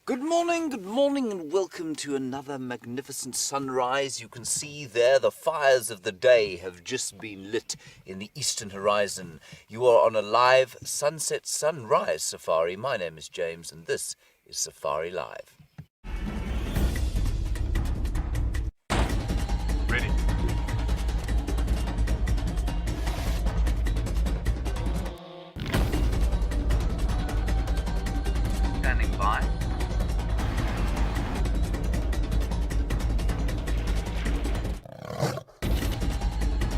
Good morning, and welcome to another magnificent sunrise. You can see there the fires of the day have just been lit in the eastern horizon. You are on a live sunset sunrise safari. My name is James, and this is Safari Live. Ready. Standing by.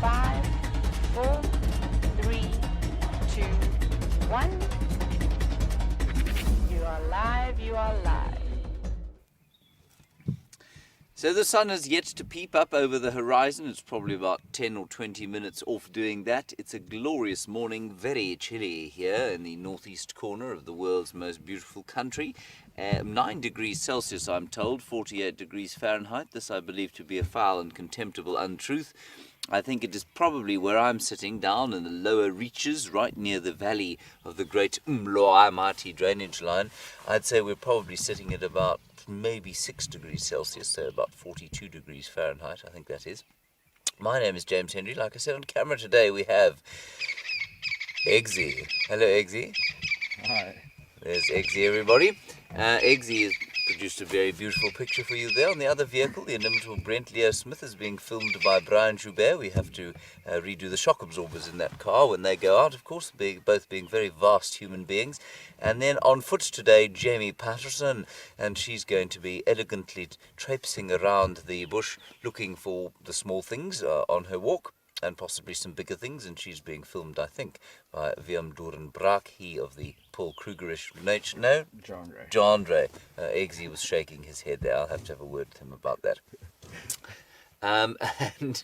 5, 4, 3, 2, 1. You are live, you are live. So the sun has yet to peep up over the horizon. It's probably about 10 or 20 minutes off doing that. It's a glorious morning, very chilly here in the northeast corner of the world's most beautiful country. 9 degrees Celsius, I'm told, 48 degrees Fahrenheit. This I believe to be a foul and contemptible untruth. I think it is probably where I'm sitting, down in the lower reaches, right near the valley of the great Umloa mighty drainage line. I'd say we're probably sitting at about maybe 6 degrees Celsius, so about 42 degrees Fahrenheit, I think that is. My name is James Henry. Like I said, on camera today we have Eggsy. Hello, Eggsy. Hi. There's Eggsy, everybody. Eggsy has produced a very beautiful picture for you there. On the other vehicle, the inimitable Brent Leo Smith is being filmed by Brian Joubert. We have to redo the shock absorbers in that car when they go out, of course, both being very vast human beings. And then on foot today, Jamie Patterson, and she's going to be elegantly traipsing around the bush looking for the small things on her walk, and possibly some bigger things, and she's being filmed, I think, by Willem Dorenbraak, he of the Paul Krugerish nature. No? John Ray. Eggsy was shaking his head there. I'll have to have a word with him about that. And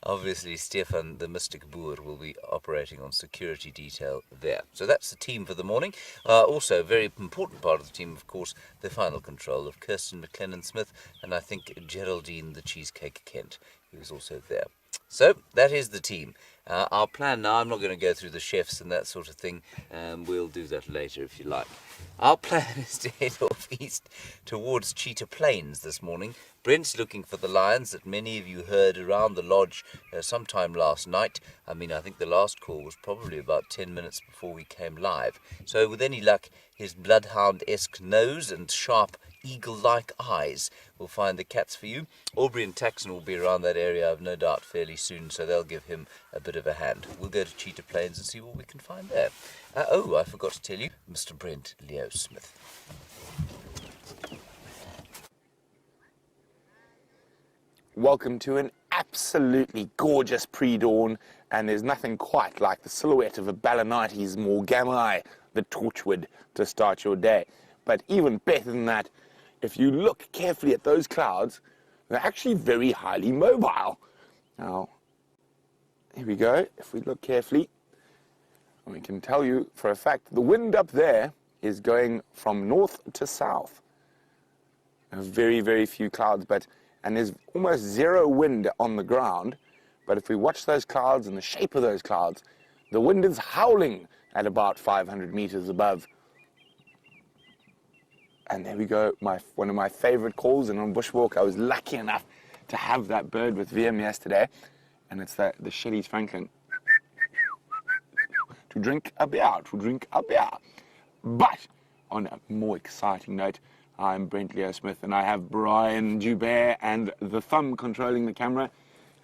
obviously Stefan, the Mystic Boer, will be operating on security detail there. So that's the team for the morning. Also, a very important part of the team, of course, the final control of Kirsten McLennan-Smith, and I think Geraldine the Cheesecake Kent, who is also there. So that is the team. Our plan now, I'm not going to go through the chefs and that sort of thing. We'll do that later if you like. Our plan is to head off east towards Cheetah Plains this morning. Brent's looking for the lions that many of you heard around the lodge sometime last night. I think the last call was probably about 10 minutes before we came live. So with any luck, his bloodhound-esque nose and sharp eagle-like eyes will find the cats for you. Aubrey and Taxon will be around that area, I've no doubt, fairly soon, so they'll give him a bit of a hand. We'll go to Cheetah Plains and see what we can find there. I forgot to tell you, Mr. Brent Leo Smith. Welcome to an absolutely gorgeous pre-dawn, and there's nothing quite like the silhouette of a Balanites Morgamai, the torchwood, to start your day. But even better than that, if you look carefully at those clouds, they're actually very highly mobile. Now, here we go. If we look carefully, we can tell you for a fact the wind up there is going from north to south. Very, very few clouds, and there's almost zero wind on the ground. But if we watch those clouds and the shape of those clouds, the wind is howling at about 500 meters above. And there we go, one of my favorite calls. And on Bushwalk, I was lucky enough to have that bird with VM yesterday. And it's the Shelley's Franklin. To drink a beer. But on a more exciting note, I'm Brent Leo Smith, and I have Brian Joubert and the thumb controlling the camera.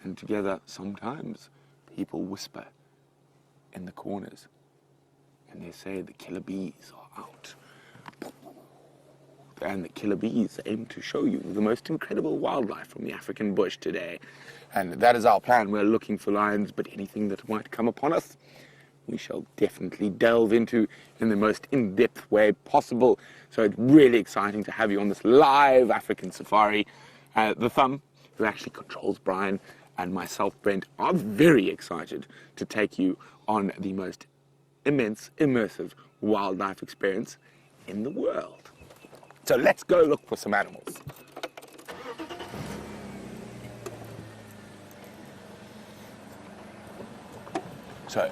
And together, sometimes, people whisper in the corners. And they say the killer bees are out. And the killer bees aim to show you the most incredible wildlife from the African bush today. And that is our plan. We're looking for lions, but anything that might come upon us, we shall definitely delve into in the most in-depth way possible. So it's really exciting to have you on this live African safari. The thumb, who actually controls Brian, and myself, Brent, are very excited to take you on the most immense, immersive wildlife experience in the world. So let's go look for some animals. So,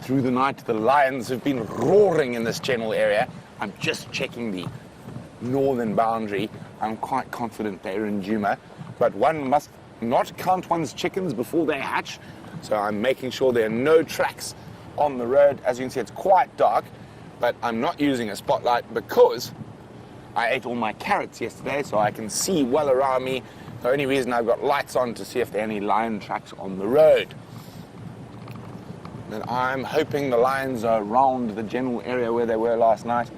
through the night, the lions have been roaring in this general area. I'm just checking the northern boundary. I'm quite confident they're in Djuma, but one must not count one's chickens before they hatch, so I'm making sure there are no tracks on the road. As you can see, it's quite dark, but I'm not using a spotlight because I ate all my carrots yesterday, so I can see well around me. The only reason I've got lights on to see if there are any lion tracks on the road. And I'm hoping the lions are around the general area where they were last night.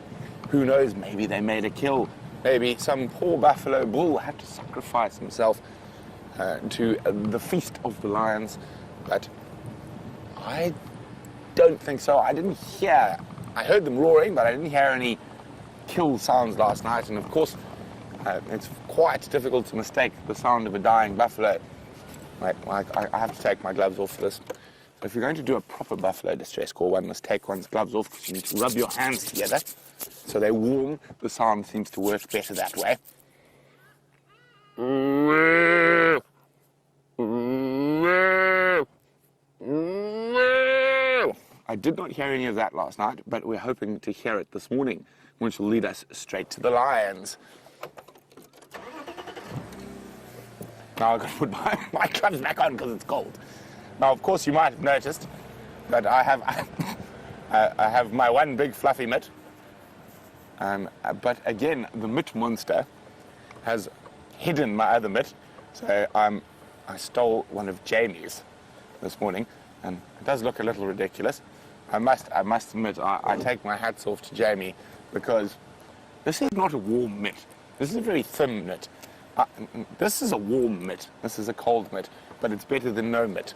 Who knows, maybe they made a kill. Maybe some poor buffalo bull had to sacrifice himself to the feast of the lions. But I don't think so. I heard them roaring, but I didn't hear any kill sounds last night. And of course, it's quite difficult to mistake the sound of a dying buffalo. I have to take my gloves off for this. If you're going to do a proper buffalo distress call, one must take one's gloves off because you need to rub your hands together so they're warm. The sound seems to work better that way. I did not hear any of that last night, but we're hoping to hear it this morning, which will lead us straight to the lions. Now I've got to put my gloves back on because it's cold. Now, of course, you might have noticed that I have my one big fluffy mitt. But again, the mitt monster has hidden my other mitt. So I stole one of Jamie's this morning, and it does look a little ridiculous. I must admit, I take my hats off to Jamie because this is not a warm mitt. This is a very thin mitt. This is a warm mitt. This is a cold mitt, but it's better than no mitt.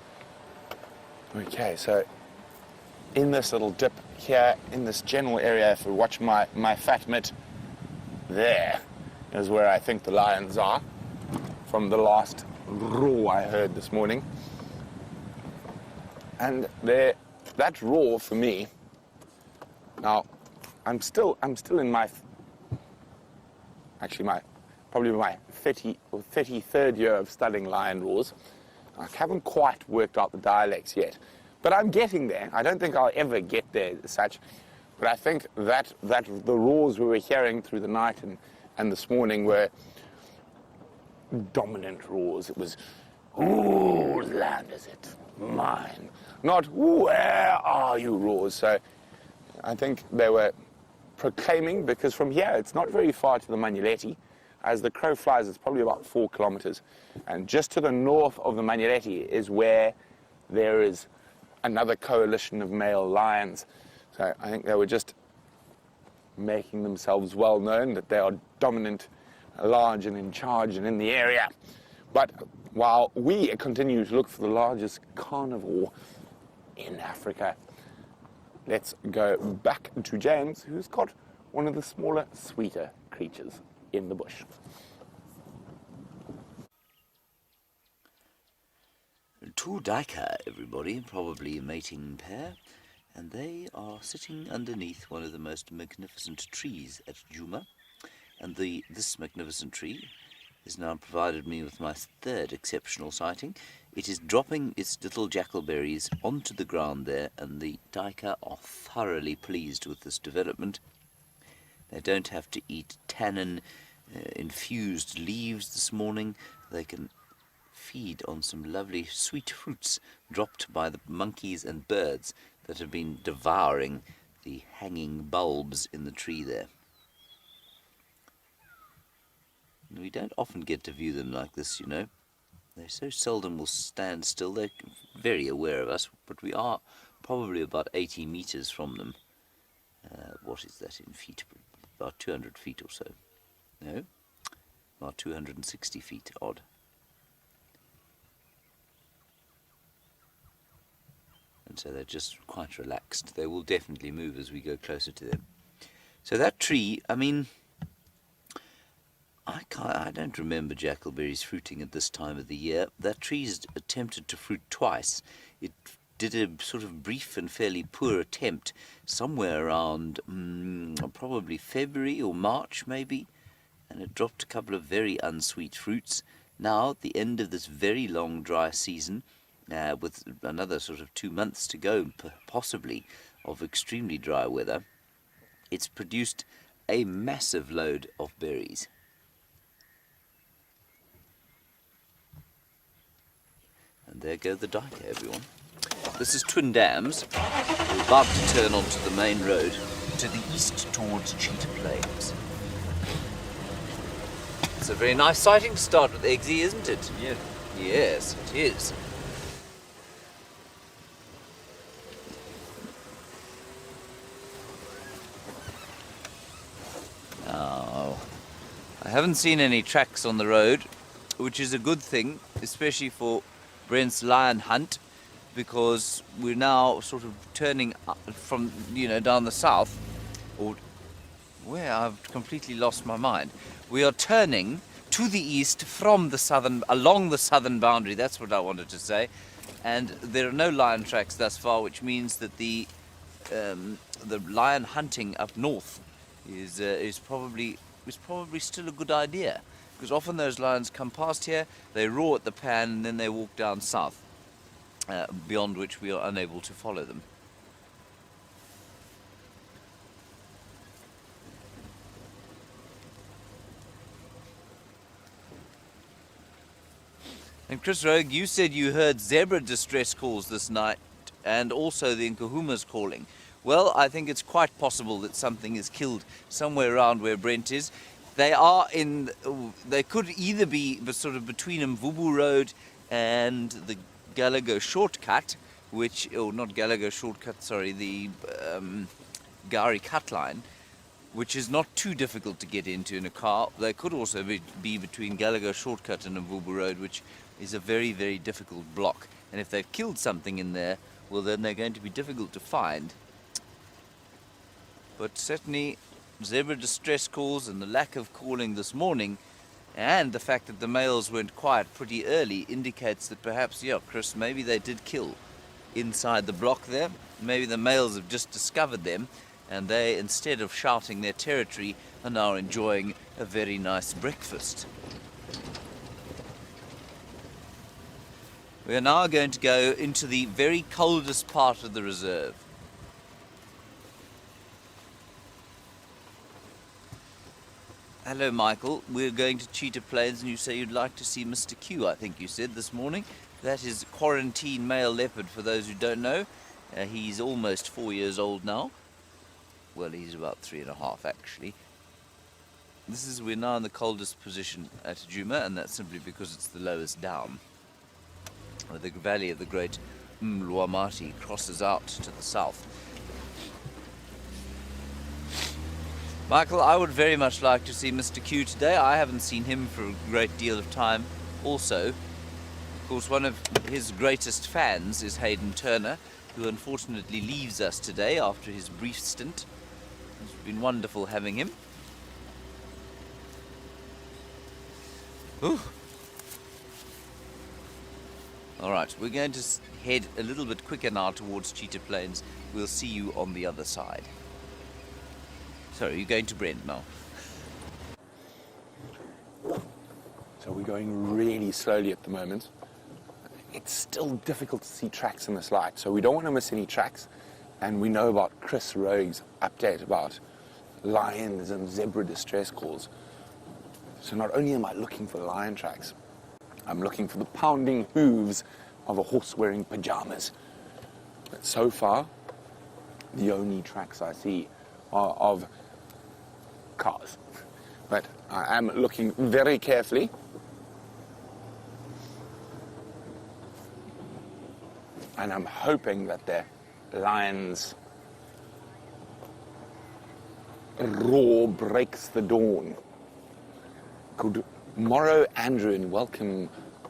Okay, so in this little dip here, in this general area, if we watch my fat mitt, there is where I think the lions are from the last roar I heard this morning. And that roar for me, now I'm still in probably my 33rd year of studying lion roars. I haven't quite worked out the dialects yet, but I'm getting there. I don't think I'll ever get there as such, but I think that the roars we were hearing through the night and this morning were dominant roars. It was, whose land is it? Mine. Not, where are you roars. So I think they were proclaiming, because from here it's not very far to the Manuleti. As the crow flies, it's probably about 4 kilometers. And just to the north of the Manuleti is where there is another coalition of male lions. So I think they were just making themselves well known, that they are dominant, large and in charge and in the area. But while we continue to look for the largest carnivore in Africa, let's go back to James, who's got one of the smaller, sweeter creatures in the bush. Two duiker, everybody, probably a mating pair, and they are sitting underneath one of the most magnificent trees at Djuma. And this magnificent tree has now provided me with my third exceptional sighting. It is dropping its little jackalberries onto the ground there, and the duiker are thoroughly pleased with this development. They don't have to eat tannin-infused leaves this morning. They can feed on some lovely sweet fruits dropped by the monkeys and birds that have been devouring the hanging bulbs in the tree there. And we don't often get to view them like this, you know. They so seldom will stand still. They're very aware of us, but we are probably about 80 meters from them. What is that in feet? About 200 feet or so. No? About 260 feet, odd. And so they're just quite relaxed. They will definitely move as we go closer to them. So that tree, I mean, I don't remember jackalberries fruiting at this time of the year. That tree's attempted to fruit twice. It did a sort of brief and fairly poor attempt somewhere around probably February or March maybe, and it dropped a couple of very unsweet fruits. Now, at the end of this very long dry season, with another sort of 2 months to go, possibly, of extremely dry weather, it's produced a massive load of berries. And there go the Dyker, everyone. This is Twin Dams. We're about to turn onto the main road to the east towards Cheetah Plains. It's a very nice sighting to start with Eggsy, isn't it? Yes. Yes, it is. Now, I haven't seen any tracks on the road, which is a good thing, especially for Brent's lion hunt, because we're now sort of turning from, down the south, or where I've completely lost my mind. We are turning to the east from the along the southern boundary, that's what I wanted to say, and there are no lion tracks thus far, which means that the lion hunting up north is probably still a good idea, because often those lions come past here, they roar at the pan, and then they walk down south, beyond which we are unable to follow them. And Chris Rogue, you said you heard zebra distress calls this night, and also the Nkuhumas calling. Well, I think it's quite possible that something is killed somewhere around where Brent is. They could either be sort of between Mvubu Road and the Gallagher shortcut, not Gallagher shortcut, sorry, the Gowrie cut line, which is not too difficult to get into in a car. They could also be between Gallagher shortcut and Mvubu Road, which is a very, very difficult block. And if they've killed something in there, well, then they're going to be difficult to find. But certainly, zebra distress calls and the lack of calling this morning, and the fact that the males went quiet pretty early, indicates that perhaps, Chris, maybe they did kill inside the block there. Maybe the males have just discovered them, and they, instead of shouting their territory, are now enjoying a very nice breakfast. We are now going to go into the very coldest part of the reserve. Hello, Michael. We're going to Cheetah Plains, and you say you'd like to see Mr. Q, I think you said this morning. That is quarantine male leopard, for those who don't know. He's almost 4 years old now. Well, he's about 3.5, actually. We're now in the coldest position at Djuma, and that's simply because it's the lowest down. The valley of the great Mlwamati crosses out to the south. Michael, I would very much like to see Mr. Q today. I haven't seen him for a great deal of time. Also, of course, one of his greatest fans is Hayden Turner, who unfortunately leaves us today after his brief stint. It's been wonderful having him. Ooh. All right, we're going to head a little bit quicker now towards Cheetah Plains. We'll see you on the other side. Sorry, you're going to Brent now. So we're going really slowly at the moment. It's still difficult to see tracks in this light, so we don't want to miss any tracks. And we know about Chris Rogue's update about lions and zebra distress calls. So not only am I looking for lion tracks, I'm looking for the pounding hooves of a horse wearing pajamas. But so far, the only tracks I see are of cars. But I am looking very carefully. And I'm hoping that the lion's roar breaks the dawn. Good morrow, Andrew, and welcome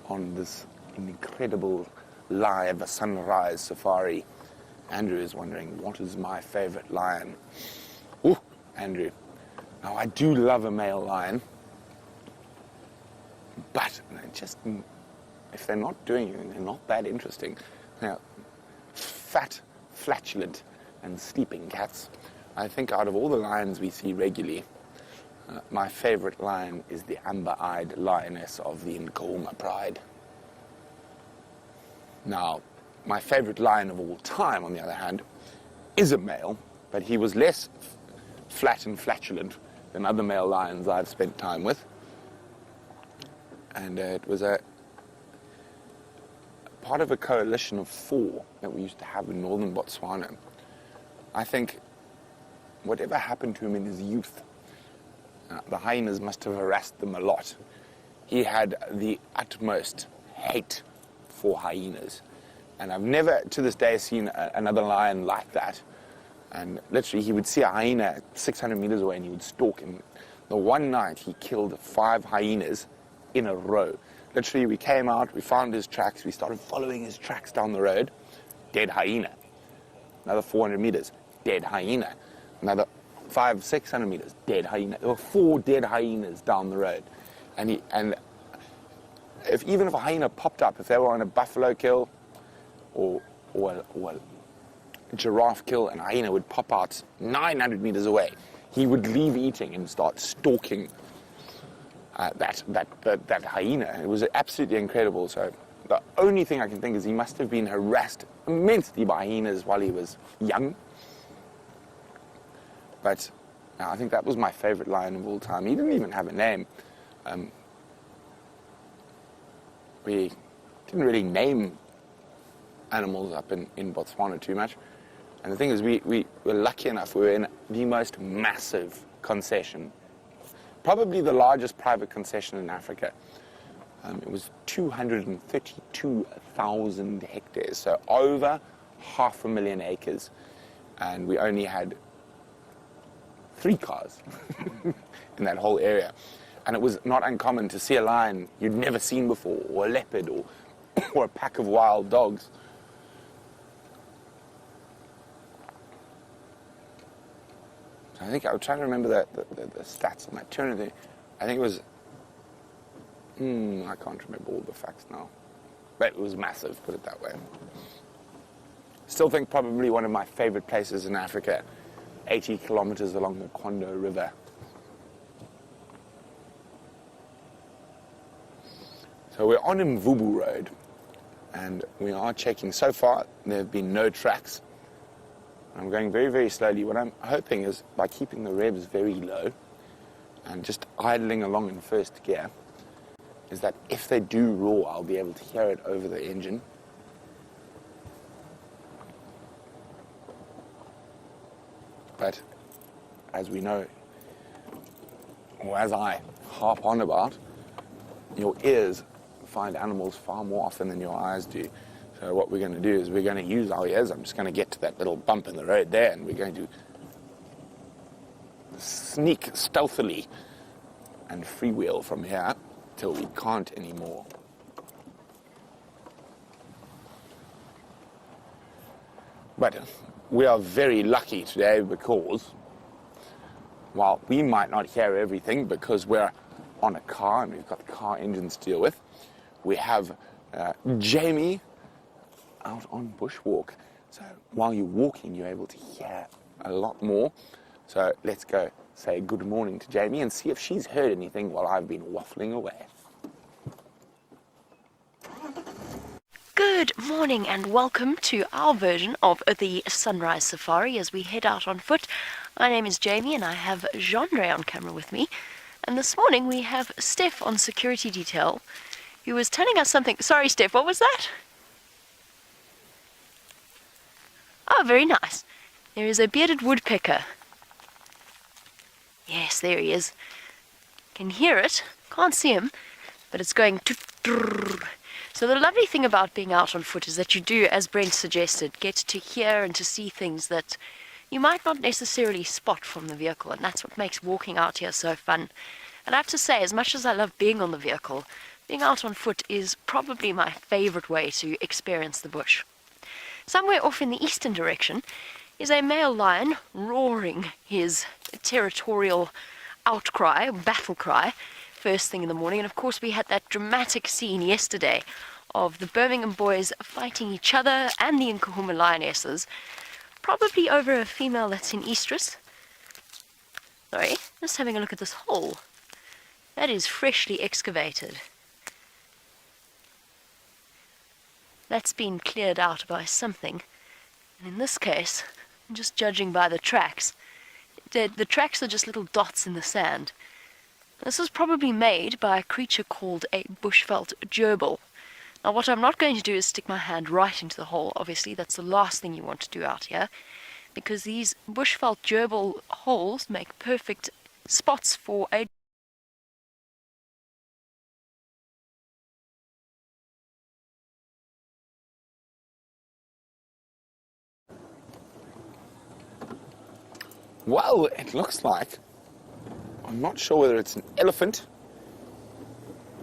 on this incredible live sunrise safari. Andrew is wondering, what is my favorite lion? Oh, Andrew. Now, I do love a male lion, but if they're not doing anything, they're not that interesting. Now, fat, flatulent, and sleeping cats. I think out of all the lions we see regularly, my favorite lion is the amber-eyed lioness of the Nkuhuma pride. Now, my favorite lion of all time, on the other hand, is a male, but he was less flat and flatulent than other male lions I've spent time with. And it was a part of a coalition of 4 that we used to have in northern Botswana. I think whatever happened to him in his youth, the hyenas must have harassed them a lot. He had the utmost hate for hyenas. And I've never, to this day, seen another lion like that. And literally, he would see a hyena 600 meters away and he would stalk him. The one night, he killed 5 hyenas in a row. Literally, we came out, we found his tracks, we started following his tracks down the road. Dead hyena. Another 400 meters, dead hyena. Another 600 meters, dead hyena. There were 4 dead hyenas down the road. And even if a hyena popped up, if they were on a buffalo kill or a giraffe kill, and a hyena would pop out 900 meters away, he would leave eating and start stalking that hyena. It was absolutely incredible. So the only thing I can think is he must have been harassed immensely by hyenas while he was young. But I think that was my favorite lion of all time. He didn't even have a name. We didn't really name animals up in Botswana too much. And the thing is, we were lucky enough, we were in the most massive concession, probably the largest private concession in Africa. It was 232,000 hectares, so over 500,000 acres. And we only had 3 cars in that whole area. And it was not uncommon to see a lion you'd never seen before, or a leopard, or a pack of wild dogs. So I think I was trying to remember the stats on that. 200, I think it was, I can't remember all the facts now. But it was massive, put it that way. Still think probably one of my favorite places in Africa, 80 kilometers along the Kondo River. So we're on Mvubu Road, and we are checking. So far, there have been no tracks. I'm going very, very slowly. What I'm hoping is, by keeping the revs very low and just idling along in first gear, is that if they do roar, I'll be able to hear it over the engine. But as we know, or as I harp on about, your ears find animals far more often than your eyes do. So what we're going to do is we're going to use our ears. I'm just going to get to that little bump in the road there, and we're going to sneak stealthily and freewheel from here till we can't anymore. But we are very lucky today because, while we might not hear everything because we're on a car and we've got the car engines to deal with, we have Jamie out on bushwalk. So while you're walking, you're able to hear a lot more. So let's go say good morning to Jamie and see if she's heard anything while I've been waffling away. Good morning and welcome to our version of the Sunrise Safari as we head out on foot. My name is Jamie and I have Jean-Ray on camera with me. And this morning we have Steph on security detail, who was telling us something. Sorry, Steph, what was that? Oh, very nice. There is a bearded woodpecker. Yes, there he is. Can hear it. Can't see him, but it's going to. So the lovely thing about being out on foot is that you do, as Brent suggested, get to hear and to see things that you might not necessarily spot from the vehicle, and that's what makes walking out here so fun. And I have to say, as much as I love being on the vehicle, being out on foot is probably my favorite way to experience the bush. Somewhere off in the eastern direction is a male lion roaring his territorial outcry, battle cry, first thing in the morning. And of course we had that dramatic scene yesterday of the Birmingham boys fighting each other and the Nkahuma lionesses, probably over a female that's in estrus. Sorry, just having a look at this hole. That is freshly excavated. That's been cleared out by something. And in this case, just judging by the tracks, it the tracks are just little dots in the sand. This was probably made by a creature called a bushveld gerbil. Now what I'm not going to do is stick my hand right into the hole. Obviously that's the last thing you want to do out here, because these bushveld gerbil holes make perfect spots for a Well, it looks like, I'm not sure whether it's an elephant.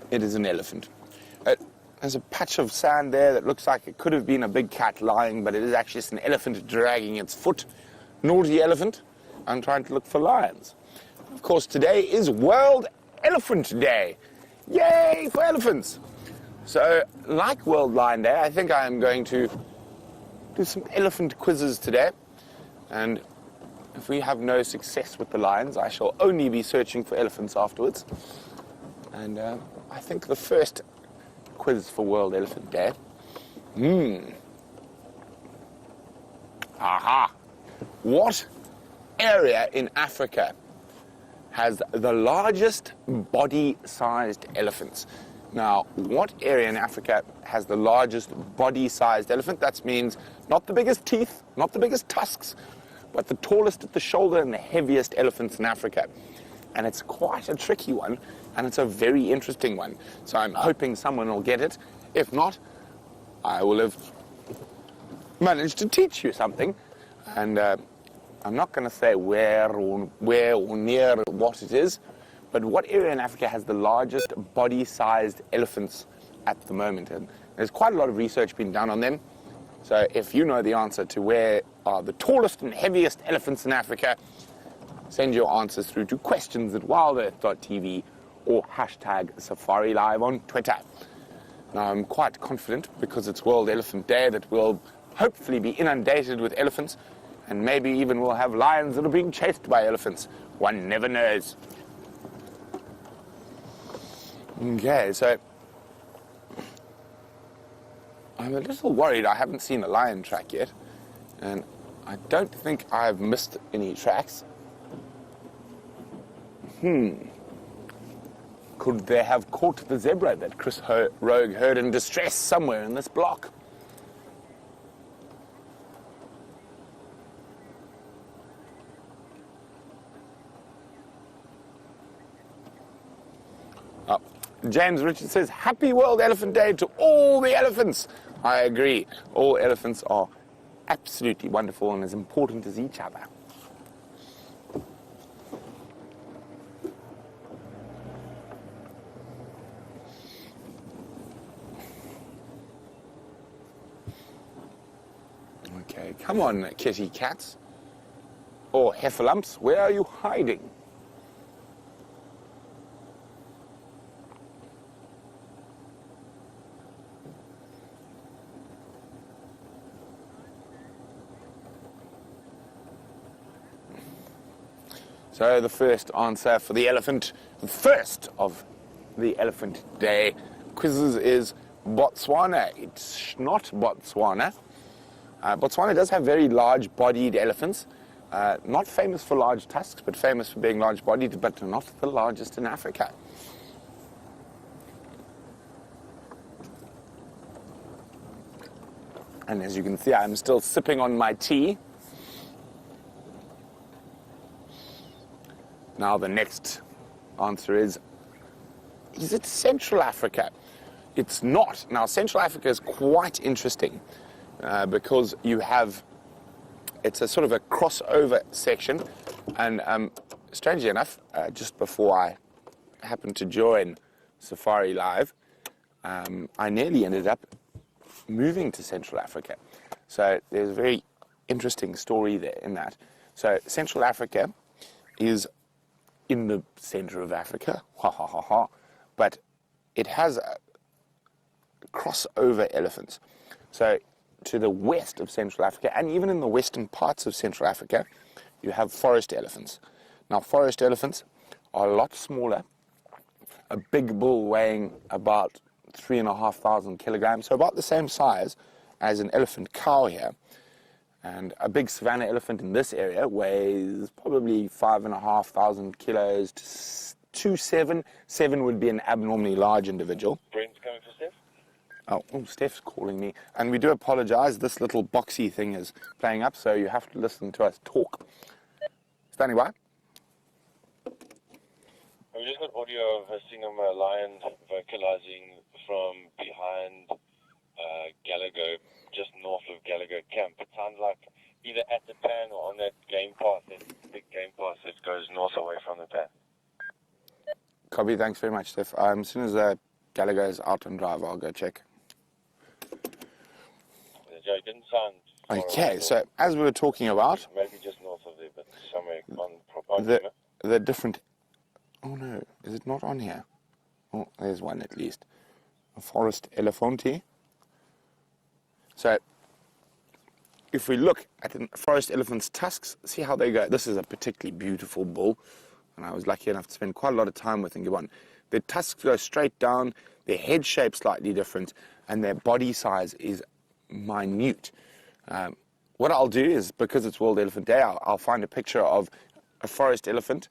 It is an elephant. There's a patch of sand there that looks like it could have been a big cat lying, but it is actually just an elephant dragging its foot. Naughty elephant. I'm trying to look for lions. Of course, today is World Elephant Day. Yay for elephants! So, like World Lion Day, I think I am going to do some elephant quizzes today. And if we have no success with the lions, I shall only be searching for elephants afterwards. And I think the first quiz for World Elephant Day. Aha! What area in Africa has the largest body-sized elephants? Now, what area in Africa has the largest body-sized elephant? That means not the biggest teeth, not the biggest tusks, but the tallest at the shoulder and the heaviest elephants in Africa. And it's quite a tricky one, and it's a very interesting one. So I'm hoping someone will get it. If not, I will have managed to teach you something. And I'm not going to say where or near what it is, but what area in Africa has the largest body-sized elephants at the moment? And there's quite a lot of research being done on them. So if you know the answer to where are the tallest and heaviest elephants in Africa, send your answers through to questions@wildearth.tv or #SafariLive on Twitter. Now, I'm quite confident, because it's World Elephant Day, that we'll hopefully be inundated with elephants, and maybe even we'll have lions that are being chased by elephants. One never knows. Okay, so I'm a little worried I haven't seen a lion track yet, and I don't think I've missed any tracks. Could they have caught the zebra that Chris Rogue heard in distress somewhere in this block? Oh, James Richard says, Happy World Elephant Day to all the elephants. I agree. All elephants are absolutely wonderful and as important as each other. Okay, come on, kitty cats. Or heffalumps, where are you hiding? So the first answer for the elephant, the first of the Elephant Day quizzes is Botswana. It's not Botswana. Botswana does have very large-bodied elephants. Not famous for large tusks, but famous for being large-bodied, but not the largest in Africa. And as you can see, I'm still sipping on my tea. Now the next answer is it Central Africa? It's not. Now Central Africa is quite interesting because you have, it's a sort of a crossover section, and strangely enough, just before I happened to join Safari Live, I nearly ended up moving to Central Africa. So there's a very interesting story there in that. So Central Africa is in the center of Africa, but it has crossover elephants. So to the west of Central Africa, and even in the western parts of Central Africa, you have forest elephants. Now, forest elephants are a lot smaller. A big bull weighing about 3,500 kilograms, so about the same size as an elephant cow here. And a big savanna elephant in this area weighs probably 5,500 kilos to 7. 7 would be an abnormally large individual. Brent's coming for Steph? Oh, Steph's calling me. And we do apologize. This little boxy thing is playing up, so you have to listen to us talk. Standing by. We just got audio of a single lion vocalizing from behind Gallagher, just north of Gallagher camp. It sounds like either at the pan or on that game path, that big game path that goes north away from the pan. Copy, thanks very much, Steph. As soon as Gallagher is out on drive, I'll go check. Yeah, it didn't sound far Okay, away, so as we were talking about, maybe just north of there, but somewhere on the different... Oh no, is it not on here? Oh, there's one at least. A forest elephante. So, if we look at the forest elephant's tusks, see how they go. This is a particularly beautiful bull, and I was lucky enough to spend quite a lot of time with Gabon. Their tusks go straight down, their head shape slightly different, and their body size is minute. What I'll do is, because it's World Elephant Day, I'll find a picture of a forest elephant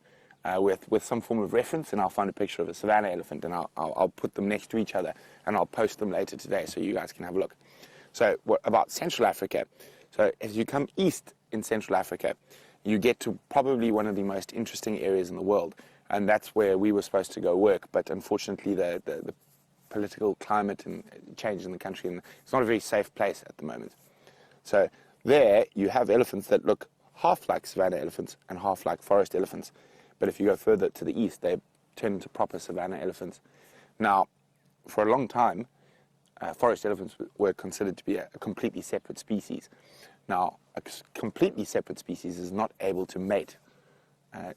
with some form of reference, and I'll find a picture of a savanna elephant, and I'll put them next to each other, and I'll post them later today so you guys can have a look. So what about Central Africa? So as you come east in Central Africa, you get to probably one of the most interesting areas in the world, and that's where we were supposed to go work, but unfortunately the political climate and change in the country, and it's not a very safe place at the moment. So there you have elephants that look half like savanna elephants and half like forest elephants, but if you go further to the east, they turn into proper savanna elephants. Now, for a long time, forest elephants were considered to be a completely separate species. Now, a completely separate species is not able to mate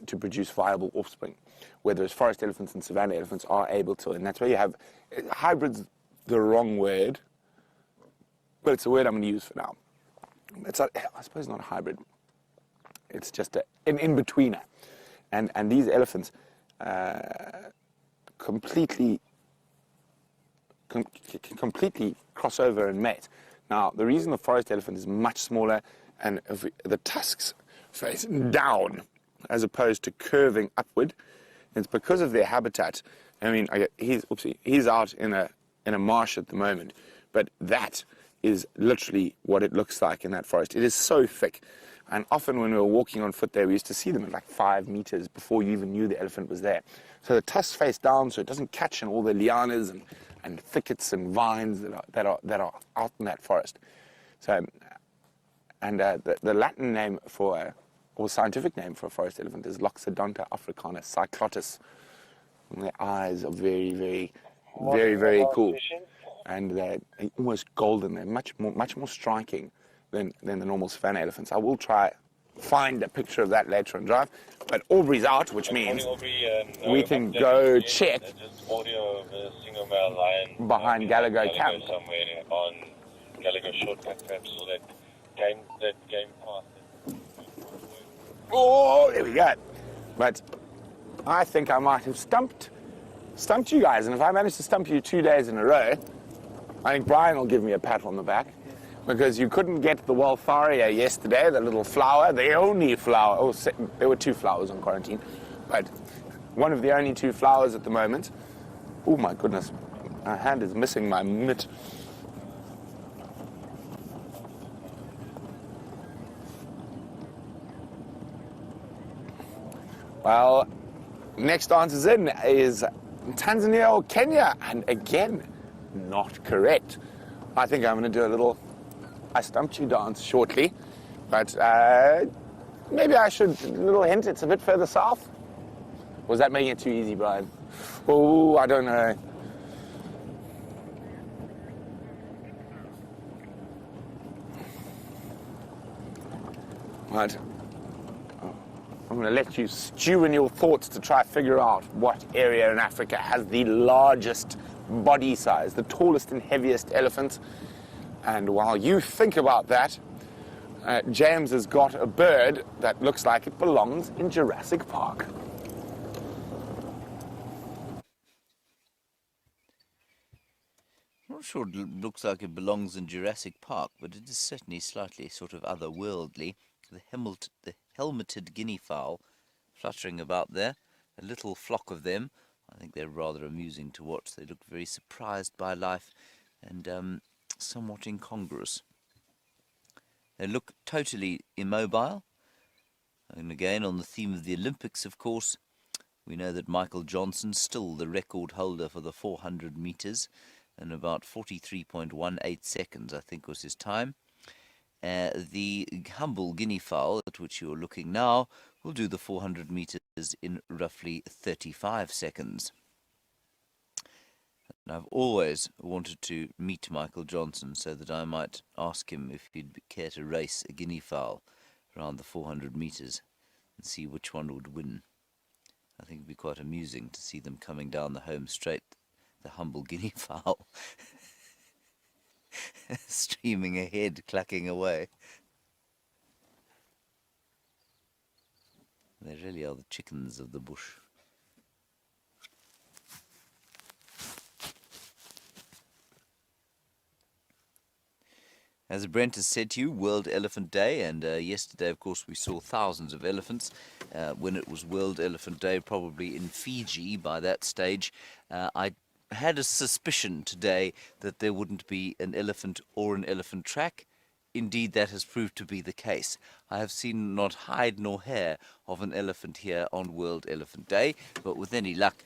to produce viable offspring, whereas forest elephants and savanna elephants are able to, and that's why you have hybrids. The wrong word, but it's a word I'm going to use for now. It's not, I suppose, not a hybrid. It's just an in-betweener, and these elephants completely cross over and mate. Now, the reason the forest elephant is much smaller and the tusks face down as opposed to curving upward, it's because of their habitat. I mean, he's out in a marsh at the moment, but that is literally what it looks like in that forest. It is so thick, and often when we were walking on foot there, we used to see them at like 5 meters before you even knew the elephant was there. So the tusks face down, so it doesn't catch in all the lianas and thickets and vines that are out in that forest. So, and the Latin name for, or scientific name for a forest elephant is Loxodonta africanus cyclotis. And their eyes are very, very, very, very cool, and they're almost golden. They're much more striking than the normal savanna elephants. I will try find a picture of that later on drive, but Aubrey's out, which means we can go check behind Gallagher camp. Somewhere on Gallagher shortcut perhaps, or that game path. Oh, there we go. But I think I might have stumped you guys, and if I manage to stump you 2 days in a row, I think Brian will give me a pat on the back, because you couldn't get the Waltharia yesterday, the little flower, the only flower. Oh, there were 2 flowers on quarantine, but one of the only 2 flowers at the moment. Oh my goodness, my hand is missing my mitt. Well, next answers in is Tanzania or Kenya, and again, not correct. I think I'm going to do a little I stumped you dance shortly, but maybe I should, a little hint, it's a bit further south. Was that making it too easy, Brian? Oh, I don't know. Right. I'm going to let you stew in your thoughts to try to figure out what area in Africa has the largest body size, the tallest and heaviest elephant. And while you think about that, James has got a bird that looks like it belongs in Jurassic Park. not sure it looks like it belongs in Jurassic Park, but it is certainly slightly sort of otherworldly. The helmeted guinea fowl fluttering about there, a little flock of them. I think they're rather amusing to watch. They look very surprised by life and somewhat incongruous. They look totally immobile. And again, on the theme of the Olympics, of course, we know that Michael Johnson, still the record holder for the 400 meters, in about 43.18 seconds, I think was his time. The humble guinea fowl, at which you're looking now, will do the 400 meters in roughly 35 seconds. And I've always wanted to meet Michael Johnson so that I might ask him if he'd care to race a guinea fowl around the 400 meters and see which one would win. I think it'd be quite amusing to see them coming down the home straight, the humble guinea fowl, streaming ahead, clacking away. They really are the chickens of the bush. As Brent has said to you, World Elephant Day, and yesterday, of course, we saw thousands of elephants. When it was World Elephant Day, probably in Fiji by that stage, I had a suspicion today that there wouldn't be an elephant or an elephant track. Indeed, that has proved to be the case. I have seen not hide nor hair of an elephant here on World Elephant Day, but with any luck,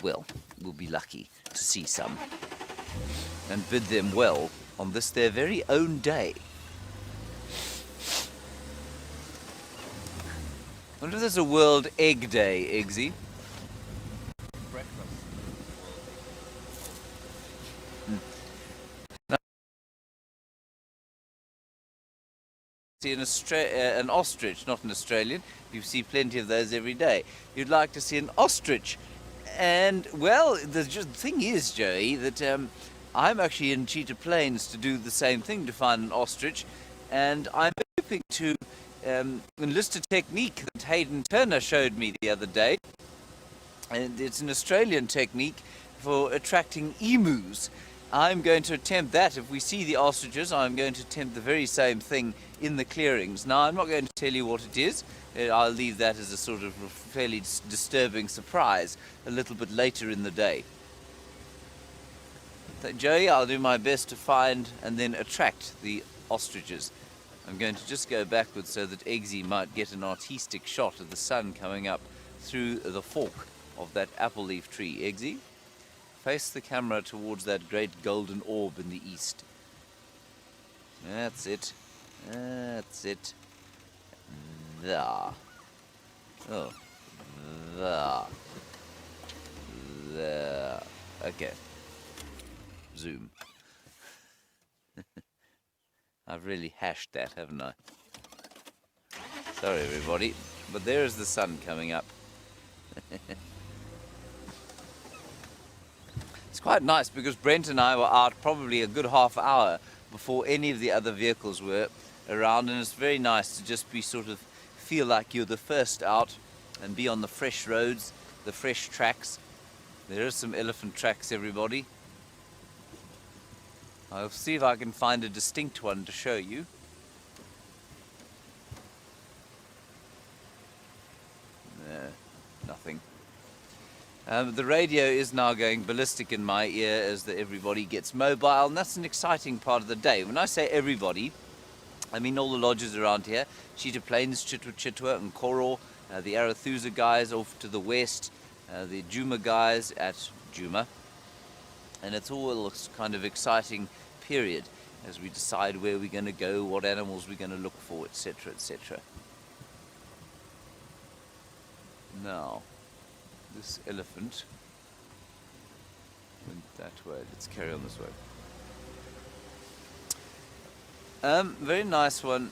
well, we'll be lucky to see some and bid them well on this their very own day. I wonder if there's a World Egg Day, Eggsy. See an ostrich, not an Australian. You see plenty of those every day. You'd like to see an ostrich. And, well, the thing is, Joey, that I'm actually in Cheetah Plains to do the same thing, to find an ostrich. And I'm hoping to enlist a technique that Hayden Turner showed me the other day. And it's an Australian technique for attracting emus. I'm going to attempt that. If we see the ostriches, I'm going to attempt the very same thing in the clearings. Now, I'm not going to tell you what it is. I'll leave that as a sort of fairly disturbing surprise a little bit later in the day. So, Joey, I'll do my best to find and then attract the ostriches. I'm going to just go backwards so that Eggsy might get an artistic shot of the sun coming up through the fork of that apple leaf tree. Eggsy, face the camera towards that great golden orb in the east. That's it. That's it. There. Oh. There. There. Okay. Zoom. I've really hashed that, haven't I? Sorry, everybody. But there is the sun coming up. It's quite nice because Brent and I were out probably a good half hour before any of the other vehicles were around, and it's very nice to just be sort of feel like you're the first out and be on the fresh roads, the fresh tracks. There are some elephant tracks, everybody. I'll see if I can find a distinct one to show you. No, nothing. The radio is now going ballistic in my ear as everybody gets mobile, and that's an exciting part of the day. When I say everybody, I mean all the lodges around here, Cheetah Plains, Chitwa and Koro, the Arathusa guys off to the west, the Juma guys at Juma. And it's all a kind of exciting period as we decide where we're going to go, what animals we're going to look for, etc., etc. Now, this elephant went that way. Let's carry on this way. Very nice one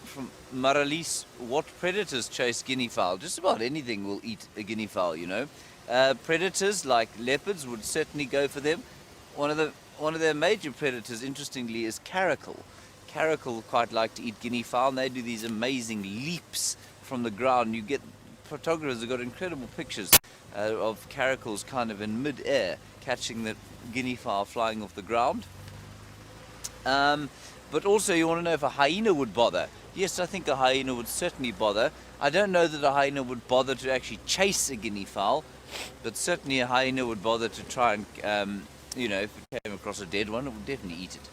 from Maralis. What predators chase guinea fowl? Just about anything will eat a guinea fowl, you know. Predators like leopards would certainly go for them. One of their major predators, interestingly, is caracal. Caracal quite like to eat guinea fowl, and they do these amazing leaps from the ground. You get photographers have got incredible pictures of caracals kind of in mid-air, catching the guinea fowl flying off the ground. But also you want to know if a hyena would bother. Yes, I think a hyena would certainly bother. I don't know that a hyena would bother to actually chase a guinea fowl, but certainly a hyena would bother to try and, you know, if it came across a dead one, it would definitely eat it.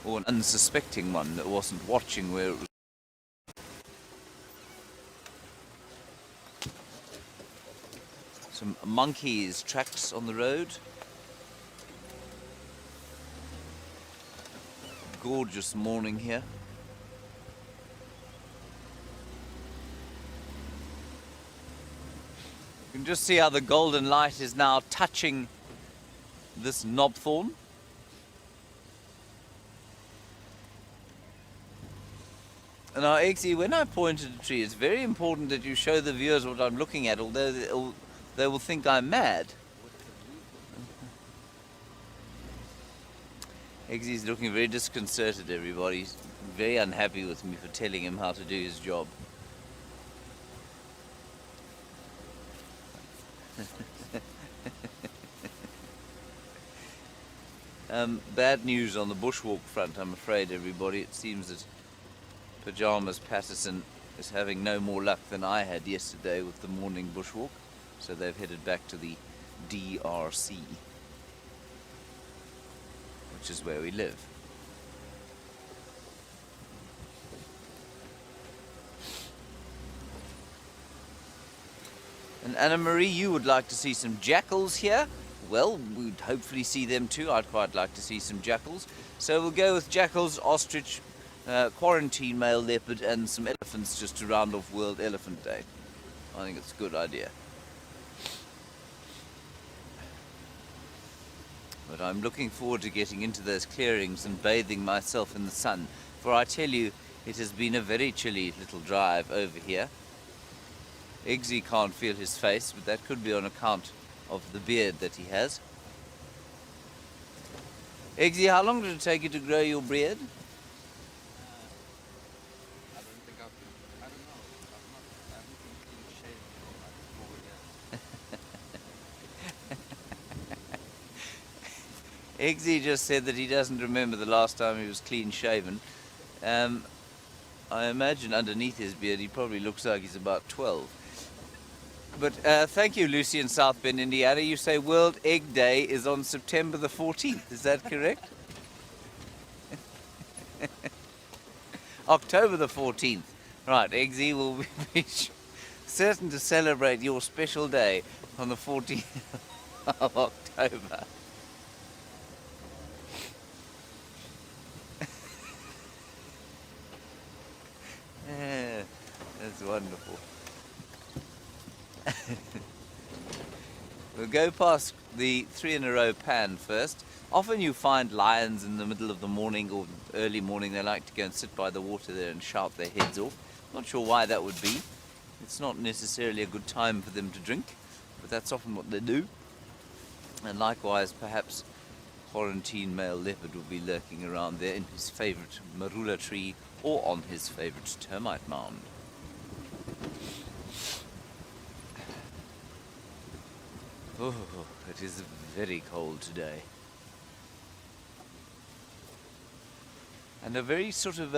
Or an unsuspecting one that wasn't watching where it was. Some monkeys' tracks on the road. Gorgeous morning here. You can just see how the golden light is now touching this knobthorn. Now, Eggsy, when I point at a tree, it's very important that you show the viewers what I'm looking at, although they will think I'm mad. Eggsy's looking very disconcerted, everybody. He's very unhappy with me for telling him how to do his job. Bad news on the bushwalk front, I'm afraid, everybody. It seems that Pajamas Patterson is having no more luck than I had yesterday with the morning bushwalk. So they've headed back to the DRC, which is where we live. And Anna Marie, you would like to see some jackals here? Well, we'd hopefully see them too. I'd quite like to see some jackals. So we'll go with jackals, ostrich, quarantine male leopard, and some elephants just to round off World Elephant Day. I think it's a good idea. But I'm looking forward to getting into those clearings and bathing myself in the sun. For I tell you, it has been a very chilly little drive over here. Eggsy can't feel his face, but that could be on account of the beard that he has. Eggsy, how long did it take you to grow your beard? I don't think I don't know. I haven't been clean shaven for like 4 years. Eggsy just said that he doesn't remember the last time he was clean shaven. I imagine underneath his beard he probably looks like he's about 12. But thank you, Lucy in South Bend, Indiana. You say World Egg Day is on September the 14th. Is that correct? October the 14th. Right, Eggsy will be certain to celebrate your special day on the 14th of October. Yeah, that's wonderful. We'll go past the 3 in a row pan first. Often you find lions in the middle of the morning or early morning. They like to go and sit by the water there and shout their heads off. Not sure why that would be. It's not necessarily a good time for them to drink, but that's often what they do. And likewise, perhaps quarantine male leopard will be lurking around there in his favorite marula tree or on his favorite termite mound. Oh, it is very cold today. And a very sort of,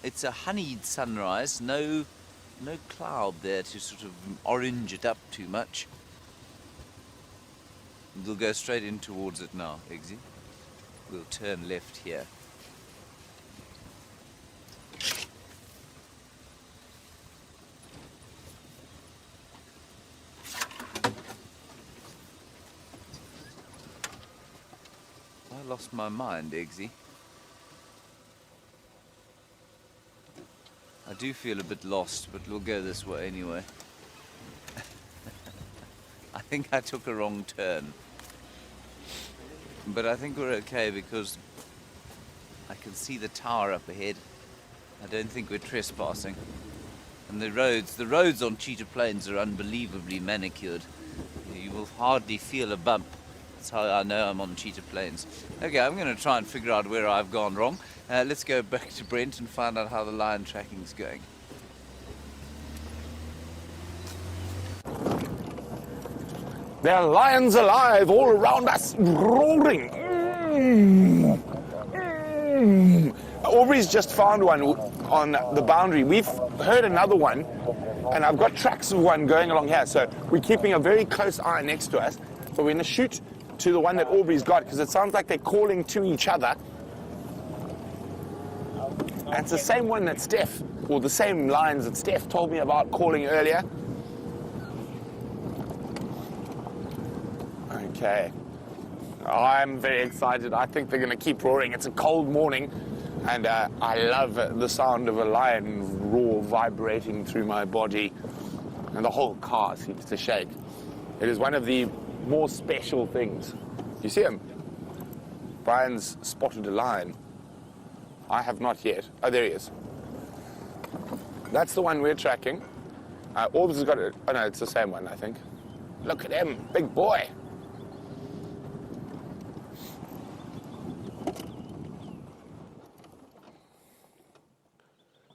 it's a honeyed sunrise, no cloud there to sort of orange it up too much. We'll go straight in towards it now, Eggsy. We'll turn left here. I lost my mind, Eggsy. I do feel a bit lost, but we'll go this way anyway. I think I took a wrong turn. But I think we're okay because I can see the tower up ahead. I don't think we're trespassing. And the roads on Cheetah Plains are unbelievably manicured. You will hardly feel a bump. That's how I know I'm on Cheetah Plains. Okay, I'm going to try and figure out where I've gone wrong. Let's go back to Brent and find out how the lion tracking's going. There are lions alive all around us, roaring. Aubrey's just found one on the boundary. We've heard another one, and I've got tracks of one going along here. So we're keeping a very close eye next to us. But we're going to shoot to the one that Aubrey's got, because it sounds like they're calling to each other. And it's the same one that Steph, or the same lions that Steph told me about calling earlier. Okay. I'm very excited. I think they're going to keep roaring. It's a cold morning, and I love the sound of a lion roar vibrating through my body, and the whole car seems to shake. It is one of the more special things. You see him? Brian's spotted a lion. I have not yet. Oh, there he is. That's the one we're tracking. Orbs has got it. Oh, no, it's the same one, I think. Look at him, big boy.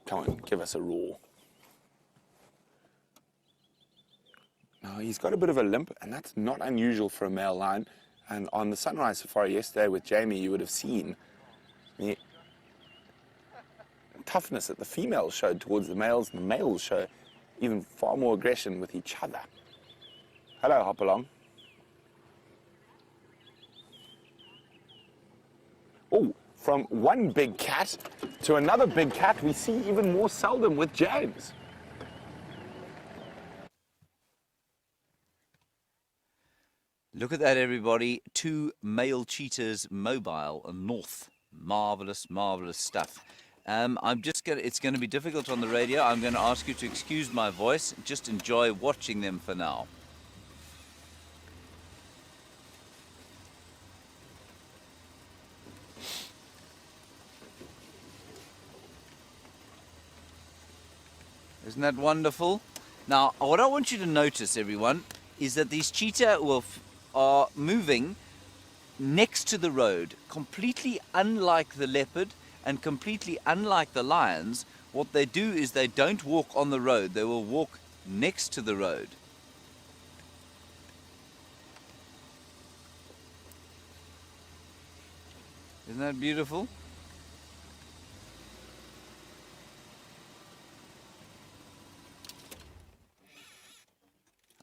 Come on, give us a roar. Now, he's got a bit of a limp, and that's not unusual for a male lion. And on the sunrise safari yesterday with Jamie, you would have seen the toughness that the females showed towards the males, and the males show even far more aggression with each other. Hello, Hopalong. Oh, from one big cat to another big cat, we see even more seldom with James. Look at that, everybody. 2 male cheetahs mobile north. Marvelous, marvelous stuff. It's going to be difficult on the radio. I'm going to ask you to excuse my voice. Just enjoy watching them for now. Isn't that wonderful? Now, what I want you to notice, everyone, is that these cheetah are moving next to the road, completely unlike the leopard and completely unlike the lions. What they do is they don't walk on the road, they will walk next to the road. Isn't that beautiful?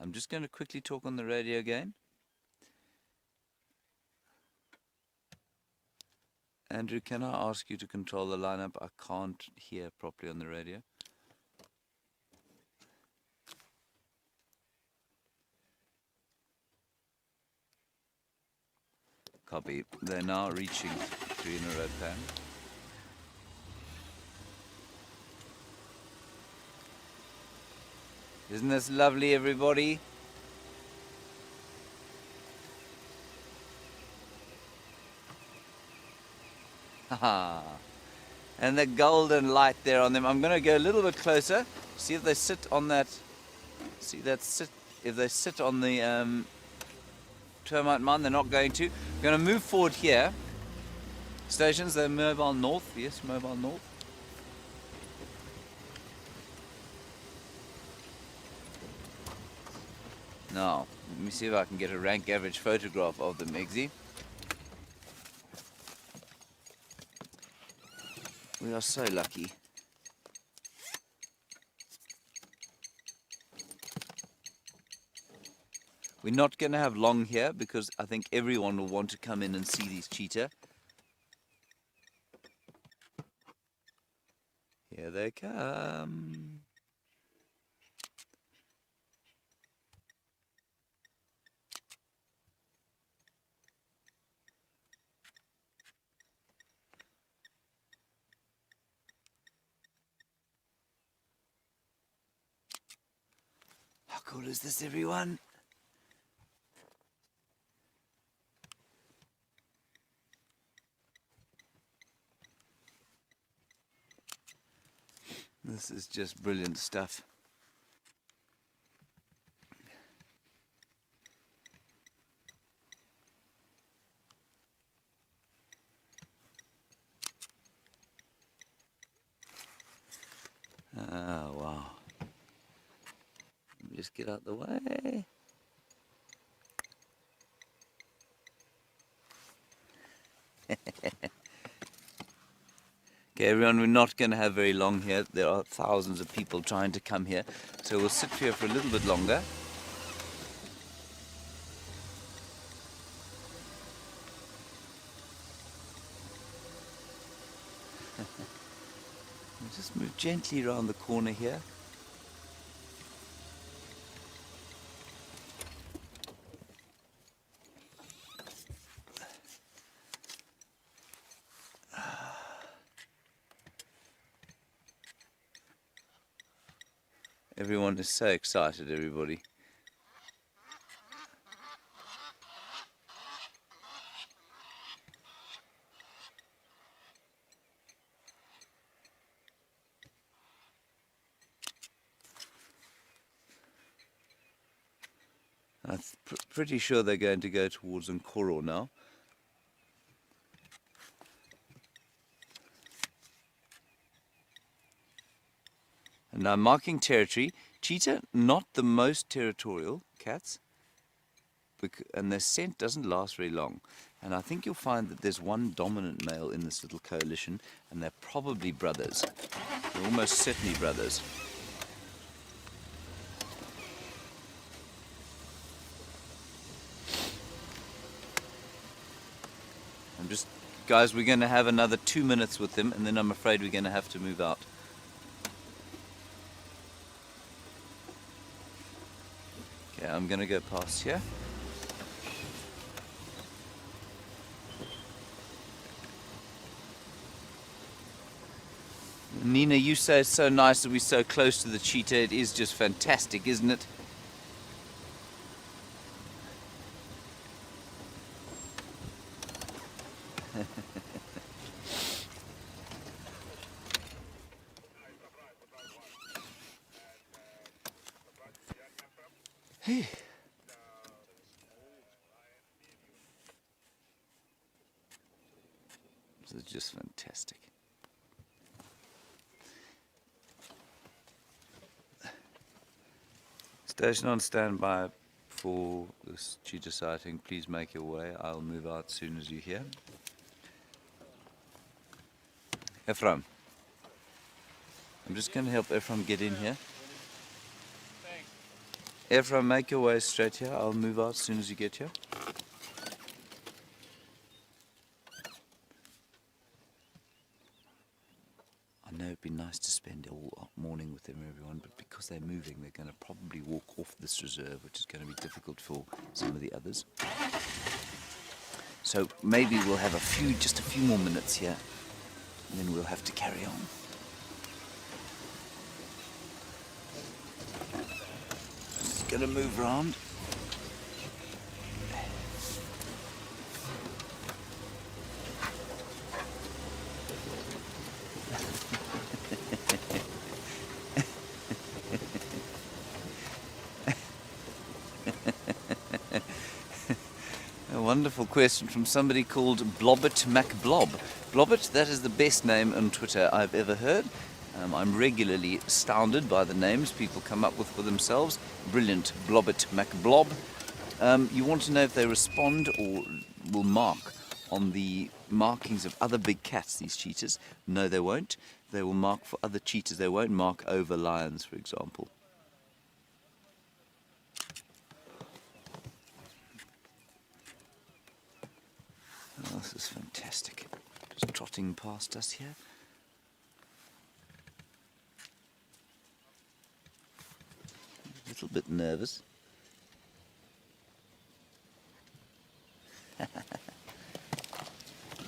I'm just going to quickly talk on the radio again. Andrew, can I ask you to control the lineup? I can't hear properly on the radio. Copy. They're now reaching 3 in a row pan. Isn't this lovely, everybody? Haha. And the golden light there on them. I'm going to go a little bit closer. See if they sit on that. See that sit. If they sit on the termite mound, they're not going to. I'm going to move forward here. Stations, they're mobile north. Yes, mobile north. Now, let me see if I can get a rank average photograph of them, Eggsy. We are so lucky. We're not going to have long here because I think everyone will want to come in and see these cheetah. Here they come. How cool is this, everyone? This is just brilliant stuff. Oh, wow. Let me just get out the way. Okay, everyone, we're not going to have very long here. There are thousands of people trying to come here. So we'll sit here for a little bit longer. We'll just move gently around the corner here. Everyone is so excited, everybody. I'm pretty sure they're going to go towards Nkoro now. And I'm marking territory. Cheetah, not the most territorial cats, and their scent doesn't last very long. And I think you'll find that there's one dominant male in this little coalition, and they're probably brothers. They're almost certainly brothers. Guys, we're going to have another 2 minutes with them, and then I'm afraid we're going to have to move out. Okay, I'm going to go past here. Nina, you say it's so nice that we're so close to the cheetah. It is just fantastic, isn't it? Hey. This is just fantastic. Station on standby for this cheetah sighting. Please make your way. I'll move out as soon as you hear. Ephraim. I'm just going to help Ephraim get in here. Ephraim, make your way straight here. I'll move out as soon as you get here. I know it'd be nice to spend all morning with them, everyone, but because they're moving, they're going to probably walk off this reserve, which is going to be difficult for some of the others. So maybe we'll have just a few more minutes here, and then we'll have to carry on. Just going to move around. A wonderful question from somebody called Blobbit MacBlob. Blobbit, that is the best name on Twitter I've ever heard. I'm regularly astounded by the names people come up with for themselves. Brilliant, Blobbit MacBlob. You want to know if they respond or will mark on the markings of other big cats, these cheetahs? No, they won't. They will mark for other cheetahs. They won't mark over lions, for example. Oh, this is fantastic. Just trotting past us here. A little bit nervous.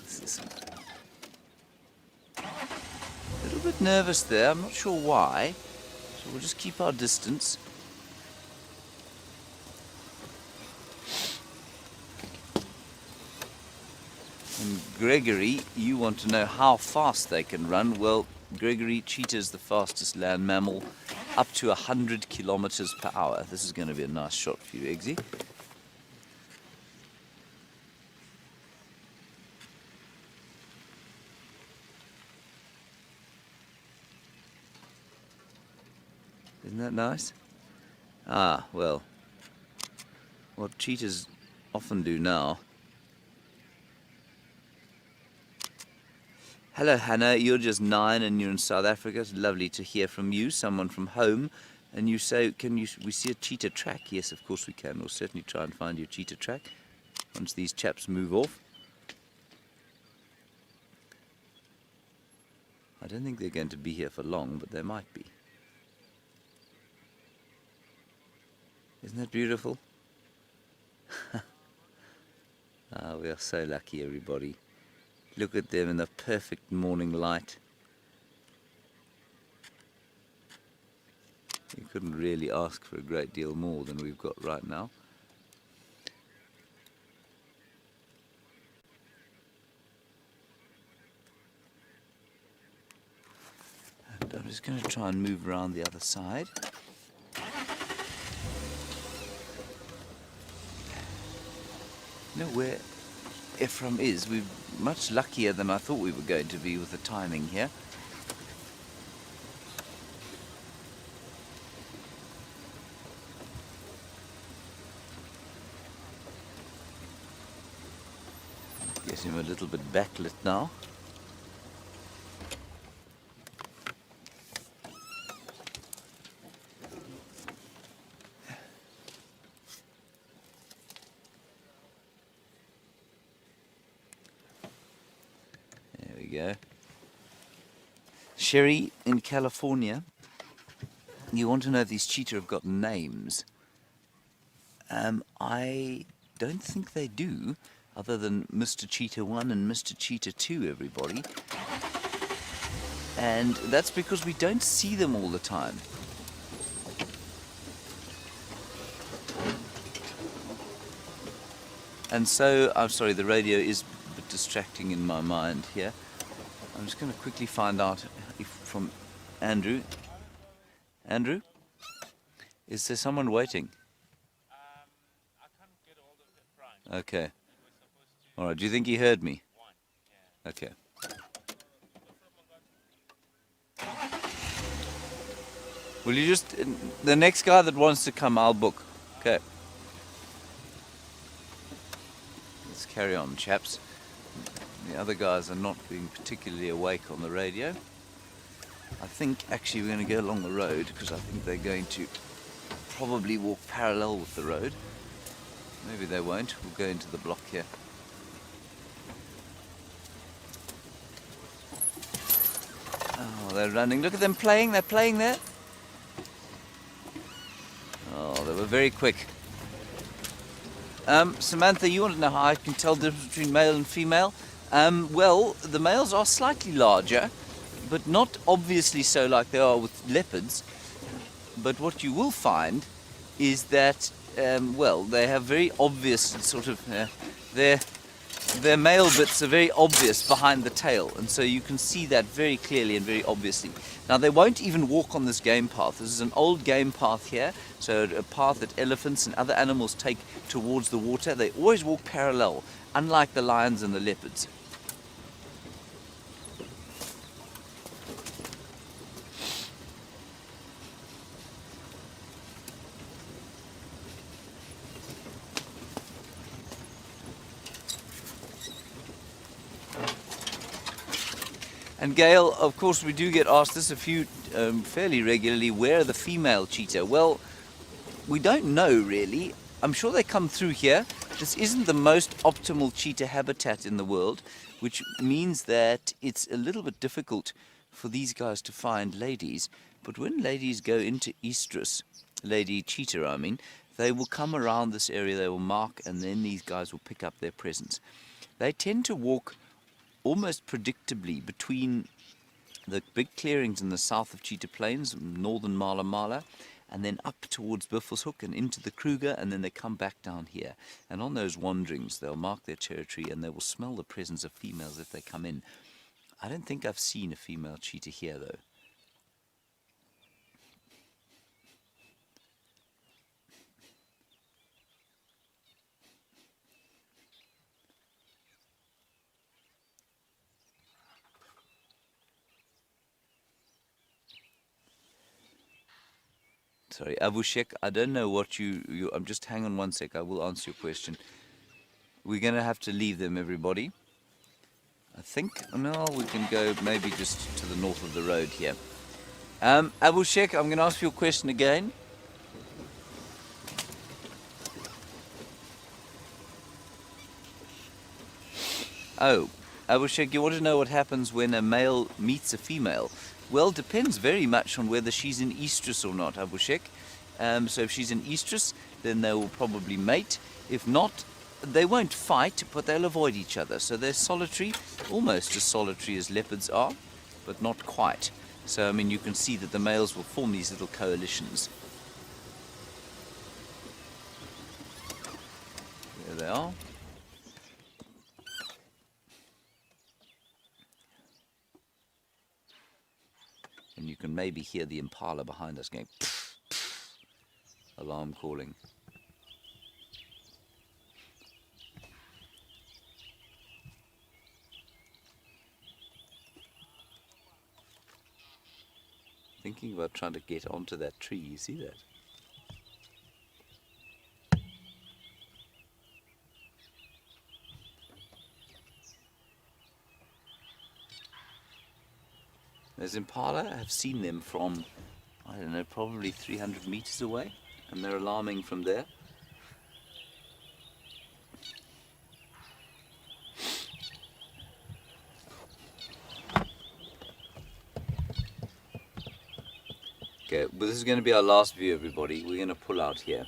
This is a little bit nervous there. I'm not sure why. So we'll just keep our distance. And Gregory, you want to know how fast they can run. Well, Gregory, cheetah is the fastest land mammal, up to 100 kilometers per hour. This is going to be a nice shot for you, Eggsy. Isn't that nice? Ah, well, what cheetahs often do now. Hello, Hannah. You're just 9 and you're in South Africa. It's lovely to hear from you, someone from home. And you say, we see a cheetah track? Yes, of course we can. We'll certainly try and find you a cheetah track once these chaps move off. I don't think they're going to be here for long, but they might be. Isn't that beautiful? Ah, we are so lucky, everybody. Look at them in the perfect morning light. You couldn't really ask for a great deal more than we've got right now. And I'm just going to try and move around the other side. You know where Ephraim is? We're much luckier than I thought we were going to be with the timing here. Get him a little bit backlit now. There we go. Sherry, in California, you want to know if these cheetah have got names. I don't think they do, other than Mr. Cheetah 1 and Mr. Cheetah 2, everybody. And that's because we don't see them all the time. And so, I'm sorry, the radio is a bit distracting in my mind here. I'm just going to quickly find out if from Andrew. Andrew? Is there someone waiting? I can't get hold of the front. Okay. All right. Do you think he heard me? Okay. Will you just... The next guy that wants to come, I'll book. Okay. Let's carry on, chaps. The other guys are not being particularly awake on the radio. I think actually we're going to go along the road because I think they're going to probably walk parallel with the road. Maybe they won't. We'll go into the block here. Oh, they're running. Look at them playing. They're playing there. Oh, they were very quick. Samantha, you want to know how I can tell the difference between male and female? Well, the males are slightly larger, but not obviously so like they are with leopards. But what you will find is that, well, they have very obvious sort of, their male bits are very obvious behind the tail, and so you can see that very clearly and very obviously. Now, they won't even walk on this game path. This is an old game path here, so a path that elephants and other animals take towards the water. They always walk parallel, unlike the lions and the leopards. And Gail, of course, we do get asked this fairly regularly, where are the female cheetah? Well, we don't know really. I'm sure they come through here. This isn't the most optimal cheetah habitat in the world, which means that it's a little bit difficult for these guys to find ladies. But when ladies go into estrus, lady cheetah I mean, they will come around this area, they will mark, and then these guys will pick up their presence. They tend to walk almost predictably between the big clearings in the south of Cheetah Plains, northern Mala Mala, and then up towards Buffelshoek and into the Kruger, and then they come back down here. And on those wanderings, they'll mark their territory and they will smell the presence of females if they come in. I don't think I've seen a female cheetah here, though. Sorry, Abushek, I don't know what I'm just hang on one sec, I will answer your question. We're going to have to leave them, everybody. I think. No, we can go maybe just to the north of the road here. Abu Sheikh, I'm going to ask you a question again. Oh, Abu Sheikh, you want to know what happens when a male meets a female? Well, it depends very much on whether she's in estrus or not, Abu Sheikh. So if she's in estrus, then they will probably mate. If not, they won't fight, but they'll avoid each other. So they're solitary, almost as solitary as leopards are, but not quite. So, I mean, you can see that the males will form these little coalitions. There they are. And you can maybe hear the impala behind us going pff, pff, alarm calling. Thinking about trying to get onto that tree, you see that? Those impala, I've seen them from, I don't know, probably 300 meters away, and they're alarming from there. Okay, well, this is going to be our last view, everybody. We're going to pull out here.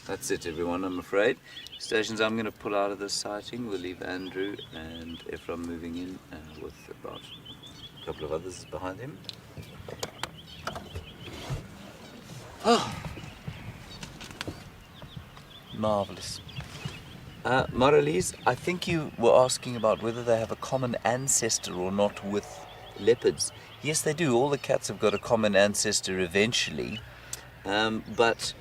That's it, everyone, I'm afraid. Stations, I'm going to pull out of this sighting. We'll leave Andrew and Ephraim moving in with about a couple of others behind him. Oh, marvelous. Maralise, I think you were asking about whether they have a common ancestor or not with leopards. Yes, they do. All the cats have got a common ancestor eventually, but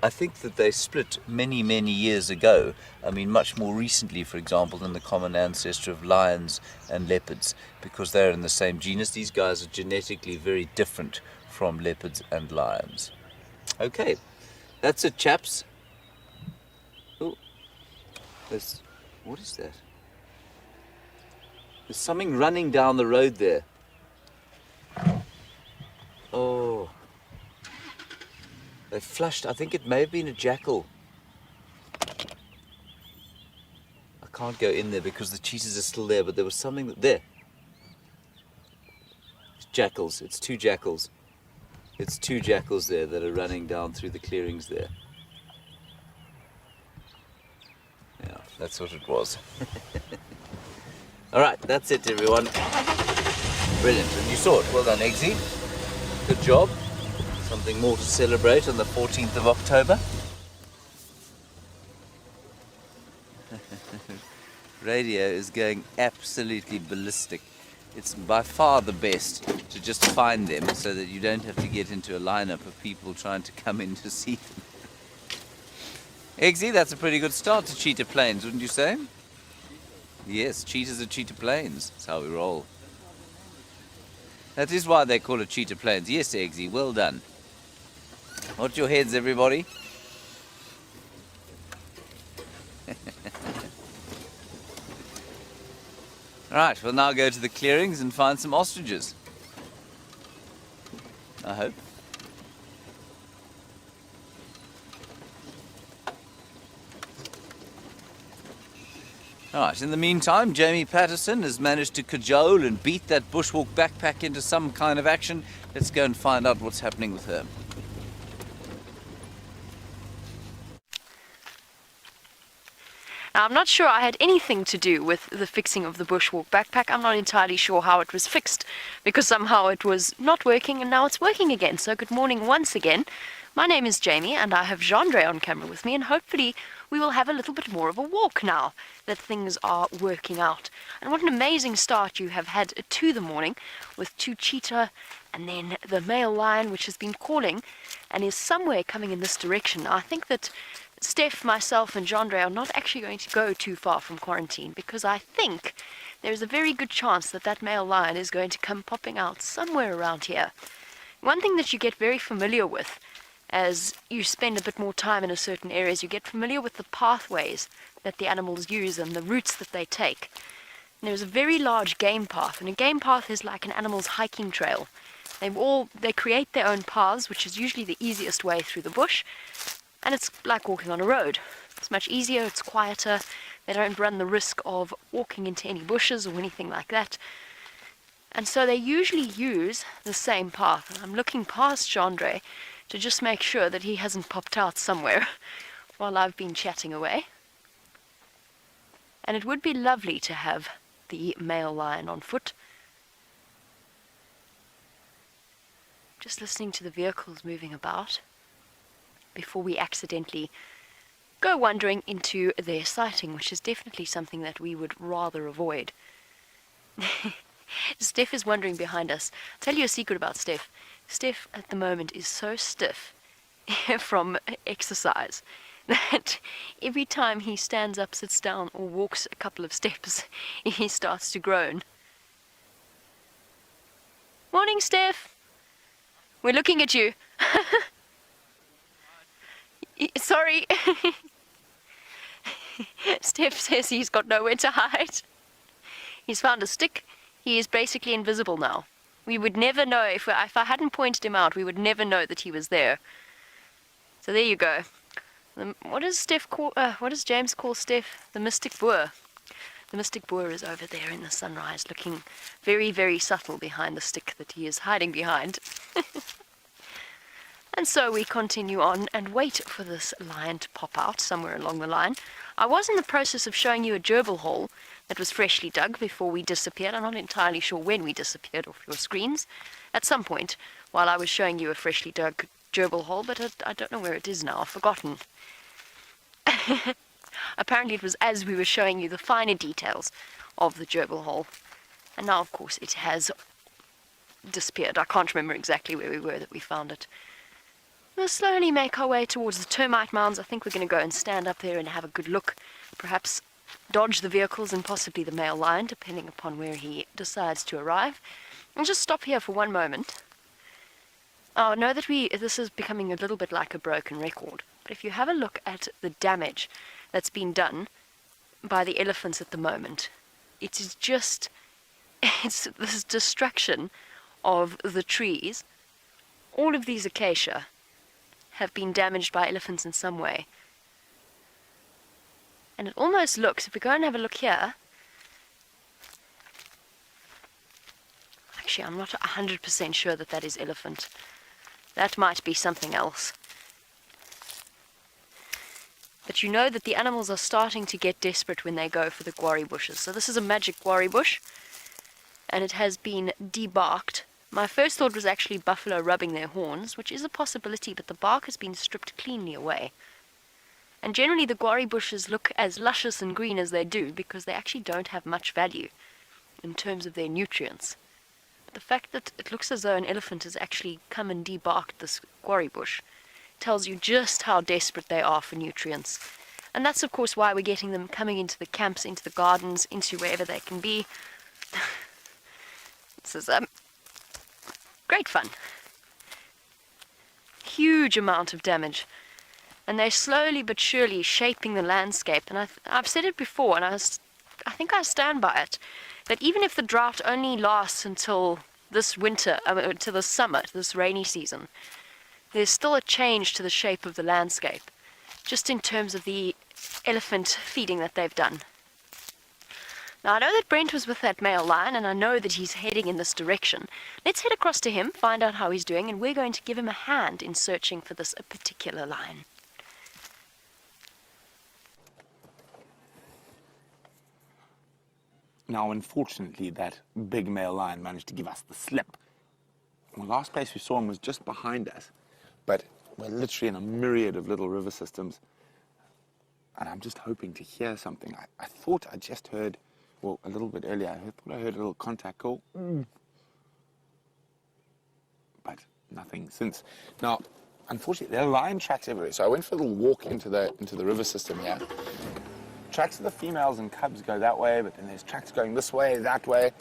I think that they split many, many years ago. I mean, much more recently, for example, than the common ancestor of lions and leopards, because they're in the same genus. These guys are genetically very different from leopards and lions. Okay, that's it, chaps. Oh, what is that? There's something running down the road there. Oh. They flushed. I think it may have been a jackal. I can't go in there because the cheetahs are still there, but there was something there. It's jackals. It's two jackals. It's two jackals there that are running down through the clearings there. Yeah, that's what it was. All right, that's it, everyone. Brilliant. And you saw it. Well done, Eggsy. Good job. Something more to celebrate on the 14th of October. Radio is going absolutely ballistic. It's by far the best to just find them so that you don't have to get into a lineup of people trying to come in to see them. Eggsy, that's a pretty good start to Cheetah Plains, wouldn't you say? Yes, cheetahs are Cheetah Plains. That's how we roll. That is why they call it Cheetah Plains. Yes, Eggsy, well done. Watch your heads, everybody. Alright, we'll now go to the clearings and find some ostriches. I hope. Alright, in the meantime, Jamie Patterson has managed to cajole and beat that bushwalk backpack into some kind of action. Let's go and find out what's happening with her. Now, I'm not sure I had anything to do with the fixing of the bushwalk backpack. I'm not entirely sure how it was fixed, because somehow it was not working and now it's working again. So good morning once again. My name is Jamie and I have Jandre on camera with me, and hopefully we will have a little bit more of a walk now that things are working out. And what an amazing start you have had to the morning with two cheetah and then the male lion, which has been calling and is somewhere coming in this direction. Now, I think that Steph, myself and Jandre are not actually going to go too far from quarantine, because I think there's a very good chance that that male lion is going to come popping out somewhere around here. One thing that you get very familiar with as you spend a bit more time in a certain area is you get familiar with the pathways that the animals use and the routes that they take. And there's a very large game path, and a game path is like an animal's hiking trail. They create their own paths, which is usually the easiest way through the bush, and it's like walking on a road. It's much easier, it's quieter, they don't run the risk of walking into any bushes or anything like that. And so they usually use the same path. And I'm looking past Chandre to just make sure that he hasn't popped out somewhere while I've been chatting away. And it would be lovely to have the male lion on foot. Just listening to the vehicles moving about before we accidentally go wandering into their sighting, which is definitely something that we would rather avoid. Steph is wandering behind us. I'll tell you a secret about Steph. Steph at the moment is so stiff from exercise that every time he stands up, sits down, or walks a couple of steps, he starts to groan. Morning, Steph. We're looking at you. Sorry. Steph says he's got nowhere to hide. He's found a stick. He is basically invisible now. We would never know, if I hadn't pointed him out, we would never know that he was there. So there you go. What does James call Steph? The mystic boer. The mystic boer is over there in the sunrise, looking very, very subtle behind the stick that he is hiding behind. And so we continue on and wait for this lion to pop out somewhere along the line. I was in the process of showing you a gerbil hole that was freshly dug before we disappeared. I'm not entirely sure when we disappeared off your screens. At some point, while I was showing you a freshly dug gerbil hole, but I don't know where it is now. I've forgotten. Apparently it was as we were showing you the finer details of the gerbil hole. And now, of course, it has disappeared. I can't remember exactly where we were that we found it. We'll slowly make our way towards the termite mounds. I think we're going to go and stand up there and have a good look. Perhaps dodge the vehicles and possibly the male lion, depending upon where he decides to arrive. I'll just stop here for one moment. I know that this is becoming a little bit like a broken record, but if you have a look at the damage that's been done by the elephants at the moment, it is just, it's this destruction of the trees. All of these acacia have been damaged by elephants in some way. And it almost looks, if we go and have a look here, actually I'm not 100% sure that that is elephant. That might be something else. But you know that the animals are starting to get desperate when they go for the guarri bushes. So this is a magic guarri bush, and it has been debarked. My first thought was actually buffalo rubbing their horns, which is a possibility, but the bark has been stripped cleanly away. And generally the guarri bushes look as luscious and green as they do because they actually don't have much value in terms of their nutrients. But the fact that it looks as though an elephant has actually come and debarked this guarri bush tells you just how desperate they are for nutrients. And that's of course why we're getting them coming into the camps, into the gardens, into wherever they can be. This is great fun. Huge amount of damage. And they're slowly but surely shaping the landscape. And I've said it before, and I think I stand by it, that even if the drought only lasts until this winter, to the summer, to this rainy season, there's still a change to the shape of the landscape, just in terms of the elephant feeding that they've done. Now I know that Brent was with that male lion, and I know that he's heading in this direction. Let's head across to him, find out how he's doing, and we're going to give him a hand in searching for this particular lion. Now, unfortunately, that big male lion managed to give us the slip. The last place we saw him was just behind us, but we're literally in a myriad of little river systems, and I'm just hoping to hear something. I thought I just heard, well, a little bit earlier, I heard a little contact call, but nothing since. Now, unfortunately, there are lion tracks everywhere, so I went for a little walk into the river system here. Tracks of the females and cubs go that way, but then there's tracks going this way, that way.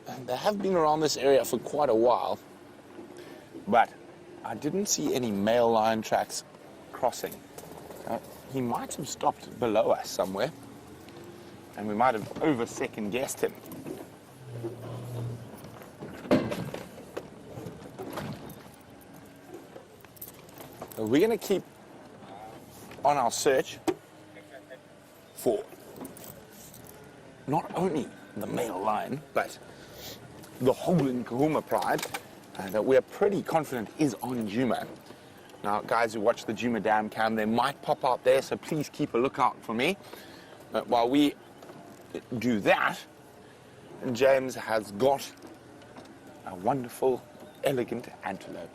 And they have been around this area for quite a while. but I didn't see any male lion tracks crossing. He might have stopped below us somewhere, and we might have over second guessed him. So we're going to keep on our search for not only the male lion, but the whole in Kahuma pride that we're pretty confident is on Djuma. Now, guys who watch the Djuma Dam Cam, they might pop out there, so please keep a lookout for me. But while we do that, James has got a wonderful, elegant antelope.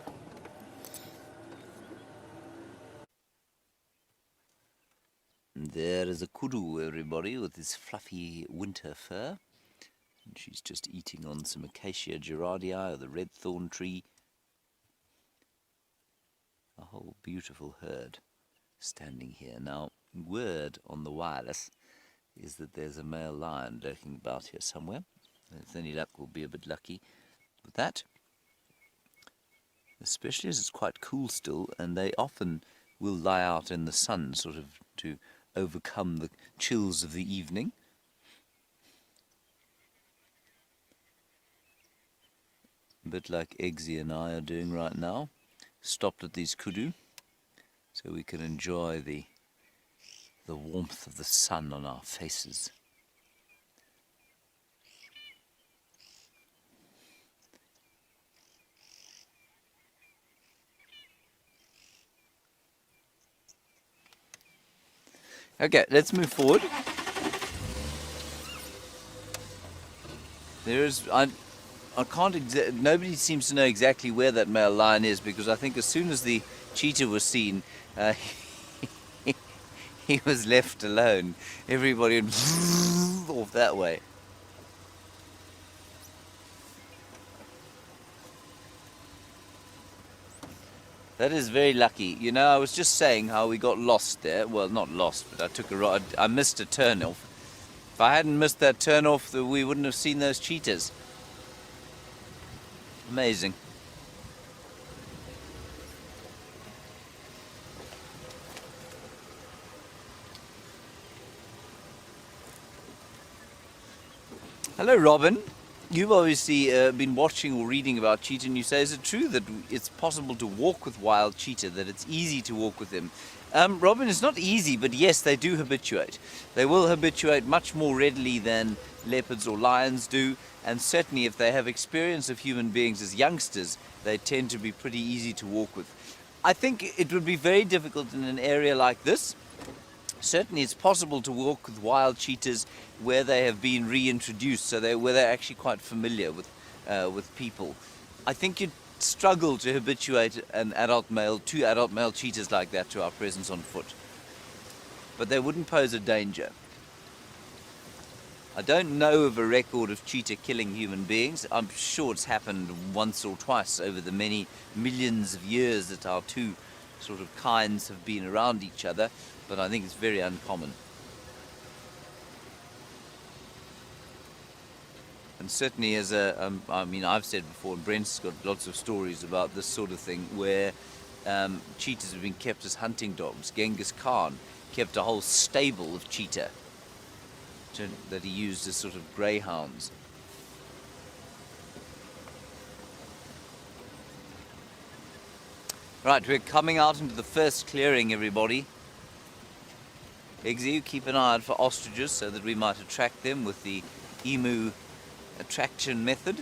There is a kudu, everybody, with his fluffy winter fur. And she's just eating on some Acacia gerardii, or the red thorn tree. A whole beautiful herd standing here. Now, word on the wireless is that there's a male lion lurking about here somewhere. If any luck, we'll be a bit lucky with that. Especially as it's quite cool still, and they often will lie out in the sun, sort of to overcome the chills of the evening. A bit like Eggsy and I are doing right now. Stopped at these kudu so we can enjoy the warmth of the sun on our faces. Okay, let's move forward. Nobody seems to know exactly where that male lion is, because I think as soon as the cheetah was seen, he was left alone. Everybody went off that way. That is very lucky. You know, I was just saying how we got lost there. Well, not lost, but I missed a turn-off. If I hadn't missed that turn-off, we wouldn't have seen those cheetahs. Amazing. Hello, Robin. You've obviously been watching or reading about cheetah, and you say, is it true that it's possible to walk with wild cheetah, that it's easy to walk with them? Robin, it's not easy, but yes, they do habituate. They will habituate much more readily than leopards or lions do, and certainly if they have experience of human beings as youngsters, they tend to be pretty easy to walk with. I think it would be very difficult in an area like this. Certainly it's possible to walk with wild cheetahs where they have been reintroduced, so where they're actually quite familiar with people. I think you'd struggle to habituate two adult male cheetahs like that to our presence on foot. But they wouldn't pose a danger. I don't know of a record of cheetah killing human beings. I'm sure it's happened once or twice over the many millions of years that our two sort of kinds have been around each other, but I think it's very uncommon. And certainly I've said before, and Brent's got lots of stories about this sort of thing, where cheetahs have been kept as hunting dogs. Genghis Khan kept a whole stable of cheetah that he used as sort of greyhounds. Right, we're coming out into the first clearing, everybody. Eggsy, keep an eye out for ostriches so that we might attract them with the emu attraction method,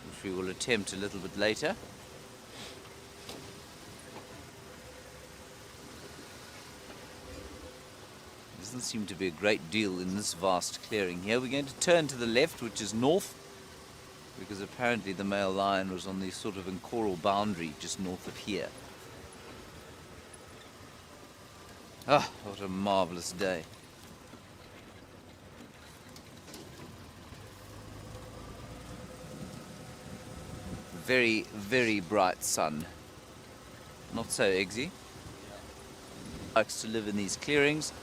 which we will attempt a little bit later. Doesn't seem to be a great deal in this vast clearing here. We're going to turn to the left, which is north, because apparently the male lion was on the sort of Nkoro boundary just north of here. Ah, what a marvelous day. Very, very bright sun. Not so Eggsy. Likes to live in these clearings.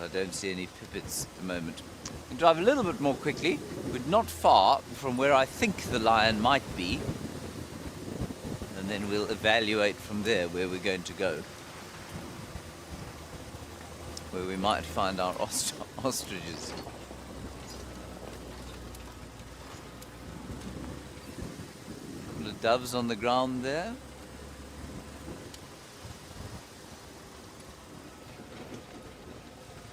I don't see any pipits at the moment. We drive a little bit more quickly, but not far from where I think the lion might be. And then we'll evaluate from there where we're going to go. Where we might find our ostriches. A couple of doves on the ground there.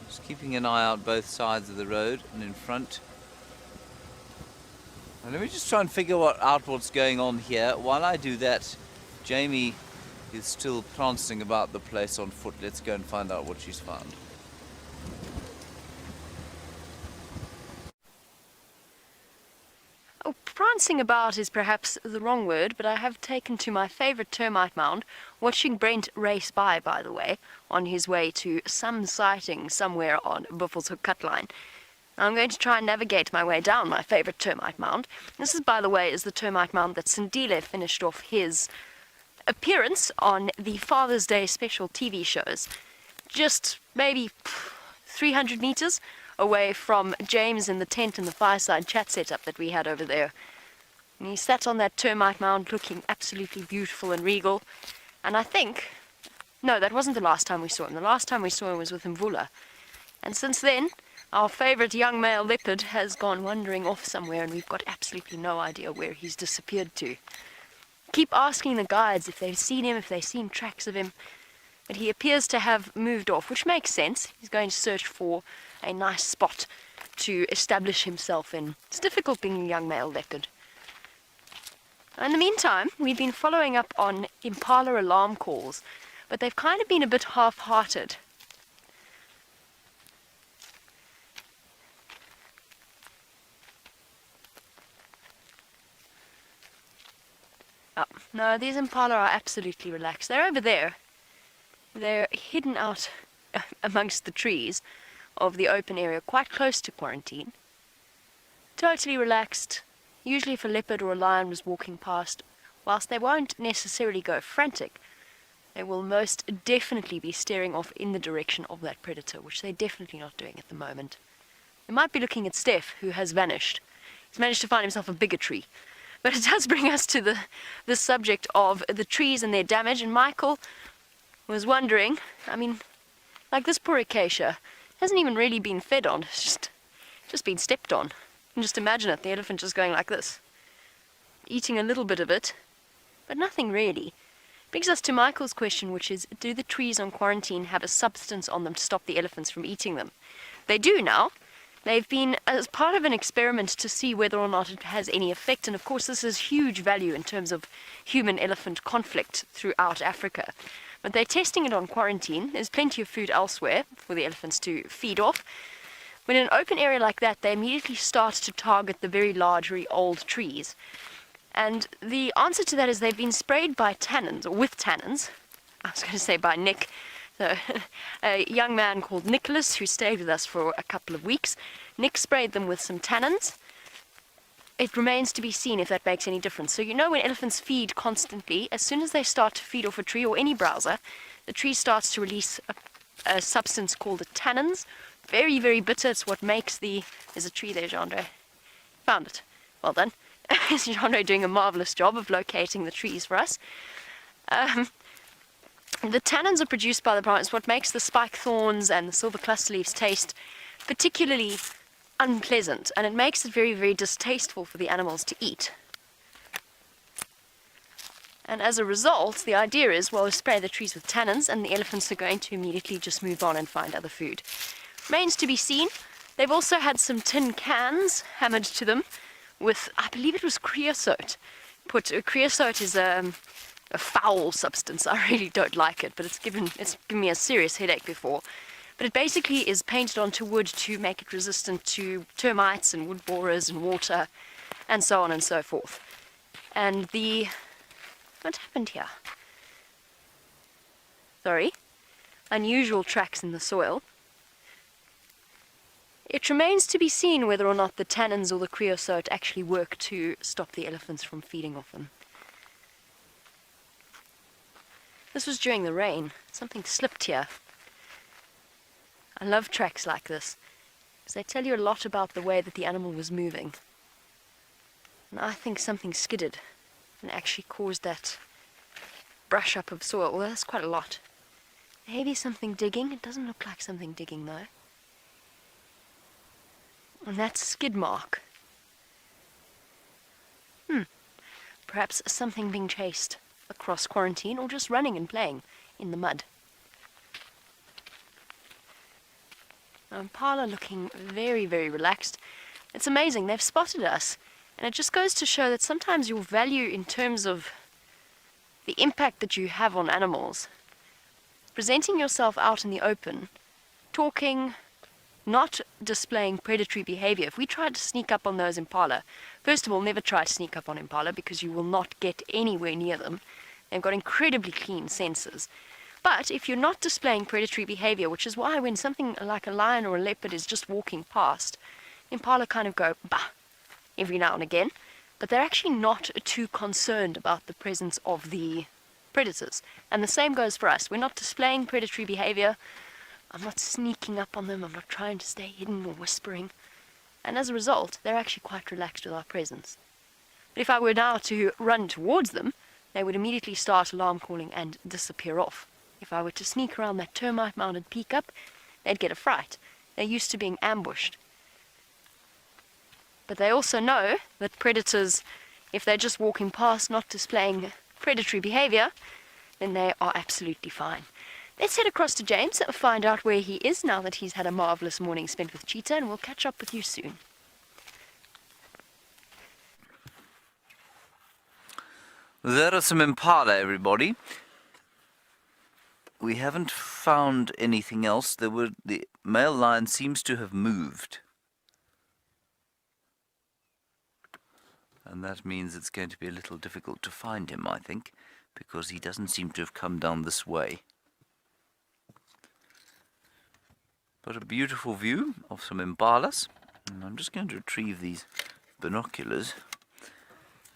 Just keeping an eye out both sides of the road and in front. And let me just try and figure out what's going on here. While I do that, Jamie is still prancing about the place on foot. Let's go and find out what she's found. Oh, prancing about is perhaps the wrong word, but I have taken to my favourite termite mound, watching Brent race by the way, on his way to some sighting somewhere on Buffelshoek Cutline. I'm going to try and navigate my way down my favourite termite mound. This is, by the way, is the termite mound that Sindile finished off his appearance on the Father's Day special TV shows. Just maybe 300 metres away from James in the tent and the fireside chat setup that we had over there. And he sat on that termite mound looking absolutely beautiful and regal. And I think, no, that wasn't the last time we saw him. The last time we saw him was with Mvula. And since then, our favourite young male leopard has gone wandering off somewhere, and we've got absolutely no idea where he's disappeared to. Keep asking the guides if they've seen him, if they've seen tracks of him. But he appears to have moved off, which makes sense. He's going to search for a nice spot to establish himself in. It's difficult being a young male leopard. In the meantime, we've been following up on impala alarm calls, but they've kind of been a bit half-hearted. Oh, no, these impala are absolutely relaxed. They're over there. They're hidden out amongst the trees of the open area, quite close to quarantine. Totally relaxed. Usually if a leopard or a lion was walking past, whilst they won't necessarily go frantic, they will most definitely be staring off in the direction of that predator, which they're definitely not doing at the moment. They might be looking at Steph, who has vanished. He's managed to find himself a bigger tree. But it does bring us to the subject of the trees and their damage, and Michael was wondering, I mean, like this poor acacia hasn't even really been fed on, it's just been stepped on. And just imagine it, the elephant just going like this, eating a little bit of it, but nothing really. Brings us to Michael's question, which is, do the trees on quarantine have a substance on them to stop the elephants from eating them? They do now. They've been as part of an experiment to see whether or not it has any effect, and of course this is huge value in terms of human-elephant conflict throughout Africa. But they're testing it on quarantine. There's plenty of food elsewhere for the elephants to feed off. When in an open area like that, they immediately start to target the very large, very old trees. And the answer to that is they've been sprayed by tannins, or with tannins. I was going to say by Nick. So, a young man called Nicholas, who stayed with us for a couple of weeks. Nick sprayed them with some tannins. It remains to be seen if that makes any difference. So you know when elephants feed constantly, as soon as they start to feed off a tree or any browser, the tree starts to release a substance called the tannins. Very, very bitter. It's what makes the... There's a tree there, Jeandre. Found it. Well done. Jeandre doing a marvellous job of locating the trees for us. The tannins are produced by the plant. It's what makes the spike thorns and the silver cluster leaves taste particularly unpleasant, and it makes it very, very distasteful for the animals to eat. And as a result, the idea is, well, we spray the trees with tannins and the elephants are going to immediately just move on and find other food. Remains to be seen. They've also had some tin cans hammered to them with, I believe it was creosote. Creosote is a foul substance. I really don't like it, but it's given me a serious headache before. But it basically is painted onto wood to make it resistant to termites and wood borers and water and so on and so forth. And what happened here? Sorry. Unusual tracks in the soil. It remains to be seen whether or not the tannins or the creosote actually work to stop the elephants from feeding off them. This was during the rain. Something slipped here. I love tracks like this, because they tell you a lot about the way that the animal was moving. And I think something skidded and actually caused that brush up of soil. Well, that's quite a lot. Maybe something digging. It doesn't look like something digging, though. And that skid mark. Perhaps something being chased across quarantine, or just running and playing in the mud. Now, impala looking very, very relaxed. It's amazing, they've spotted us. And it just goes to show that sometimes your value in terms of the impact that you have on animals, presenting yourself out in the open, talking, not displaying predatory behavior. If we tried to sneak up on those impala, first of all, never try to sneak up on impala because you will not get anywhere near them. They've got incredibly clean senses. But if you're not displaying predatory behavior, which is why when something like a lion or a leopard is just walking past, impala kind of go, bah, every now and again. But they're actually not too concerned about the presence of the predators. And the same goes for us. We're not displaying predatory behavior. I'm not sneaking up on them. I'm not trying to stay hidden or whispering. And as a result, they're actually quite relaxed with our presence. But if I were now to run towards them, they would immediately start alarm calling and disappear off. If I were to sneak around that termite-mounted peak up, they'd get a fright. They're used to being ambushed. But they also know that predators, if they're just walking past, not displaying predatory behavior, then they are absolutely fine. Let's head across to James and find out where he is now that he's had a marvelous morning spent with Cheetah, and we'll catch up with you soon. There are some impala, everybody. We haven't found anything else. The male lion seems to have moved. And that means it's going to be a little difficult to find him, I think, because he doesn't seem to have come down this way. But a beautiful view of some impalas. And I'm just going to retrieve these binoculars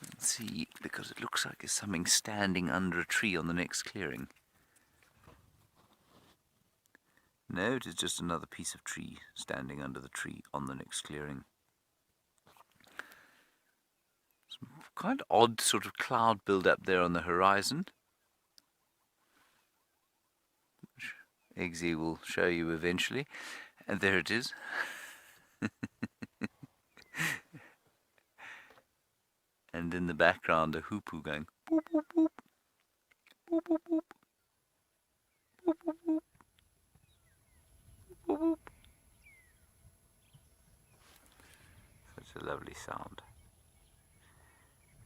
and see, because it looks like there's something standing under a tree on the next clearing. No, it is just another piece of tree standing under the tree on the next clearing. Some quite odd sort of cloud build-up there on the horizon, which Eggsy will show you eventually. And there it is. And in the background, a hoopoe going boop, boop, boop. Boop, boop, boop. Boop, boop, boop. Boop, boop. Such a lovely sound.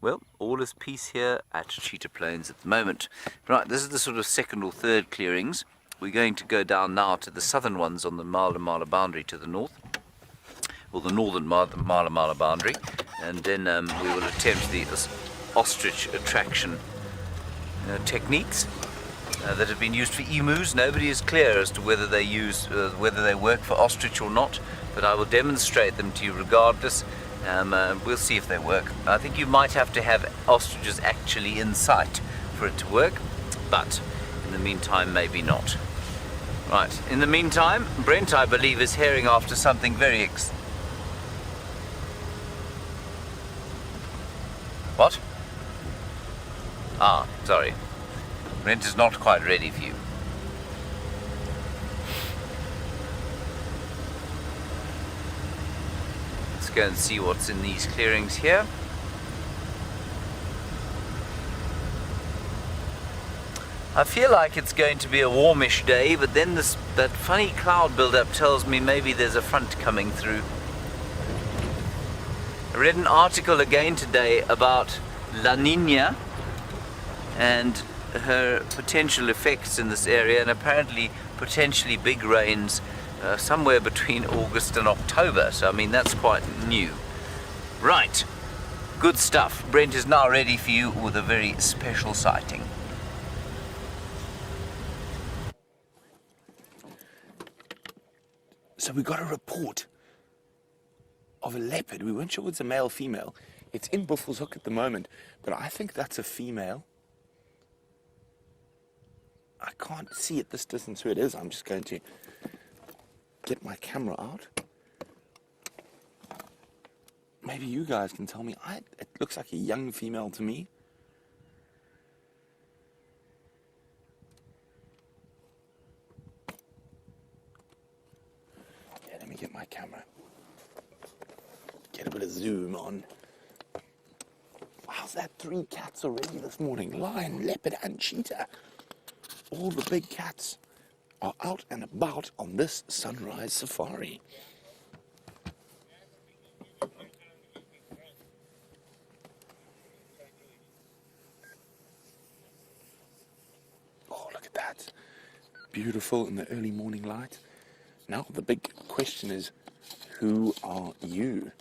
Well, all is peace here at Cheetah Plains at the moment. Right, this is the sort of second or third clearings. We're going to go down now to the southern ones on the Mala boundary to the north, or the northern Mala boundary, and then we will attempt the ostrich attraction techniques that have been used for emus. Nobody is clear as to whether they work for ostrich or not, but I will demonstrate them to you regardless. We'll see if they work. I think you might have to have ostriches actually in sight for it to work, but in the meantime, maybe not. Right, in the meantime, Brent, I believe, is herring after something very What? Ah, sorry. Brent is not quite ready for you. Let's go and see what's in these clearings here. I feel like it's going to be a warmish day, but then that funny cloud build-up tells me maybe there's a front coming through. I read an article again today about La Niña and her potential effects in this area, and apparently potentially big rains somewhere between August and October. So I mean, that's quite new. Right, good stuff. Brent is now ready for you with a very special sighting. So we got a report of a leopard. We weren't sure it's a male or female. It's in Buffelshoek at the moment, but I think that's a female. I can't see at this distance who it is. I'm just going to get my camera out. Maybe you guys can tell me. It looks like a young female to me. Yeah, let me get my camera. Get a bit of zoom on. How's that? 3 cats already this morning. Lion, leopard, and cheetah. All the big cats are out and about on this sunrise safari. Oh, look at that. Beautiful in the early morning light. Now the big question is, who are you?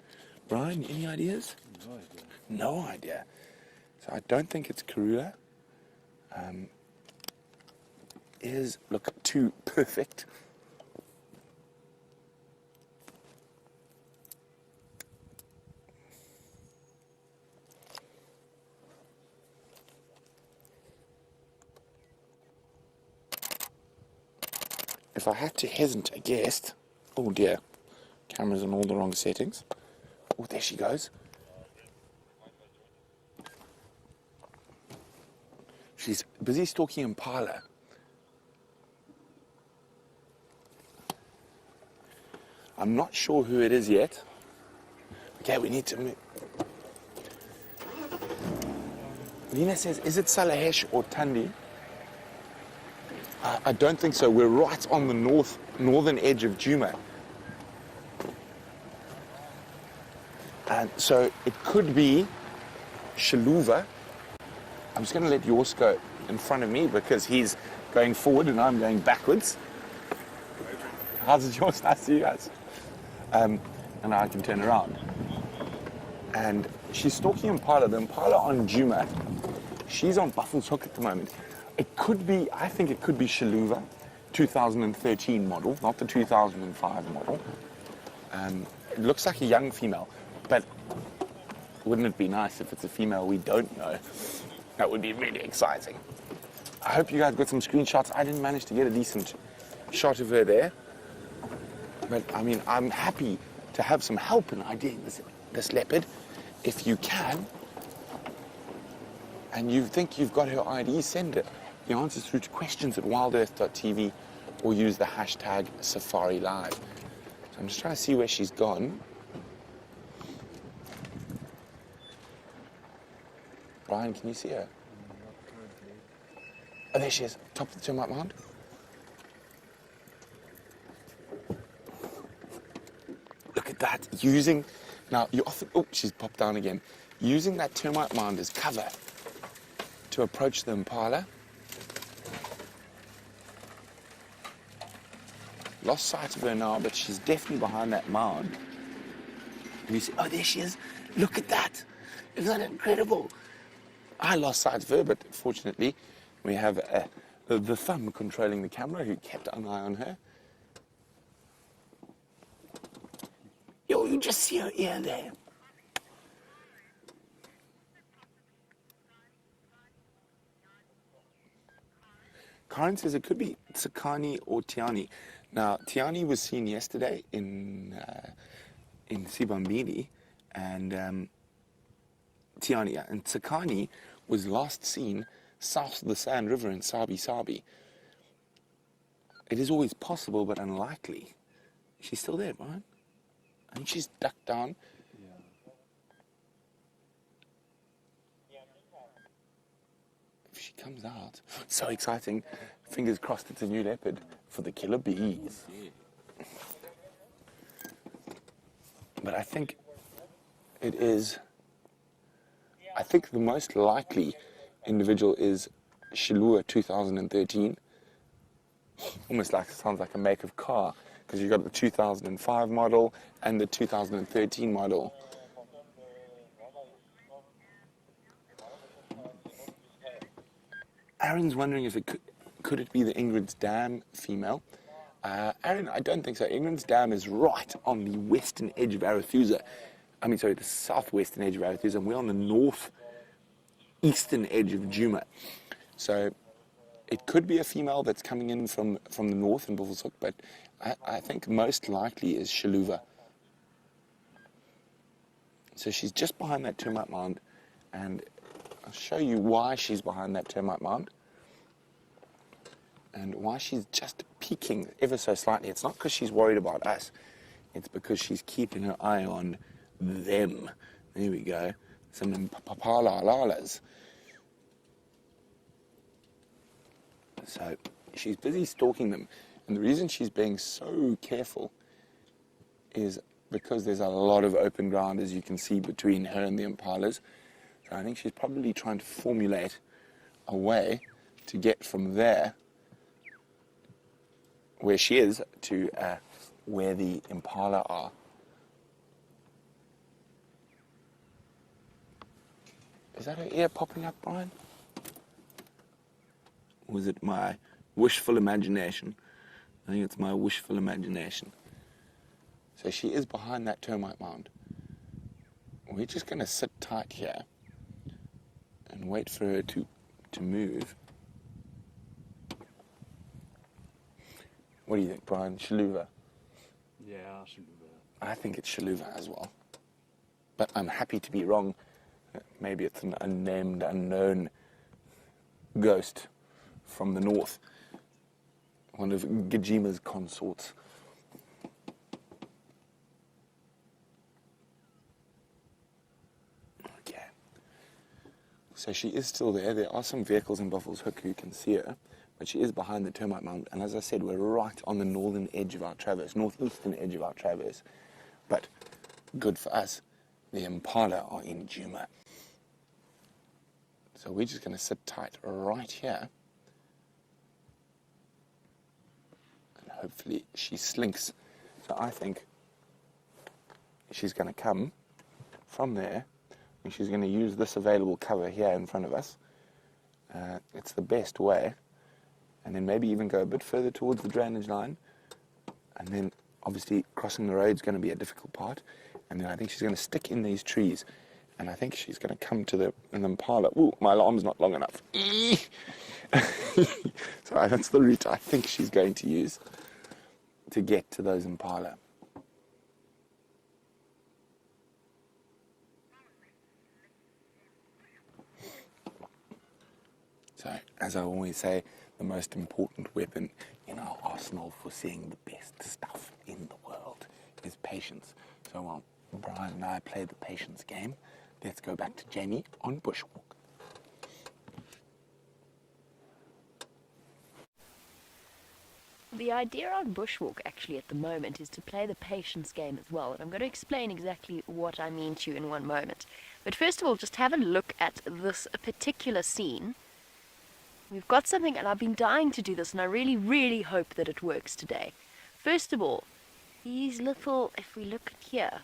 Brian, any ideas? No idea. No idea. So I don't think it's Karula. Ears look too perfect. If I had to hesitate a guess, oh dear, camera's in all the wrong settings. Oh, there she goes. She's busy stalking impala. I'm not sure who it is yet. Okay, we need to move. Lena says, is it Salahesh or Tandi? I don't think so. We're right on the northern edge of Djuma. And so it could be Shaluva. I'm just going to let yours go in front of me because he's going forward and I'm going backwards. How's it yours? Nice to see you guys. And now I can turn around. And she's stalking impala. The impala on Djuma. She's on Buffalo's Hook at the moment. It could be, I think it could be Shaluva, 2013 model, not the 2005 model. It looks like a young female, but wouldn't it be nice if it's a female we don't know? That would be really exciting. I hope you guys got some screenshots. I didn't manage to get a decent shot of her there. But, I mean, I'm happy to have some help in IDing this leopard. If you can, and you think you've got her ID, send it. The answers through to questions@wildearth.tv or use the hashtag Safari Live. So I'm just trying to see where she's gone. Brian, can you see her? Oh, there she is, top of the termite mound. Look at that, now you often, oh, she's popped down again. Using that termite mound as cover to approach the impala. Lost sight of her now, but she's definitely behind that mound. And you see, oh, there she is. Look at that. Isn't that incredible? I lost sight of her, but fortunately, we have the thumb controlling the camera who kept an eye on her. Yo, you just see her ear there. Karen says it could be Tsakani or Tiani. Now, Tiani was seen yesterday in Sibambili, and Tiani and Tsakani was last seen south of the Sand River in Sabi Sabi. It is always possible, but unlikely. She's still there, Brian. I think she's ducked down. If she comes out, so exciting. Fingers crossed it's a new leopard for the killer bees. But I think it is, I think the most likely individual is Shilua 2013. Almost like, sounds like a make of car, because you've got the 2005 model and the 2013 model. Aaron's wondering if it could it be the Ingrid's Dam female? Aaron, I don't think so. Ingrid's Dam is right on the western edge of Arethusa. The southwestern edge of Arethusa, and we're on the northeastern edge of Djuma. So It could be a female that's coming in from the north in Buffelshoek, but I think most likely is Shaluva. So she's just behind that termite mound, and I'll show you why she's behind that termite mound and why she's just peeking ever so slightly. It's not because she's worried about us. It's because she's keeping her eye on them. There we go. Some papalalalas. So she's busy stalking them. And the reason she's being so careful is because there's a lot of open ground, as you can see, between her and the impalas. So I think she's probably trying to formulate a way to get from there, where she is, to where the impala are. Is that her ear popping up, Brian? Or was it my wishful imagination? I think it's my wishful imagination. So she is behind that termite mound. We're just going to sit tight here and wait for her to move. What do you think, Brian? Shaluva? Yeah, Shaluva. I think it's Shaluva as well. But I'm happy to be wrong. Maybe it's an unnamed, unknown ghost from the north. One of Gajima's consorts. Okay. So she is still there. There are some vehicles in Buffelshoek who can see her, but she is behind the termite mound. And as I said, we're right on the northern edge of our traverse, northeastern edge of our traverse. But good for us, the impala are in Djuma. So we're just going to sit tight right here. And hopefully she slinks. So I think she's going to come from there, and she's going to use this available cover here in front of us. It's the best way. And then maybe even go a bit further towards the drainage line. And then obviously crossing the road is going to be a difficult part. And then I think she's going to stick in these trees. And I think she's going to come to an impala. Ooh, my alarm's not long enough. So that's the route I think she's going to use to get to those impala. So, as I always say, the most important weapon in our arsenal for seeing the best stuff in the world is patience. So while Brian and I play the patience game, let's go back to Jamie on bushwalk. The idea on bushwalk actually at the moment is to play the patience game as well, and I'm going to explain exactly what I mean to you in one moment. But first of all, just have a look at this particular scene. We've got something, and I've been dying to do this, and I really, really hope that it works today. First of all, these little, if we look at here,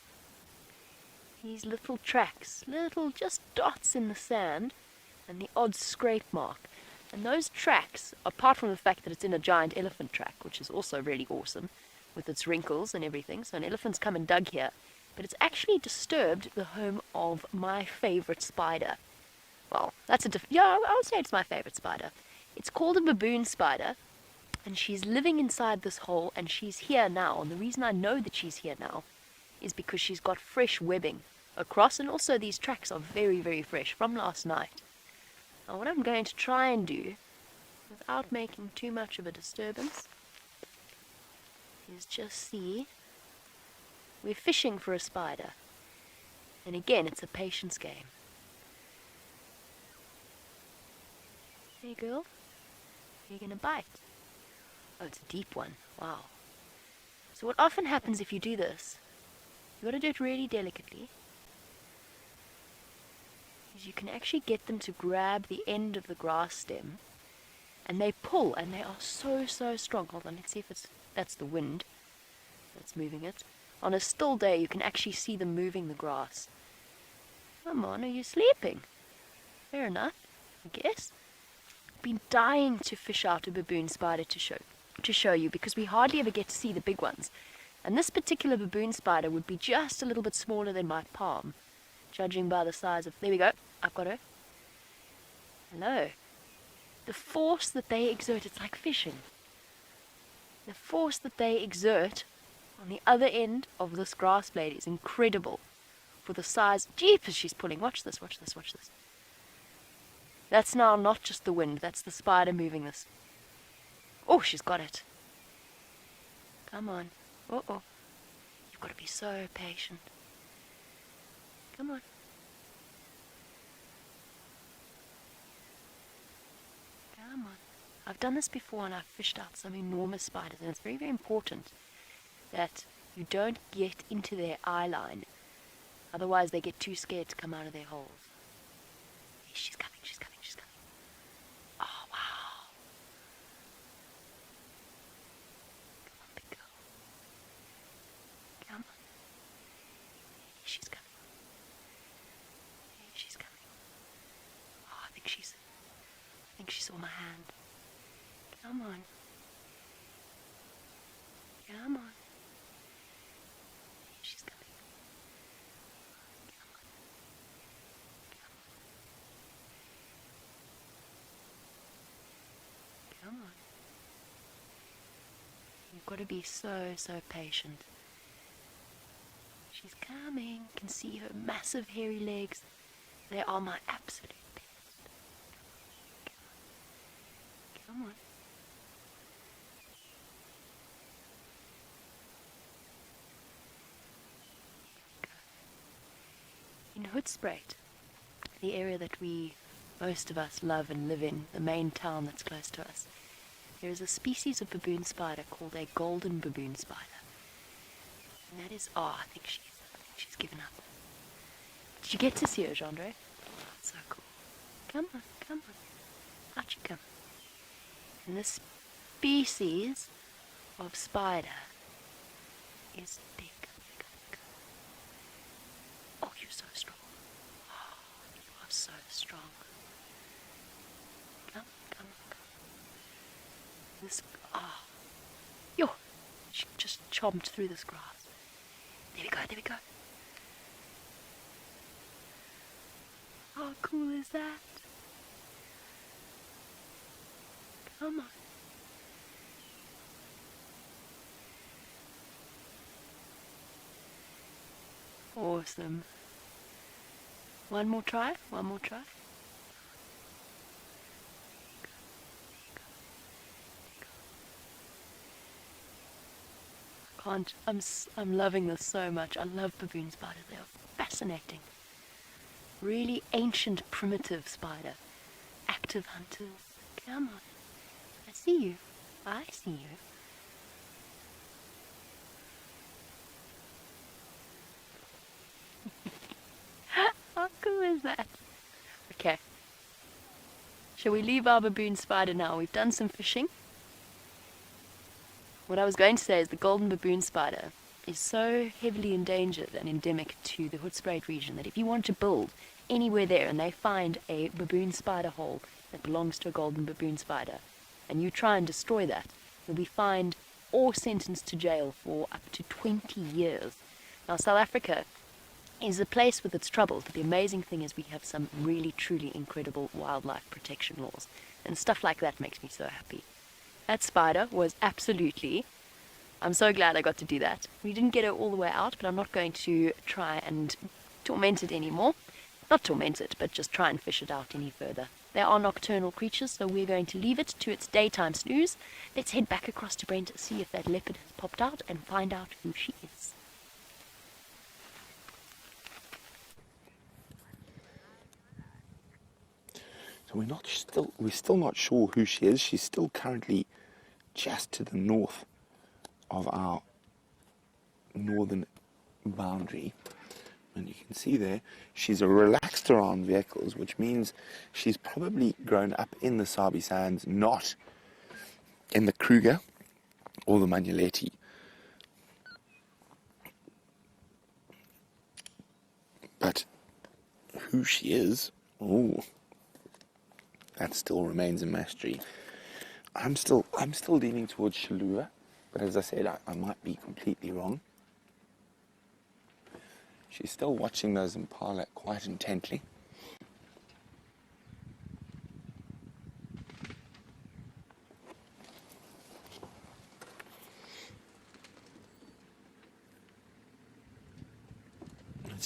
these little tracks, little just dots in the sand, and the odd scrape mark. And those tracks, apart from the fact that it's in a giant elephant track, which is also really awesome, with its wrinkles and everything, so an elephant's come and dug here, but it's actually disturbed the home of my favorite spider. Well, that's a yeah, I would say it's my favorite spider. It's called a baboonspider, and she's living inside this hole, and she's here now. And the reason I know that she's here now is because she's got fresh webbing across, and also these tracks are very, very fresh from last night. Now what I'm going to try and do, without making too much of a disturbance, is just see, we're fishing for a spider. And again, it's a patience game. Hey girl, are you going to bite? Oh, it's a deep one. Wow. So what often happens if you do this, you got to do it really delicately, is you can actually get them to grab the end of the grass stem, and they pull, and they are so, so strong. Hold on, let's see if that's the wind that's moving it. On a still day, you can actually see them moving the grass. Come on, are you sleeping? Fair enough, I guess. Been dying to fish out a baboon spider to show you, because we hardly ever get to see the big ones. And this particular baboon spider would be just a little bit smaller than my palm, judging by the size of... There we go, I've got her. Hello. the force that they exert, it's like fishing. The force that they exert on the other end of this grass blade is incredible for the size. Jeepers, she's pulling. Watch this, watch this, watch this. That's now not just the wind, that's the spider moving this. Oh, she's got it. Come on. Uh-oh. You've got to be so patient. Come on. Come on. I've done this before and I've fished out some enormous spiders, and it's very, very important that you don't get into their eye line. Otherwise they get too scared to come out of their holes. She's coming, she's coming, she's coming. Oh, wow. Come on, big girl. Come on. She's coming. She's coming. Oh, I think she saw my hand. Come on. Come on. She's coming. Come on. Come on. Come on. You've got to be so, so patient. She's coming. You can see her massive hairy legs. They are my absolute best. Come on. In Hoedspruit, the area that most of us love and live in, the main town that's close to us, there is a species of baboon spider called a golden baboon spider. And that is, I think she's given up. Did you get to see her, Jeandre? So cool. Come on, come on. Out you come. And this species of spider is big. Oh, you're so strong. Oh, you are so strong. Come, come, come. This, yo, she just chomped through this grass. There we go, there we go. How cool is that? Come on. Awesome. One more try, one more try. I'm loving this so much. I love baboon spiders. They are fascinating. Really ancient, primitive spider. Active hunters. Come on. I see you. I see you. How cool is that? Okay. Shall we leave our baboon spider now? We've done some fishing. What I was going to say is the golden baboon spider is so heavily endangered and endemic to the Hoedspruit region that if you want to build anywhere there and they find a baboon spider hole that belongs to a golden baboon spider and you try and destroy that, you'll be fined or sentenced to jail for up to 20 years. Now, South Africa is a place with its troubles, but the amazing thing is we have some really, truly incredible wildlife protection laws, and stuff like that makes me so happy. That spider was absolutely, I'm so glad I got to do that. We didn't get it all the way out, but I'm not going to try and torment it anymore. Not torment it, but just try and fish it out any further. They are nocturnal creatures, so we're going to leave it to its daytime snooze. Let's head back across to Brent to see if that leopard has popped out and find out who she is. So we're still not sure who she is. She's still currently just to the north of our northern boundary. And you can see there, she's relaxed around vehicles, which means she's probably grown up in the Sabi Sands, not in the Kruger or the Manuletti. But who she is, that still remains a mystery. I'm still leaning towards Shalua, but as I said, I might be completely wrong. She's still watching those impala quite intently.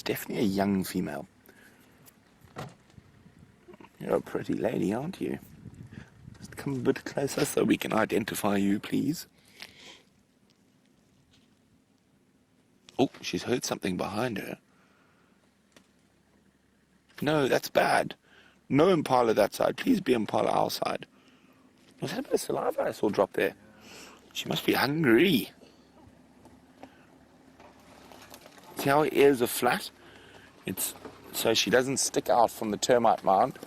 definitely a young female. You're a pretty lady, aren't you? Just come a bit closer so we can identify you, please. Oh, she's heard something behind her. No, that's bad. No impala that side. Please be impala our side. Was that a bit of saliva I saw drop there? She must be hungry. See how her ears are flat? It's so she doesn't stick out from the termite mound.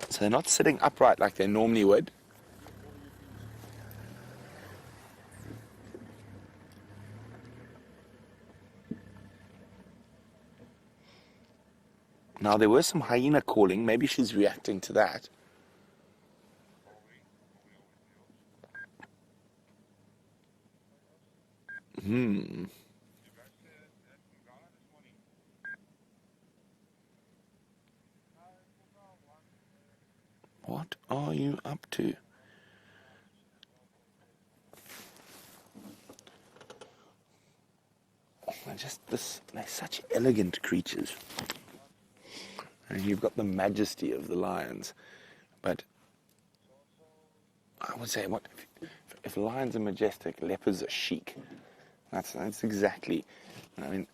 So they're not sitting upright like they normally would. Now, there was some hyena calling. Maybe she's reacting to that. What are you up to? They're such elegant creatures. And you've got the majesty of the lions. But I would say, if lions are majestic, leopards are chic. That's exactly. I mean,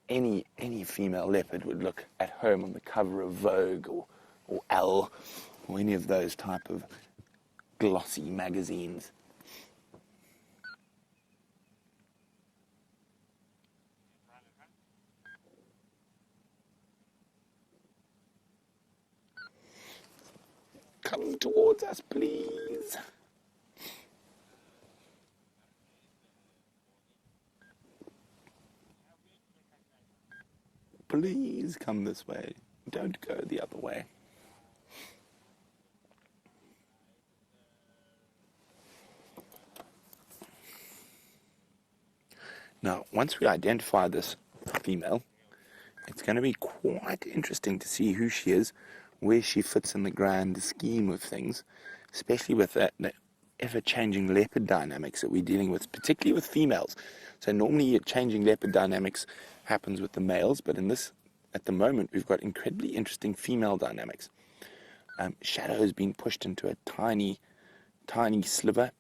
any female leopard would look at home on the cover of Vogue or Elle or any of those type of glossy magazines. Come towards us, please. Please come this way. Don't go the other way. Now, once we identify this female, it's going to be quite interesting to see who she is, where she fits in the grand scheme of things, especially with the ever-changing leopard dynamics that we're dealing with, particularly with females. So normally changing leopard dynamics happens with the males, but at the moment, we've got incredibly interesting female dynamics. Shadow has been pushed into a tiny, tiny sliver,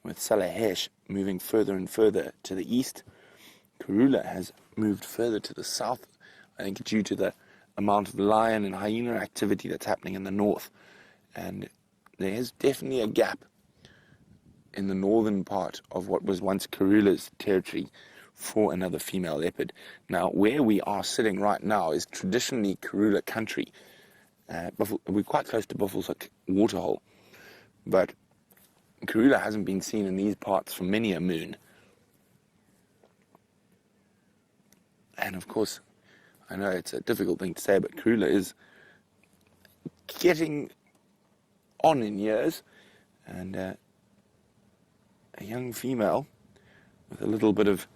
with Salahesh moving further and further to the east. Karula has moved further to the south, I think due to the amount of lion and hyena activity that's happening in the north. And there is definitely a gap in the northern part of what was once Karula's territory for another female leopard. Now, where we are sitting right now is traditionally Karula country. We're quite close to Buffelshoek waterhole, but Karula hasn't been seen in these parts for many a moon. And of course, I know it's a difficult thing to say, but Karula is getting on in years, and a young female with a little bit of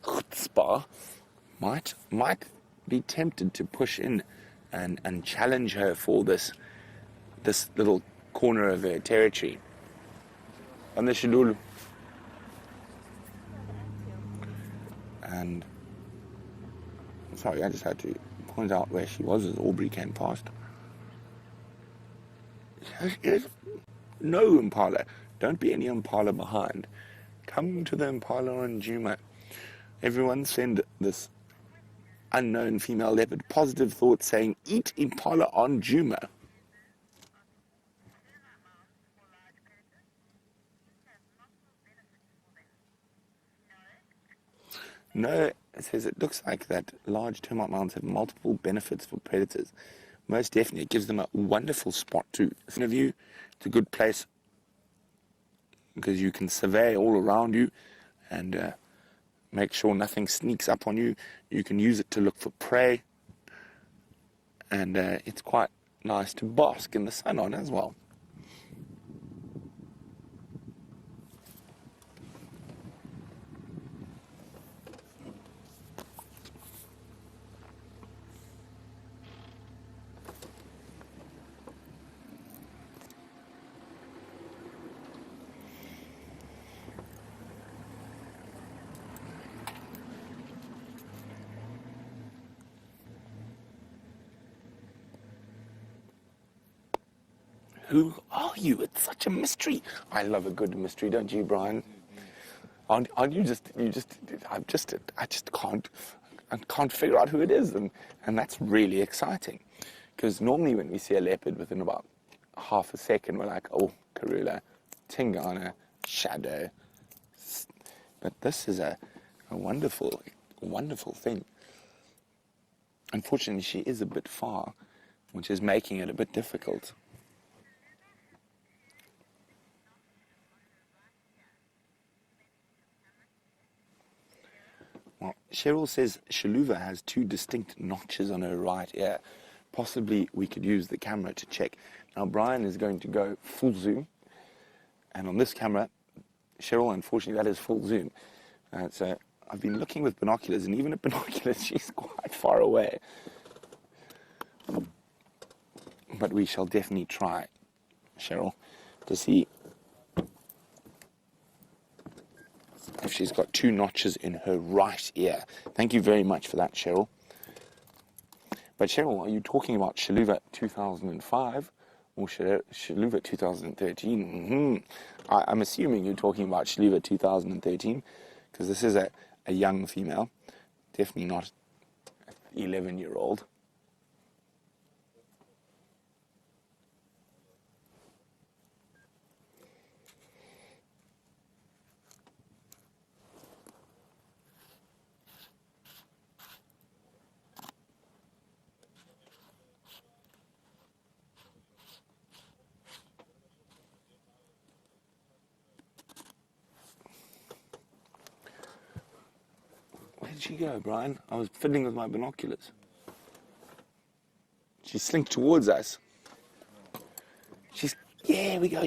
chutzpah might be tempted to push in and challenge her for this little corner of her territory. On the Shilulu. And sorry, I just had to point out where she was as Aubrey came past. Yes. No impala. Don't be any impala behind. Come to the impala on Juma. Everyone send this unknown female leopard positive thoughts saying, eat impala on Juma. No, it says it looks like that large termite mounds have multiple benefits for predators. Most definitely, it gives them a wonderful spot to view. It's a good place because you can survey all around you and make sure nothing sneaks up on you. You can use it to look for prey, and it's quite nice to bask in the sun on as well. Who are you? It's such a mystery. I love a good mystery, don't you, Brian? Aren't you just, I just can't figure out who it is, and that's really exciting. Because normally when we see a leopard within about half a second, we're like, oh, Karula, Tingana, Shadow. But this is a wonderful, wonderful thing. Unfortunately, she is a bit far, which is making it a bit difficult. Well, Cheryl says Shaluva has 2 distinct notches on her right ear. Possibly we could use the camera to check. Now, Brian is going to go full zoom. And on this camera, Cheryl, unfortunately, that is full zoom. So I've been looking with binoculars, and even at binoculars, she's quite far away. But we shall definitely try, Cheryl, to see if she's got 2 notches in her right ear. Thank you very much for that, Cheryl. But Cheryl, are you talking about Shaluva 2005 or Shaluva 2013? I'm assuming you're talking about Shaluva 2013, because this is a young female, definitely not an 11-year-old. Where did she go, Brian? I was fiddling with my binoculars. She slinked towards us. Here we go.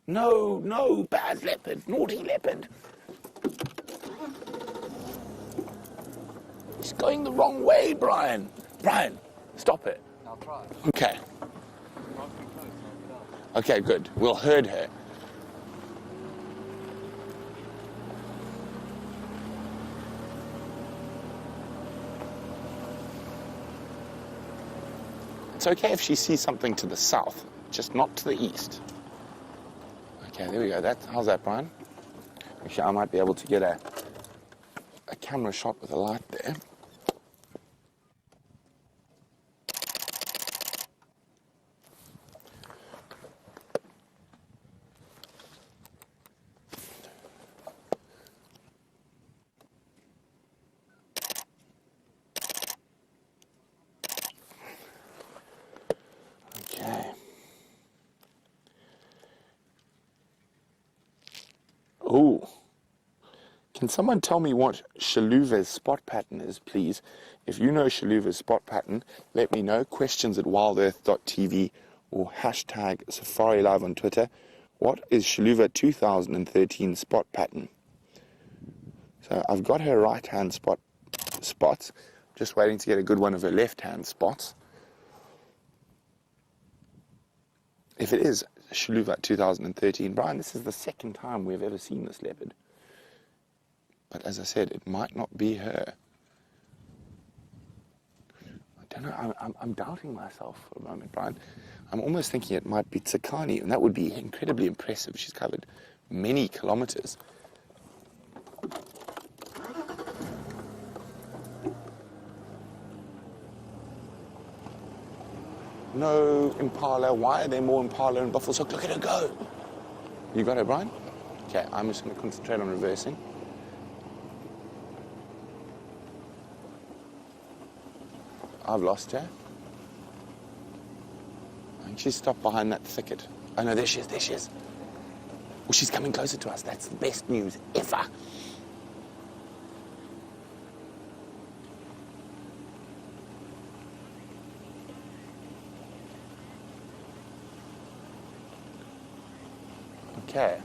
No, bad leopard, naughty leopard. She's going the wrong way, Brian. Brian, stop it. I'll try. Okay. Okay, good. We'll herd her. It's okay if she sees something to the south, just not to the east. Okay, there we go. How's that, Brian? Actually, I might be able to get a camera shot with a light there. Okay. Oh. Can someone tell me what Shaluva's spot pattern is, please? If you know Shaluva's spot pattern, let me know. Questions at wildearth.tv or hashtag Safari Live on Twitter. What is Shaluva 2013 spot pattern? So I've got her right-hand spots. Just waiting to get a good one of her left-hand spots. If it is Shaluva 2013, Brian, this is the second time we've ever seen this leopard. But as I said, it might not be her. I don't know, I'm doubting myself for a moment, Brian. I'm almost thinking it might be Tsakani, and that would be incredibly impressive. She's covered many kilometers. No impala. Why are there more impala in Buffalo? Look at her go. You got her, Brian? Okay, I'm just going to concentrate on reversing. I've lost her. I think she's stopped behind that thicket. Oh no, there she is. Well, she's coming closer to us. That's the best news ever. Okay.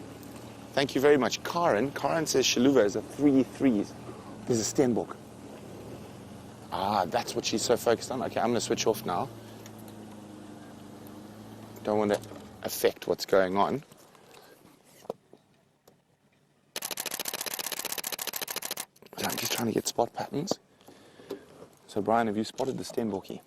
Thank you very much. Karen says Shaluva is a 3-3s. There's a Stenbock. Ah, that's what she's so focused on. Okay, I'm going to switch off now. Don't want to affect what's going on. So I'm just trying to get spot patterns. So, Brian, have you spotted the Stenbockie?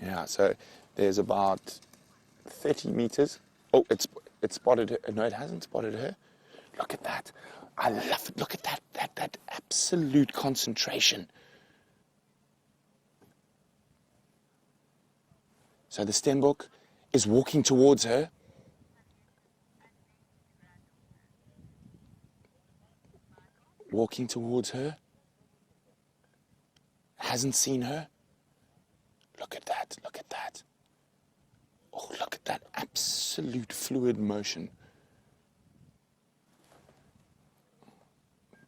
Yeah, so there's about 30 meters. Oh, it spotted her. No, it hasn't spotted her. Look at that. I love it. Look at that absolute concentration. So the Stenbok is walking towards her. Walking towards her. Hasn't seen her. Look at that, look at that. Oh, look at that absolute fluid motion.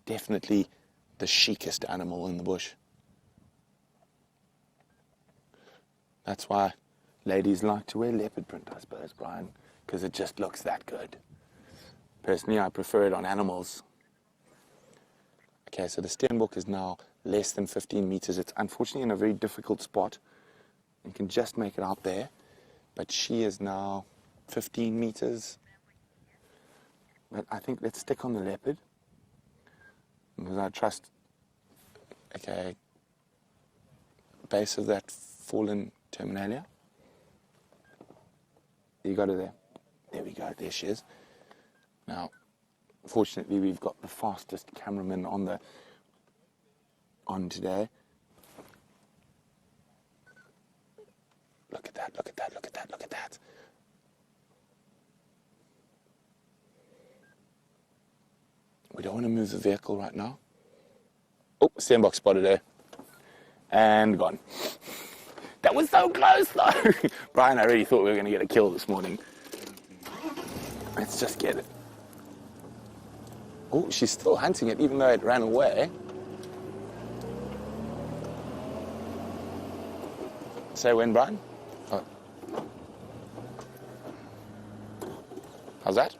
Definitely the chicest animal in the bush. That's why ladies like to wear leopard print, I suppose, Brian, because it just looks that good. Personally, I prefer it on animals. Okay, so the Stenbok is now less than 15 meters. It's unfortunately in a very difficult spot. You can just make it out there. But she is now 15 meters. But I think let's stick on the leopard. Because I trust, okay, base of that fallen terminalia. You got her there. There we go, there she is. Now, fortunately, we've got the fastest cameraman on today. Look at that, look at that, look at that, look at that. We don't want to move the vehicle right now. Oh, Stenbok spotted her. And gone. That was so close, though. Brian, I really thought we were going to get a kill this morning. Let's just get it. Oh, she's still hunting it, even though it ran away. Say when, Brian? Oh. How's that?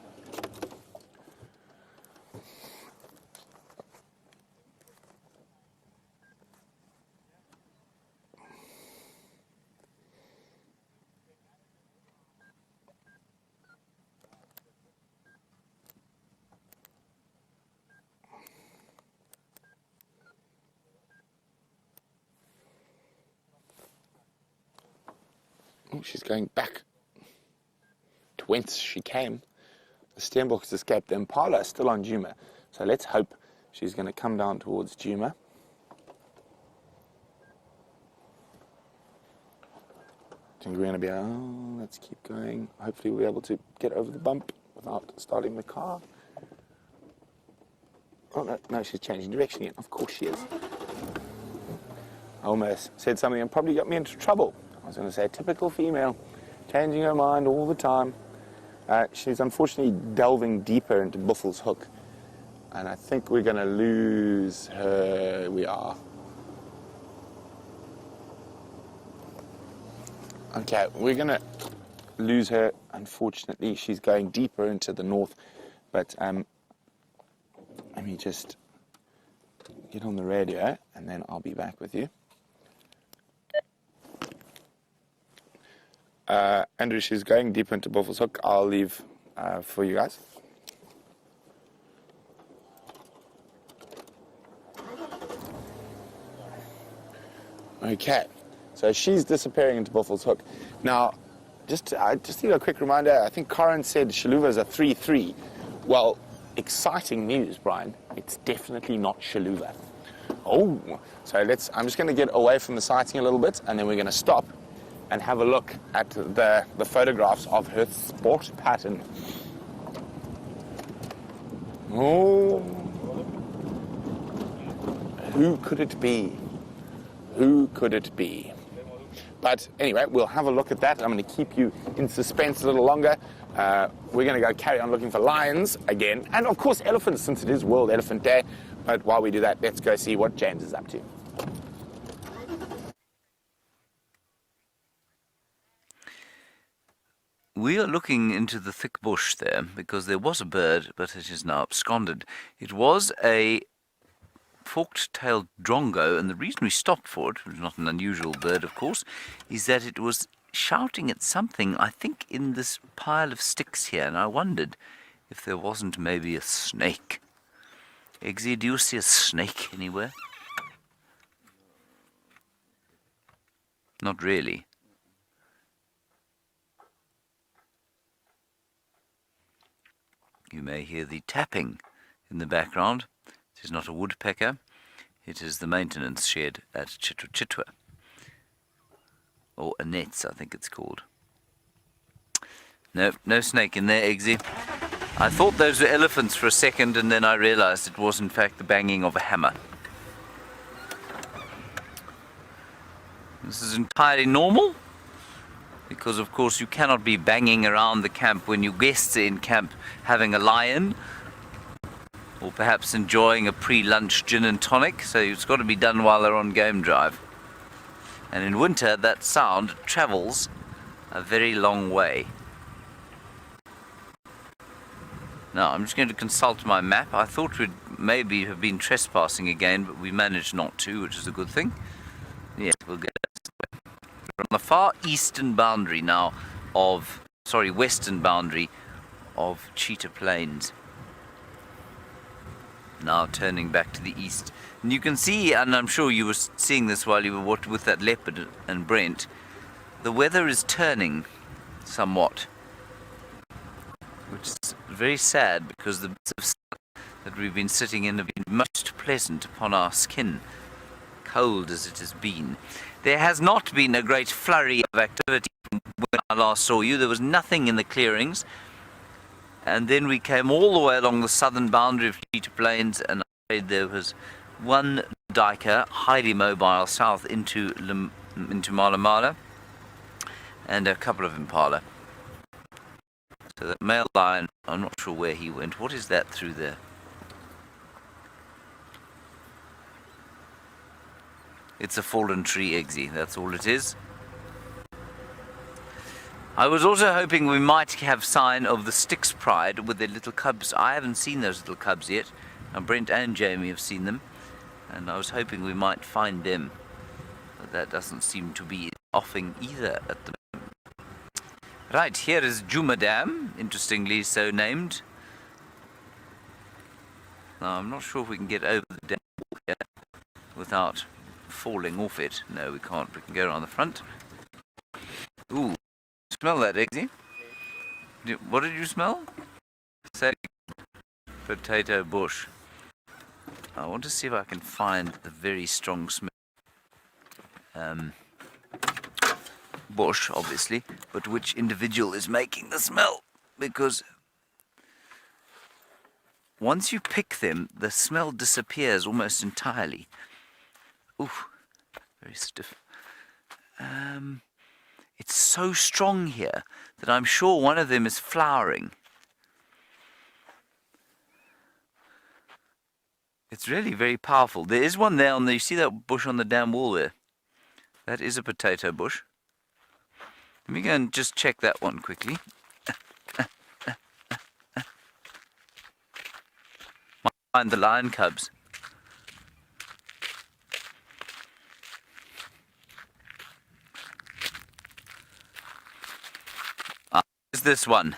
Oh, she's going back to whence she came. The Stenbok has escaped. The Impala is still on Djuma. So let's hope she's going to come down towards Djuma. I think we're going to be, let's keep going. Hopefully we'll be able to get over the bump without starting the car. Oh, no, she's changing direction again. Of course she is. I almost said something and probably got me into trouble. I was going to say, typical female, changing her mind all the time. She's unfortunately delving deeper into Buffel's Hook. And I think we're going to lose her. We are. Okay, we're going to lose her. Unfortunately, she's going deeper into the north. But let me just get on the radio, and then I'll be back with you. Andrew, she's going deep into Buffel's Hook. I'll leave for you guys. Okay, so she's disappearing into Buffel's Hook. Now, just to give you a quick reminder, I think Corin said Shaluva's a 3-3. Well, exciting news, Brian. It's definitely not Shaluva. Oh, so I'm just going to get away from the sighting a little bit, and then we're going to stop and have a look at the photographs of her spot pattern. Oh, who could it be? Who could it be? But anyway, we'll have a look at that. I'm going to keep you in suspense a little longer. We're going to go carry on looking for lions again, and of course elephants, since it is World Elephant Day. But while we do that, let's go see what James is up to. We are looking into the thick bush there because there was a bird, but it is now absconded. It was a forked-tailed drongo, and the reason we stopped for it, which is not an unusual bird, of course, is that it was shouting at something, I think, in this pile of sticks here, and I wondered if there wasn't maybe a snake. Eggsy, do you see a snake anywhere? Not really. may hear the tapping in the background. It is not a woodpecker. It is the maintenance shed at Chitwa. Or Annette's, I think it's called. No, no snake in there, Eggsy. I thought those were elephants for a second, and then I realized it was in fact the banging of a hammer. This is entirely normal, because of course you cannot be banging around the camp when your guests are in camp having a lie-in, or perhaps enjoying a pre-lunch gin and tonic, so it's got to be done while they're on game drive. And in winter that sound travels a very long way. Now I'm just going to consult my map. I thought we'd maybe have been trespassing again, but we managed not to, which is a good thing. Yes, we'll get this way. We're on the far eastern boundary now western boundary of Cheetah Plains. Now turning back to the east. And you can see, and I'm sure you were seeing this while you were with that Leopard and Brent, the weather is turning somewhat, which is very sad, because the bits of sun that we've been sitting in have been most pleasant upon our skin, cold as it has been. There has not been a great flurry of activity from when I last saw you. There was nothing in the clearings, and then we came all the way along the southern boundary of Cheetah Plains, and there was one duiker, highly mobile, south into Mala Mala, and a couple of impala. So that male lion, I'm not sure where he went. What is that through there? It's a fallen tree, Eggsy, that's all it is. I was also hoping we might have sign of the Styx Pride with their little cubs. I haven't seen those little cubs yet. And Brent and Jamie have seen them, and I was hoping we might find them. But that doesn't seem to be offing either at the moment. Right, here is Juma Dam, interestingly so named. Now I'm not sure if we can get over the dam wall here without falling off it. No, we can't. We can go around the front. Ooh, smell that, Eggsy? What did you smell? Say, potato bush. I want to see if I can find the very strong smell. Bush, obviously, but which individual is making the smell? Because once you pick them, the smell disappears almost entirely. Ooh, very stiff. It's so strong here that I'm sure one of them is flowering. It's really very powerful. There is one there on the, you see that bush on the dam wall there? That is a potato bush. Let me go and just check that one quickly. Might find the lion cubs. Is this one?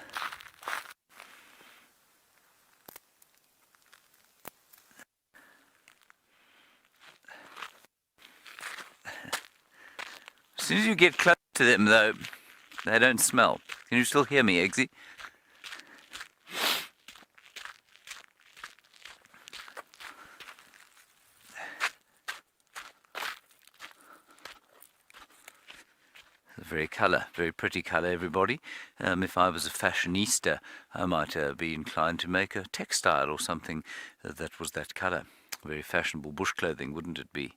As soon as you get close to them, though, they don't smell. Can you still hear me, Eggsy? Very pretty colour, everybody. If I was a fashionista, I might be inclined to make a textile or something that was that colour. Very fashionable bush clothing, wouldn't it be?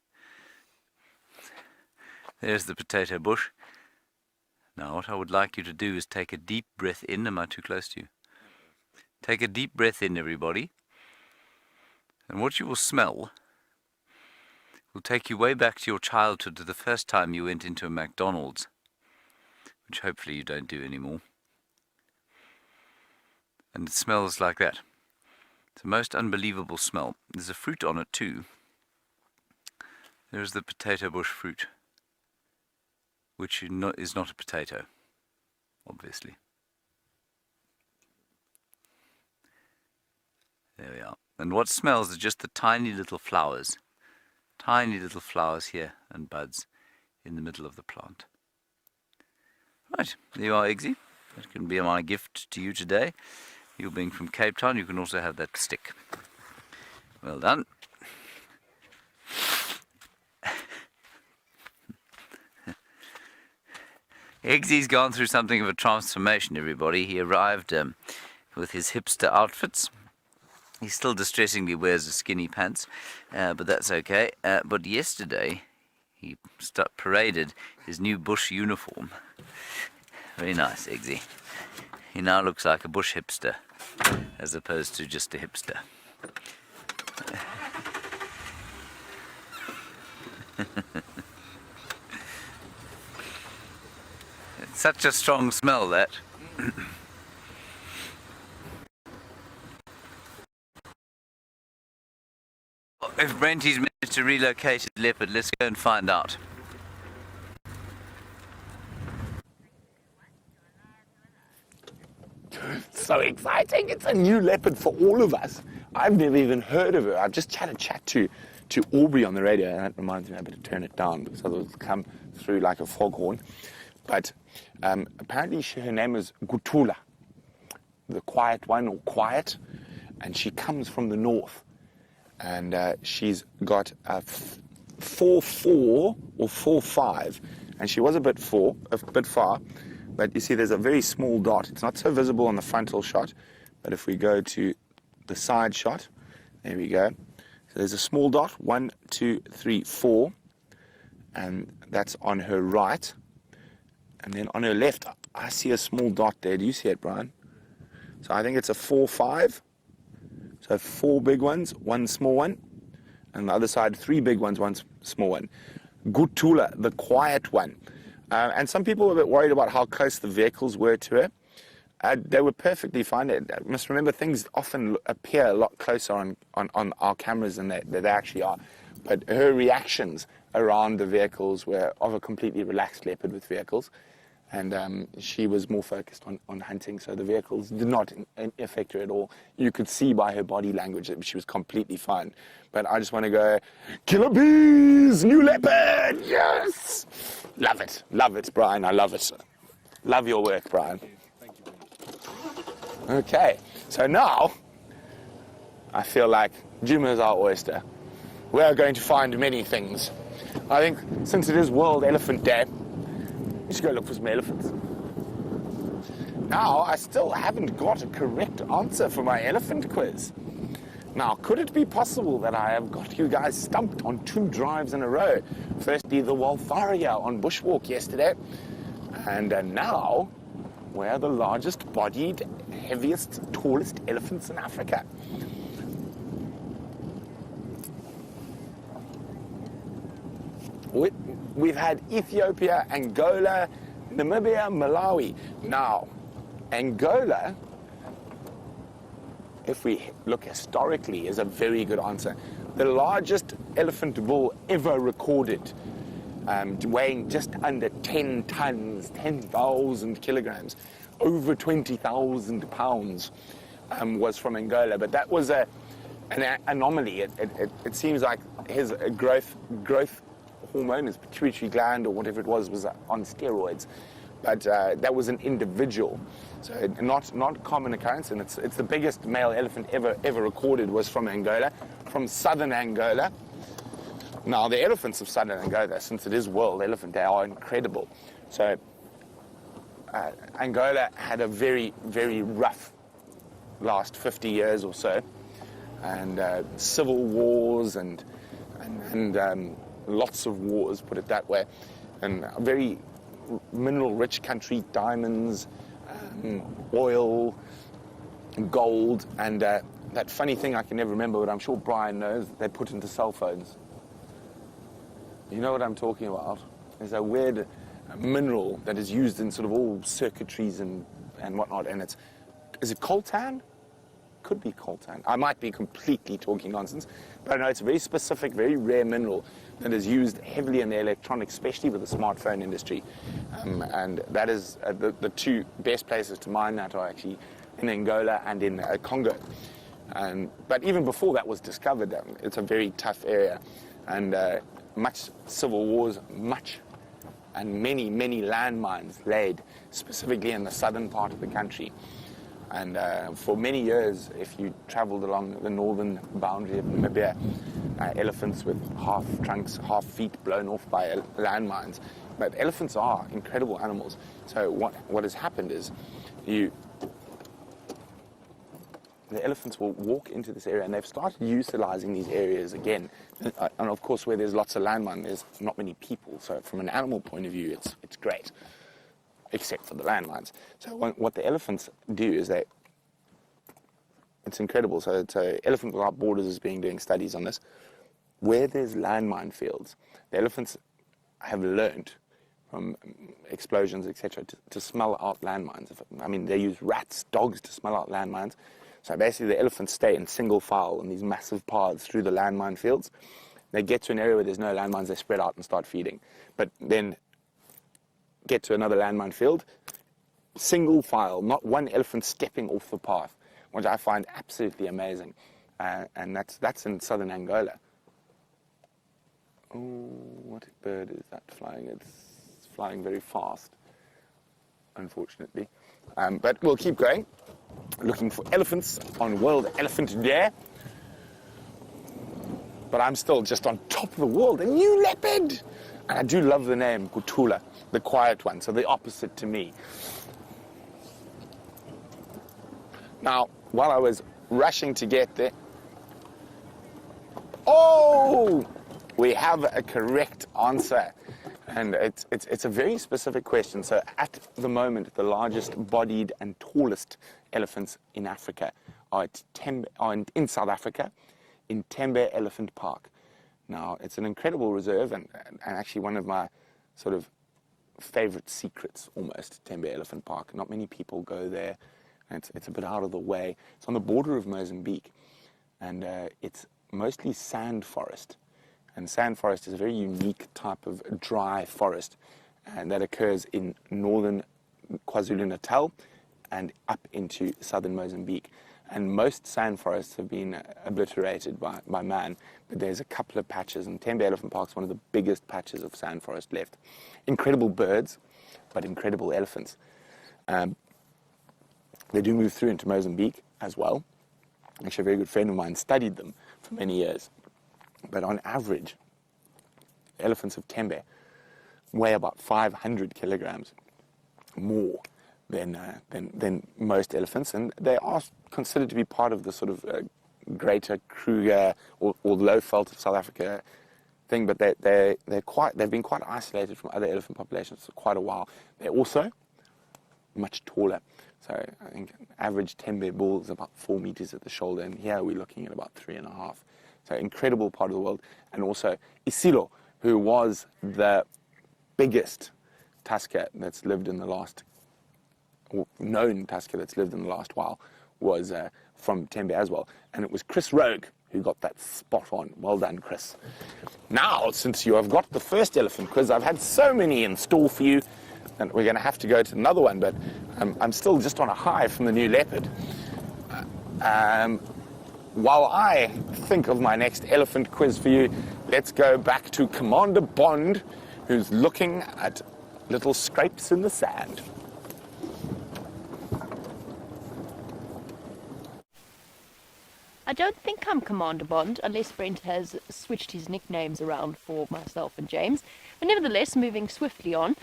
There's the potato bush. Now what I would like you to do is take a deep breath in. Am I too close to you? Take a deep breath in, everybody. And what you will smell will take you way back to your childhood, to the first time you went into a McDonald's, which hopefully you don't do anymore. And it smells like that. It's the most unbelievable smell. There's a fruit on it too. There's the potato bush fruit, which is not a potato, obviously. There we are. And what smells is just the tiny little flowers here and buds in the middle of the plant. Right, there you are, Eggsy. That can be my gift to you today. You're being from Cape Town, you can also have that stick. Well done. Eggsy's gone through something of a transformation, everybody. He arrived with his hipster outfits. He still distressingly wears the skinny pants, but that's okay. But yesterday, he paraded his new bush uniform. Very nice, Eggsy. He now looks like a bush hipster, as opposed to just a hipster. It's such a strong smell, that. If Brenty's managed to relocate his leopard, let's go and find out. So exciting. It's a new leopard for all of us. I've never even heard of her. I've just had a chat to Aubrey on the radio, and that reminds me I better turn it down because otherwise it'll come through like a foghorn. But apparently her name is Gutula, the quiet one, or quiet, and she comes from the north. And she's got a 4.4 or 4.5, and she was a bit far, but you see there's a very small dot. It's not so visible on the frontal shot, but if we go to the side shot, there we go. So there's a small dot, 1, 2, 3, 4, and that's on her right. And then on her left, I see a small dot there. Do you see it, Brian? So I think it's a 4.5. So 4 big ones, 1 small one, and the other side 3 big ones, 1 small one. Gutula, the quiet one. And some people were a bit worried about how close the vehicles were to her. They were perfectly fine. You must remember, things often appear a lot closer on our cameras than they actually are. But her reactions around the vehicles were of a completely relaxed leopard with vehicles. And she was more focused on hunting, so the vehicles did not affect her at all. You could see by her body language that she was completely fine. But I just want to go, killer bees, new leopard, yes! Love it, Brian, I love it. Love your work, Brian. Thank you. Okay, so now I feel like Juma is our oyster. We are going to find many things. I think since it is World Elephant Day, we should go look for some elephants. Now, I still haven't got a correct answer for my elephant quiz. Now, could it be possible that I have got you guys stumped on 2 drives in a row? Firstly, the Waltharia on Bushwalk yesterday, and now we're the largest bodied, heaviest, tallest elephants in Africa. We've had Ethiopia, Angola, Namibia, Malawi. Now, Angola, if we look historically, is a very good answer. The largest elephant bull ever recorded, weighing just under 10 tons, 10,000 kilograms, over 20,000 pounds, was from Angola. But that was an anomaly. It seems like his growth hormone, his pituitary gland or whatever it was on steroids. But that was an individual, so not common occurrence, and it's the biggest male elephant ever recorded was from Angola, from southern Angola. Now the elephants of southern Angola, since it is World Elephant Day, are incredible. So Angola had a very, very rough last 50 years or so, and civil wars and lots of wars, put it that way, and a very mineral-rich country, diamonds, oil, gold, and that funny thing I can never remember, but I'm sure Brian knows, they put into cell phones. You know what I'm talking about? There's a weird mineral that is used in sort of all circuitries and whatnot, and is it coltan? Could be coltan. I might be completely talking nonsense, but I know it's a very specific, very rare mineral that is used heavily in the electronics, especially with the smartphone industry. And that is the 2 best places to mine that are actually in Angola and in Congo. But even before that was discovered, it's a very tough area, and much civil wars, and many landmines laid, specifically in the southern part of the country. And for many years, if you traveled along the northern boundary of Namibia, elephants with half trunks, half feet blown off by landmines. But elephants are incredible animals. So what has happened is the elephants will walk into this area, and they've started utilizing these areas again. And of course, where there's lots of landmine, there's not many people. So from an animal point of view, it's great, except for the landmines. So what the elephants do is it's incredible. So Elephant Without Borders is doing studies on this. Where there's landmine fields, the elephants have learned from explosions, etc., to smell out landmines. I mean, they use rats, dogs to smell out landmines. So basically, the elephants stay in single file on these massive paths through the landmine fields. They get to an area where there's no landmines, they spread out and start feeding. But then get to another landmine field, single file, not one elephant stepping off the path, which I find absolutely amazing. And that's in southern Angola. Oh, what bird is that flying? It's flying very fast, unfortunately. But we'll keep going, looking for elephants on World Elephant Day. But I'm still just on top of the world, a new leopard! And I do love the name, Kutula, the quiet one, so the opposite to me. Now, while I was rushing to get there, oh! We have a correct answer. And it's a very specific question. So at the moment, the largest bodied and tallest elephants in Africa are in South Africa, in Tembe Elephant Park. Now, it's an incredible reserve and actually one of my sort of favorite secrets, almost, Tembe Elephant Park. Not many people go there. And it's a bit out of the way. It's on the border of Mozambique, and it's mostly sand forest. And sand forest is a very unique type of dry forest, and that occurs in northern KwaZulu-Natal and up into southern Mozambique. And most sand forests have been obliterated by man, but there's a couple of patches, and Tembe Elephant Park is one of the biggest patches of sand forest left. Incredible birds, but incredible elephants. They do move through into Mozambique as well. Actually, a very good friend of mine studied them for many years. But on average, elephants of Tembe weigh about 500 kilograms more than most elephants, and they are considered to be part of the sort of greater Kruger or Lowveld of South Africa thing. But they've been quite isolated from other elephant populations for quite a while. They're also much taller. So I think an average Tembe bull is about 4 meters at the shoulder, and here we're looking at about 3.5. So incredible part of the world. And also Isilo, who was the biggest tusker that's lived in the last, or known tusker that's lived in the last while, was from Tembe as well. And it was Chris Rogue who got that spot on. Well done, Chris. Now, since you have got the first elephant quiz, I've had so many in store for you, and we're going to have to go to another one, but I'm still just on a high from the new leopard. While I think of my next elephant quiz for you, let's go back to Commander Bond, who's looking at little scrapes in the sand. I don't think I'm Commander Bond, unless Brent has switched his nicknames around for myself and James. But nevertheless, moving swiftly on,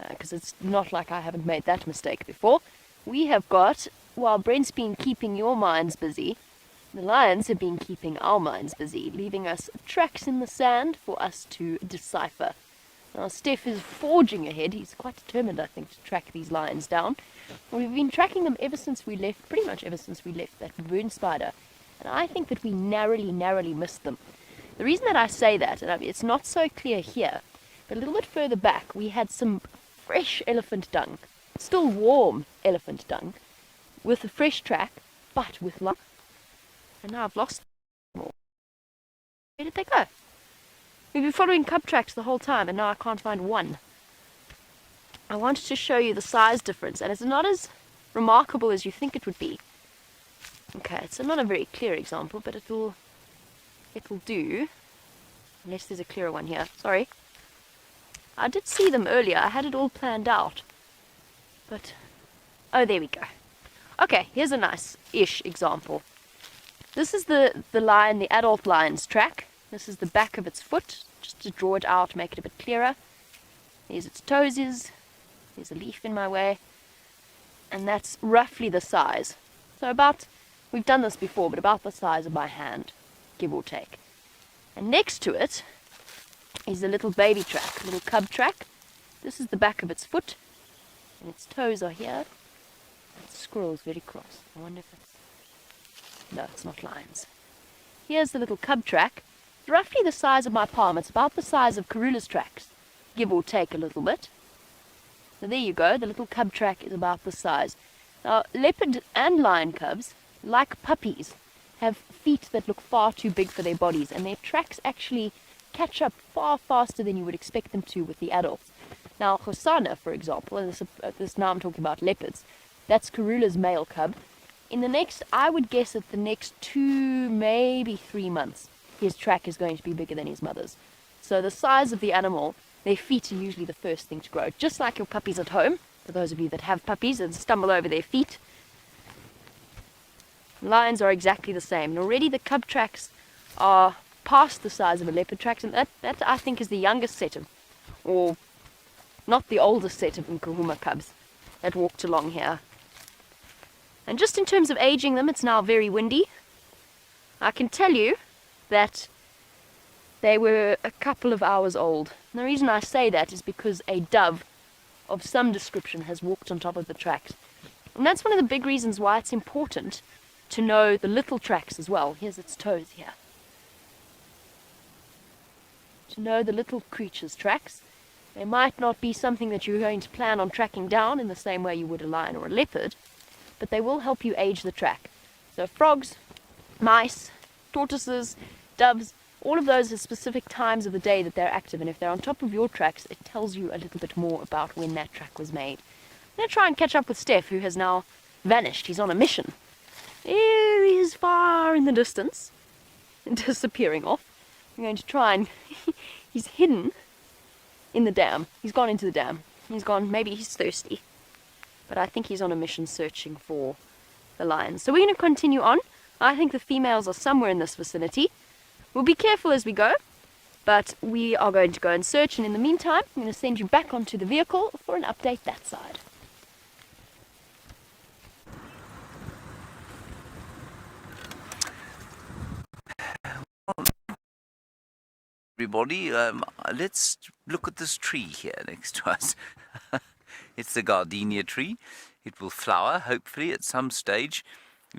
because it's not like I haven't made that mistake before, we have got, while Brent's been keeping your minds busy, the lions have been keeping our minds busy, leaving us tracks in the sand for us to decipher. Now, Steph is forging ahead. He's quite determined, I think, to track these lions down. We've been tracking them ever since we left, pretty much ever since we left that Baboonspider. And I think that we narrowly missed them. The reason that I say that, and it's not so clear here, but a little bit further back, we had some fresh elephant dung, still warm elephant dung, with a fresh track, but with lions. And now I've lost them all. Where did they go? We've been following cub tracks the whole time, and now I can't find one. I wanted to show you the size difference, and it's not as remarkable as you think it would be. Okay, it's not a very clear example, but it'll do. Unless there's a clearer one here. Sorry. I did see them earlier. I had it all planned out. But, oh, there we go. Okay, here's a nice-ish example. This is the lion, the adult lion's track. This is the back of its foot, just to draw it out, make it a bit clearer. There's its toesies. There's a leaf in my way. And that's roughly the size. So about, we've done this before, but about the size of my hand, give or take. And next to it is a little baby track, a little cub track. This is the back of its foot, and its toes are here. That squirrel's very cross. I wonder if it's... No, it's not lions. Here's the little cub track. It's roughly the size of my palm. It's about the size of Karula's tracks, give or take a little bit. So there you go. The little cub track is about the size. Now, leopard and lion cubs, like puppies, have feet that look far too big for their bodies, and their tracks actually catch up far faster than you would expect them to with the adults. Now, Hosana, for example, and this now I'm talking about leopards, that's Karula's male cub. In the next, I would guess at the next 2, maybe 3 months, his track is going to be bigger than his mother's. So the size of the animal, their feet are usually the first thing to grow. Just like your puppies at home, for those of you that have puppies and stumble over their feet. Lions are exactly the same. And already the cub tracks are past the size of a leopard tracks, and that I think is the youngest set of, or not the oldest set of Nkuhuma cubs that walked along here. And just in terms of aging them, it's now very windy. I can tell you that they were a couple of hours old. And the reason I say that is because a dove of some description has walked on top of the tracks. And that's one of the big reasons why it's important to know the little tracks as well. Here's its toes here. To know the little creature's tracks. They might not be something that you're going to plan on tracking down in the same way you would a lion or a leopard, but they will help you age the track. So frogs, mice, tortoises, doves, all of those are specific times of the day that they're active, and if they're on top of your tracks, it tells you a little bit more about when that track was made. I'm going to try and catch up with Steph, who has now vanished. He's on a mission. There he is, far in the distance, disappearing off. I'm going to try and... he's hidden in the dam. He's gone into the dam. He's gone, maybe he's thirsty. But I think he's on a mission searching for the lions. So we're going to continue on. I think the females are somewhere in this vicinity. We'll be careful as we go, but we are going to go and search, and in the meantime, I'm going to send you back onto the vehicle for an update that side. Everybody, let's look at this tree here next to us. It's the gardenia tree. It will flower, hopefully, at some stage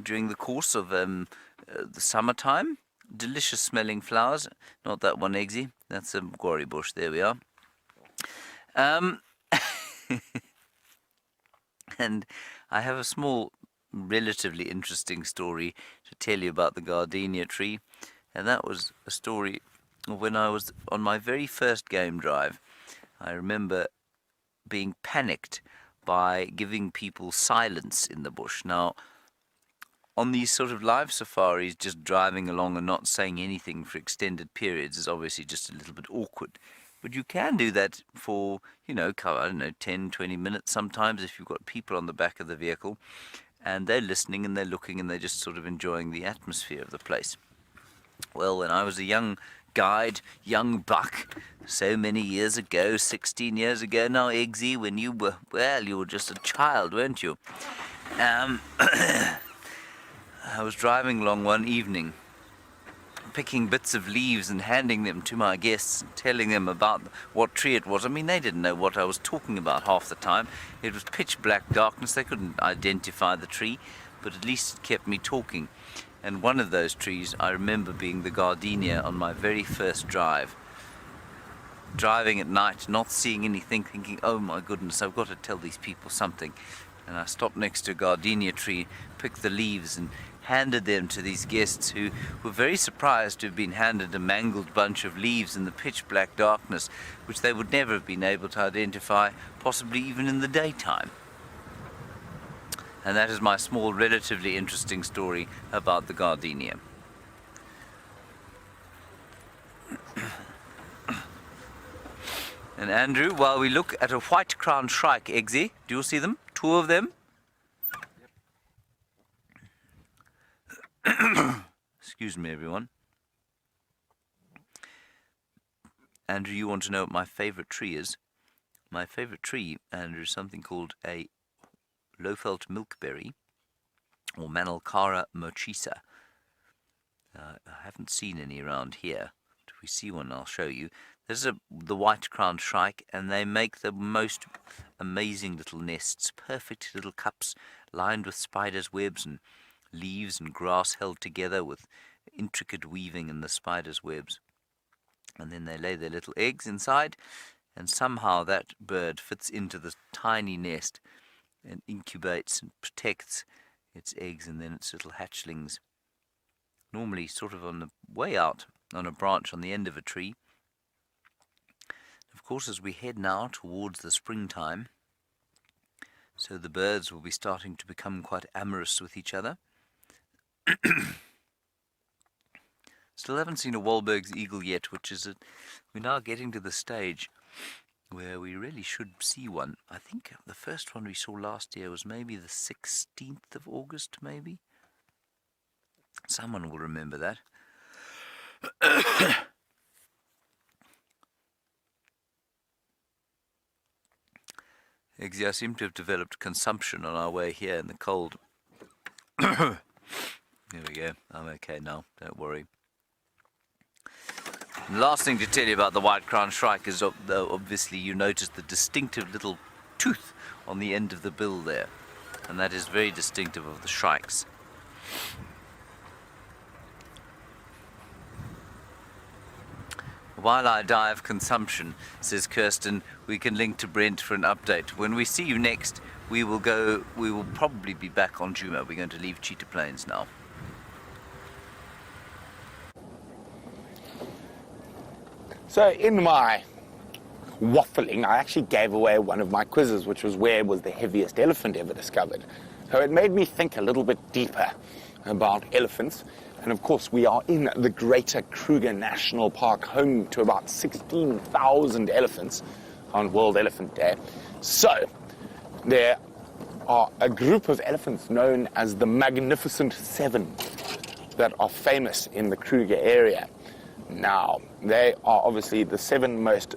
during the course of the summertime. Delicious smelling flowers. Not that one, Eggsy. That's a gory bush. There we are. And I have a small, relatively interesting story to tell you about the gardenia tree. And that was a story of when I was on my very first game drive. I remember being panicked by giving people silence in the bush. Now, on these sort of live safaris, just driving along and not saying anything for extended periods is obviously just a little bit awkward. But you can do that for, I don't know, 10, 20 minutes sometimes if you've got people on the back of the vehicle and they're listening and they're looking and they're just sort of enjoying the atmosphere of the place. Well, when I was a young guide, young buck, so many years ago, 16 years ago now, Eggsy, when you were, well, you were just a child, weren't you? I was driving along one evening, picking bits of leaves and handing them to my guests, and telling them about what tree it was. I mean, they didn't know what I was talking about half the time. It was pitch black darkness. They couldn't identify the tree, but at least it kept me talking. And one of those trees I remember being the gardenia on my very first drive. Driving at night, not seeing anything, thinking, oh my goodness, I've got to tell these people something. And I stopped next to a gardenia tree, picked the leaves and handed them to these guests who were very surprised to have been handed a mangled bunch of leaves in the pitch black darkness, which they would never have been able to identify, possibly even in the daytime. And that is my small, relatively interesting story about the gardenia. And Andrew, while we look at a white-crowned shrike, Eggsy, do you see them? 2 of them? Excuse me, everyone. Andrew, you want to know what my favourite tree is? My favourite tree, Andrew, is something called a low-felt milkberry, or Manilcara mochisa. I haven't seen any around here. If we see one, I'll show you. There's the white-crowned shrike, and they make the most amazing little nests, perfect little cups lined with spiders' webs and leaves and grass held together with intricate weaving in the spiders' webs. And then they lay their little eggs inside, and somehow that bird fits into this tiny nest and incubates and protects its eggs and then its little hatchlings, normally sort of on the way out on a branch on the end of a tree. Of course, as we head now towards the springtime, so the birds will be starting to become quite amorous with each other. Still haven't seen a Wahlberg's eagle yet, which is we're now getting to the stage where we really should see one. I think the first one we saw last year was maybe the 16th of August, maybe. Someone will remember that. Eggsy, I seem to have developed consumption on our way here in the cold. There we go. I'm okay now. Don't worry. And last thing to tell you about the white-crowned shrike is obviously you notice the distinctive little tooth on the end of the bill there. And that is very distinctive of the shrikes. While I die of consumption, says Kirsten, we can link to Brent for an update. When we see you next, we will probably be back on Djuma. We're going to leave Cheetah Plains now. So in my waffling, I actually gave away one of my quizzes, which was where was the heaviest elephant ever discovered. So it made me think a little bit deeper about elephants. And of course, we are in the Greater Kruger National Park, home to about 16,000 elephants on World Elephant Day. So there are a group of elephants known as the Magnificent Seven that are famous in the Kruger area. Now, they are obviously the 7 most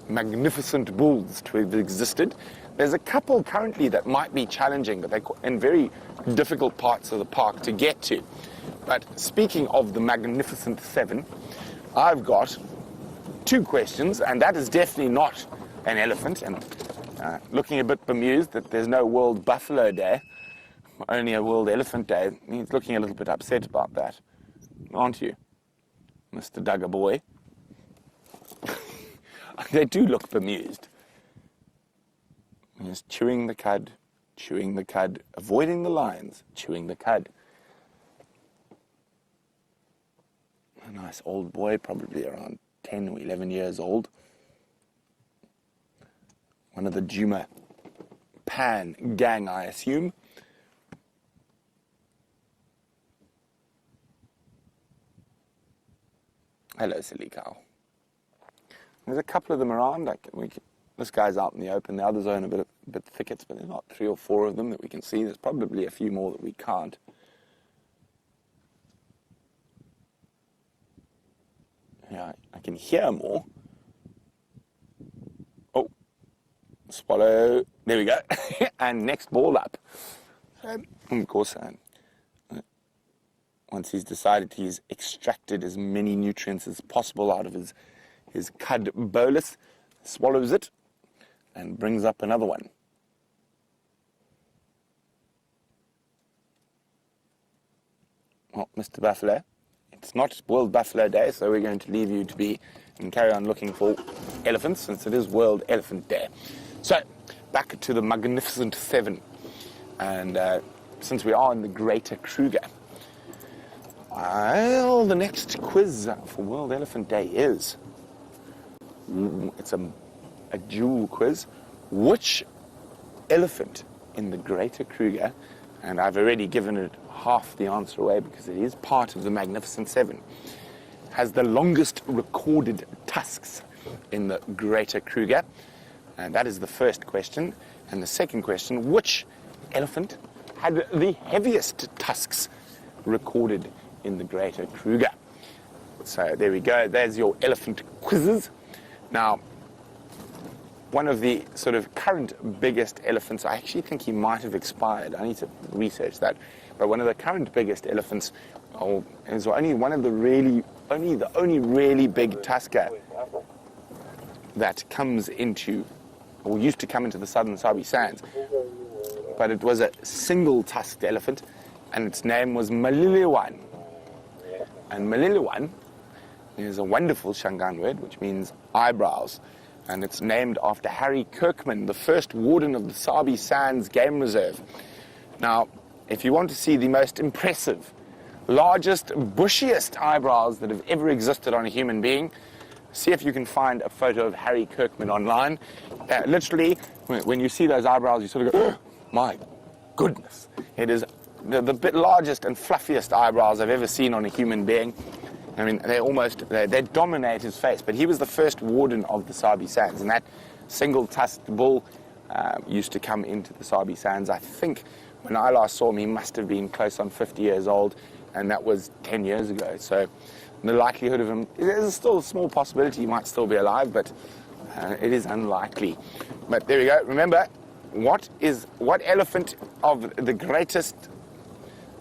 magnificent bulls to have existed. There's a couple currently that might be challenging, but they're in very difficult parts of the park to get to. But speaking of the Magnificent Seven, I've got 2 questions, and that is definitely not an elephant. And looking a bit bemused that there's no World Buffalo Day, only a World Elephant Day. He's looking a little bit upset about that, aren't you, Mr. Duggar boy? They do look bemused. He's chewing the cud, avoiding the lines, chewing the cud. A nice old boy, probably around 10 or 11 years old. One of the Djuma Pan gang, I assume. Hello, silly cow. There's a couple of them around. This guy's out in the open. The others are in a bit thickets, but there's not 3 or 4 of them that we can see. There's probably a few more that we can't. Yeah, I can hear more. Oh, swallow. There we go. And next ball up. Of course, once he's decided he's extracted as many nutrients as possible out of his cud bolus, swallows it and brings up another one. Oh, Mr. Buffalo. It's not World Buffalo Day, so we're going to leave you to be and carry on looking for elephants, since it is World Elephant Day. So, back to the Magnificent Seven. And since we are in the Greater Kruger, well, the next quiz for World Elephant Day is, it's a dual quiz. Which elephant in the Greater Kruger, and I've already given it half the answer away because it is part of the Magnificent Seven, has the longest recorded tusks in the Greater Kruger? And that is the first question. And the second question, which elephant had the heaviest tusks recorded in the Greater Kruger. So there we go. There's your elephant quizzes. Now, one of the sort of current biggest elephants, I actually think he might have expired. I need to research that. But one of the current biggest elephants is only one of the only really big tusker that comes into, or used to come into the southern Sabi Sands. But it was a single-tusked elephant, and its name was Maliliwan. And Maliliwan is a wonderful Shangaan word, which means eyebrows. And it's named after Harry Kirkman, the first warden of the Sabi Sands Game Reserve. Now, if you want to see the most impressive, largest, bushiest eyebrows that have ever existed on a human being, see if you can find a photo of Harry Kirkman online. Literally, when you see those eyebrows, you sort of go, oh, my goodness. It is the largest and fluffiest eyebrows I've ever seen on a human being. I mean, they dominate his face. But he was the first warden of the Sabi Sands, and that single-tusked bull used to come into the Sabi Sands. I think when I last saw him, he must have been close on 50 years old, and that was 10 years ago. So the likelihood of him, there's still a small possibility he might still be alive, but it is unlikely. But there we go. Remember, what elephant of the greatest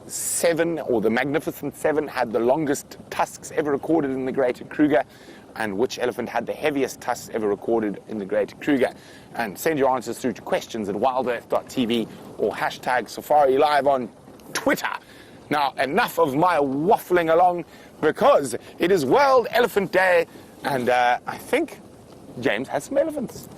seven, or the Magnificent Seven, had the longest tusks ever recorded in the Greater Kruger, and which elephant had the heaviest tusks ever recorded in the Greater Kruger? And send your answers through to questions at wildearth.tv or hashtag Safari Live on Twitter. Now, enough of my waffling along, because it is World Elephant Day, and I think James has some elephants.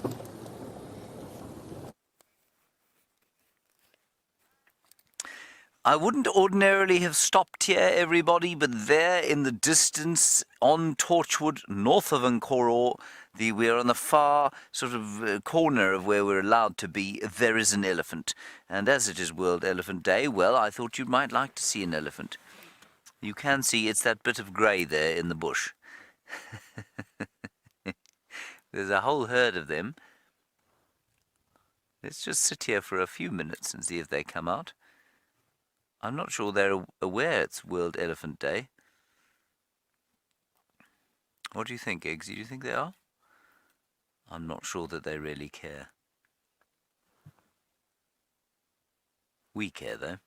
I wouldn't ordinarily have stopped here, everybody, but there in the distance on Torchwood, north of Nkoro, we're on the far sort of corner of where we're allowed to be, there is an elephant. And as it is World Elephant Day, well, I thought you might like to see an elephant. You can see it's that bit of grey there in the bush. There's a whole herd of them. Let's just sit here for a few minutes and see if they come out. I'm not sure they're aware it's World Elephant Day. What do you think, Eggsy? Do you think they are? I'm not sure that they really care. We care, though.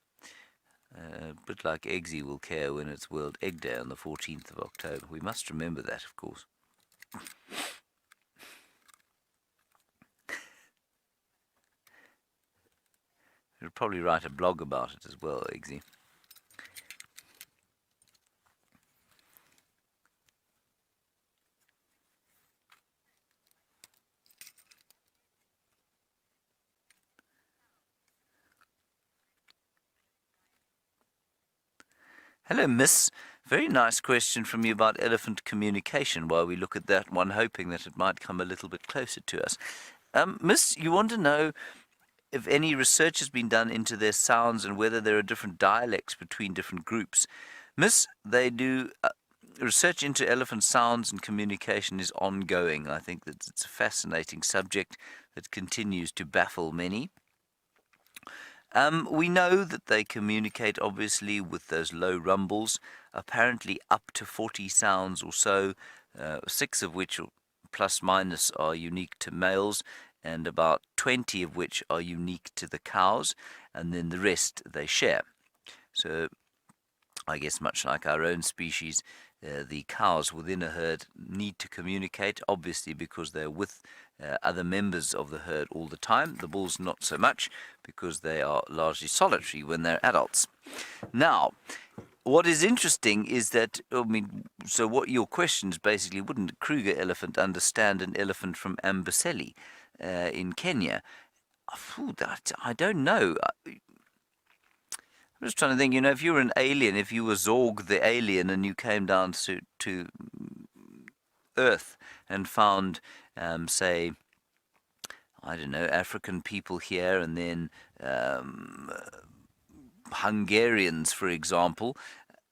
A bit like Eggsy will care when it's World Egg Day on the 14th of October. We must remember that, of course. You'll probably write a blog about it as well, Eggsy. Hello, Miss. Very nice question from you about elephant communication while we look at that one, hoping that it might come a little bit closer to us. Miss, you want to know if any research has been done into their sounds and whether there are different dialects between different groups. Miss, they do research into elephant sounds and communication is ongoing. I think that it's a fascinating subject that continues to baffle many. We know that they communicate, obviously, with those low rumbles, apparently up to 40 sounds or so, 6 of which, plus minus, are unique to males, and about 20 of which are unique to the cows, and then the rest they share. So I guess much like our own species, the cows within a herd need to communicate, obviously because they're with other members of the herd all the time. The bulls not so much, because they are largely solitary when they're adults. Now, what is interesting is that, so what your question is basically, wouldn't a Kruger elephant understand an elephant from Amboseli in Kenya? I don't know. I'm just trying to think, if you were an alien, if you were Zorg the alien and you came down to Earth and found, say, I don't know, African people here and then Hungarians, for example,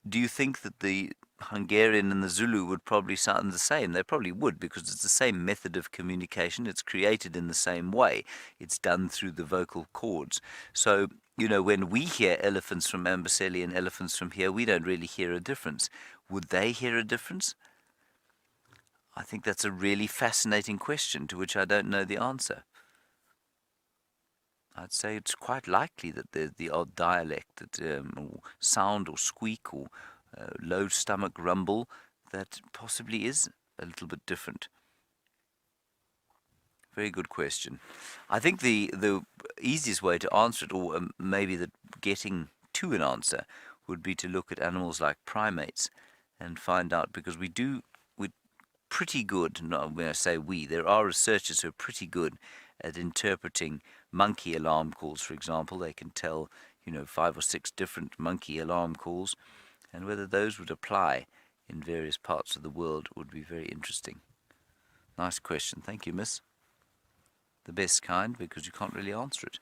do you think that the Hungarian and the Zulu would probably sound the same. They probably would, because it's the same method of communication. It's created in the same way. It's done through the vocal cords. So, when we hear elephants from Amboseli and elephants from here, we don't really hear a difference. Would they hear a difference? I think that's a really fascinating question to which I don't know the answer. I'd say it's quite likely that there's the odd dialect, or sound or squeak or low stomach rumble that possibly is a little bit different. Very good question. I think the easiest way to answer it, or maybe the getting to an answer, would be to look at animals like primates and find out, because we're pretty good, when I say we, there are researchers who are pretty good at interpreting monkey alarm calls, for example. They can tell, 5 or 6 different monkey alarm calls, and whether those would apply in various parts of the world would be very interesting. Nice question. Thank you, miss. The best kind, because you can't really answer it.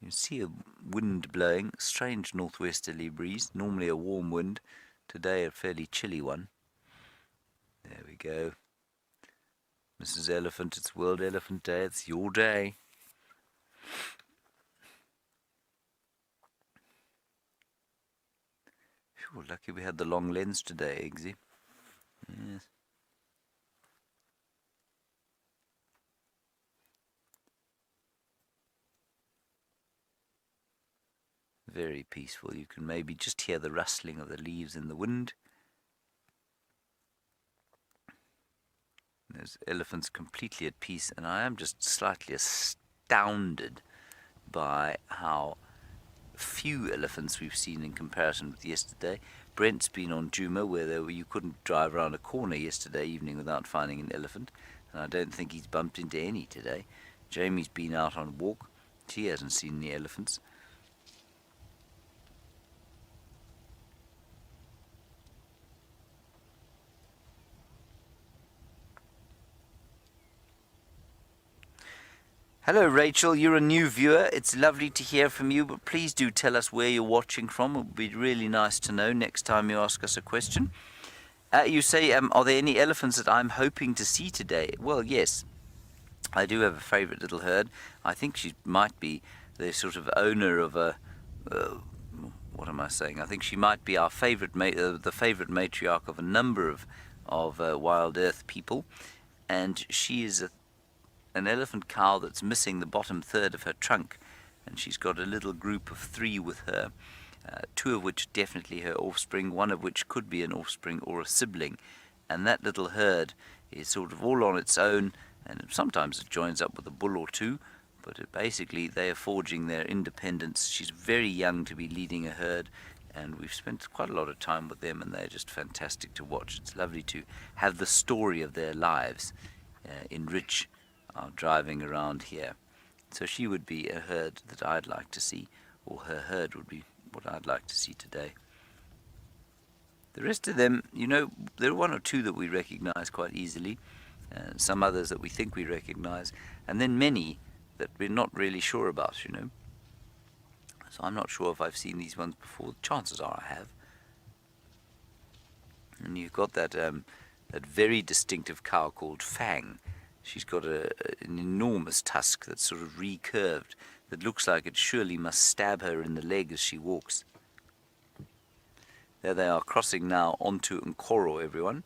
You see a wind blowing, strange northwesterly breeze, normally a warm wind, today a fairly chilly one. There we go. Mrs. Elephant, it's World Elephant Day, it's your day. Phew, lucky we had the long lens today, Eggsy. Yes. Very peaceful. You can maybe just hear the rustling of the leaves in the wind. There's elephants completely at peace, and I am just slightly astounded by how few elephants we've seen in comparison with yesterday. Brent's been on Djuma, where you couldn't drive around a corner yesterday evening without finding an elephant, and I don't think he's bumped into any today. Jamie's been out on a walk. She hasn't seen any elephants. Hello Rachel, you're a new viewer. It's lovely to hear from you, but please do tell us where you're watching from. It would be really nice to know next time you ask us a question. You say, are there any elephants that I'm hoping to see today? Well, yes. I do have a favourite little herd. I think she might be the sort of owner of a... what am I saying? I think she might be our favourite, the favourite matriarch of a number of WildEarth people. And she is an elephant cow that's missing the bottom third of her trunk, and she's got a little group of 3 with her, 2 of which definitely her offspring, 1 of which could be an offspring or a sibling, and that little herd is sort of all on its own, and sometimes it joins up with a bull or 2, but basically they are forging their independence. She's very young to be leading a herd, and we've spent quite a lot of time with them, and they're just fantastic to watch. It's lovely to have the story of their lives enrich our driving around here. So she would be a herd that I'd like to see, or her herd would be what I'd like to see today. The rest of them, there are 1 or 2 that we recognize quite easily, some others that we think we recognize, and then many that we're not really sure about, So I'm not sure if I've seen these ones before. Chances are I have. And you've got that very distinctive cow called Fang. She's got an enormous tusk that's sort of recurved, that looks like it surely must stab her in the leg as she walks. There they are, crossing now onto Nkoro, everyone.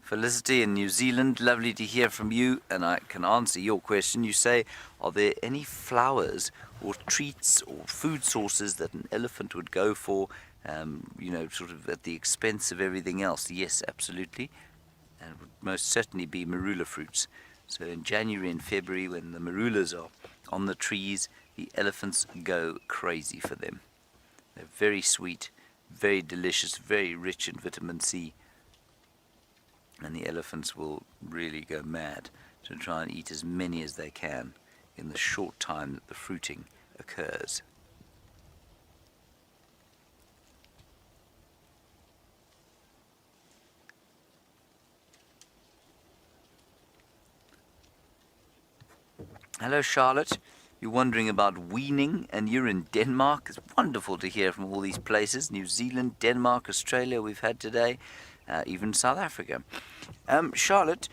Felicity in New Zealand, lovely to hear from you, and I can answer your question. You say, are there any flowers or treats or food sources that an elephant would go for, sort of at the expense of everything else? Yes, absolutely. And it would most certainly be marula fruits. So in January and February, when the marulas are on the trees, the elephants go crazy for them. They're very sweet, very delicious, very rich in vitamin C. And the elephants will really go mad to try and eat as many as they can in the short time that the fruiting occurs. Hello, Charlotte. You're wondering about weaning, and you're in Denmark. It's wonderful to hear from all these places. New Zealand, Denmark, Australia we've had today, even South Africa. Charlotte,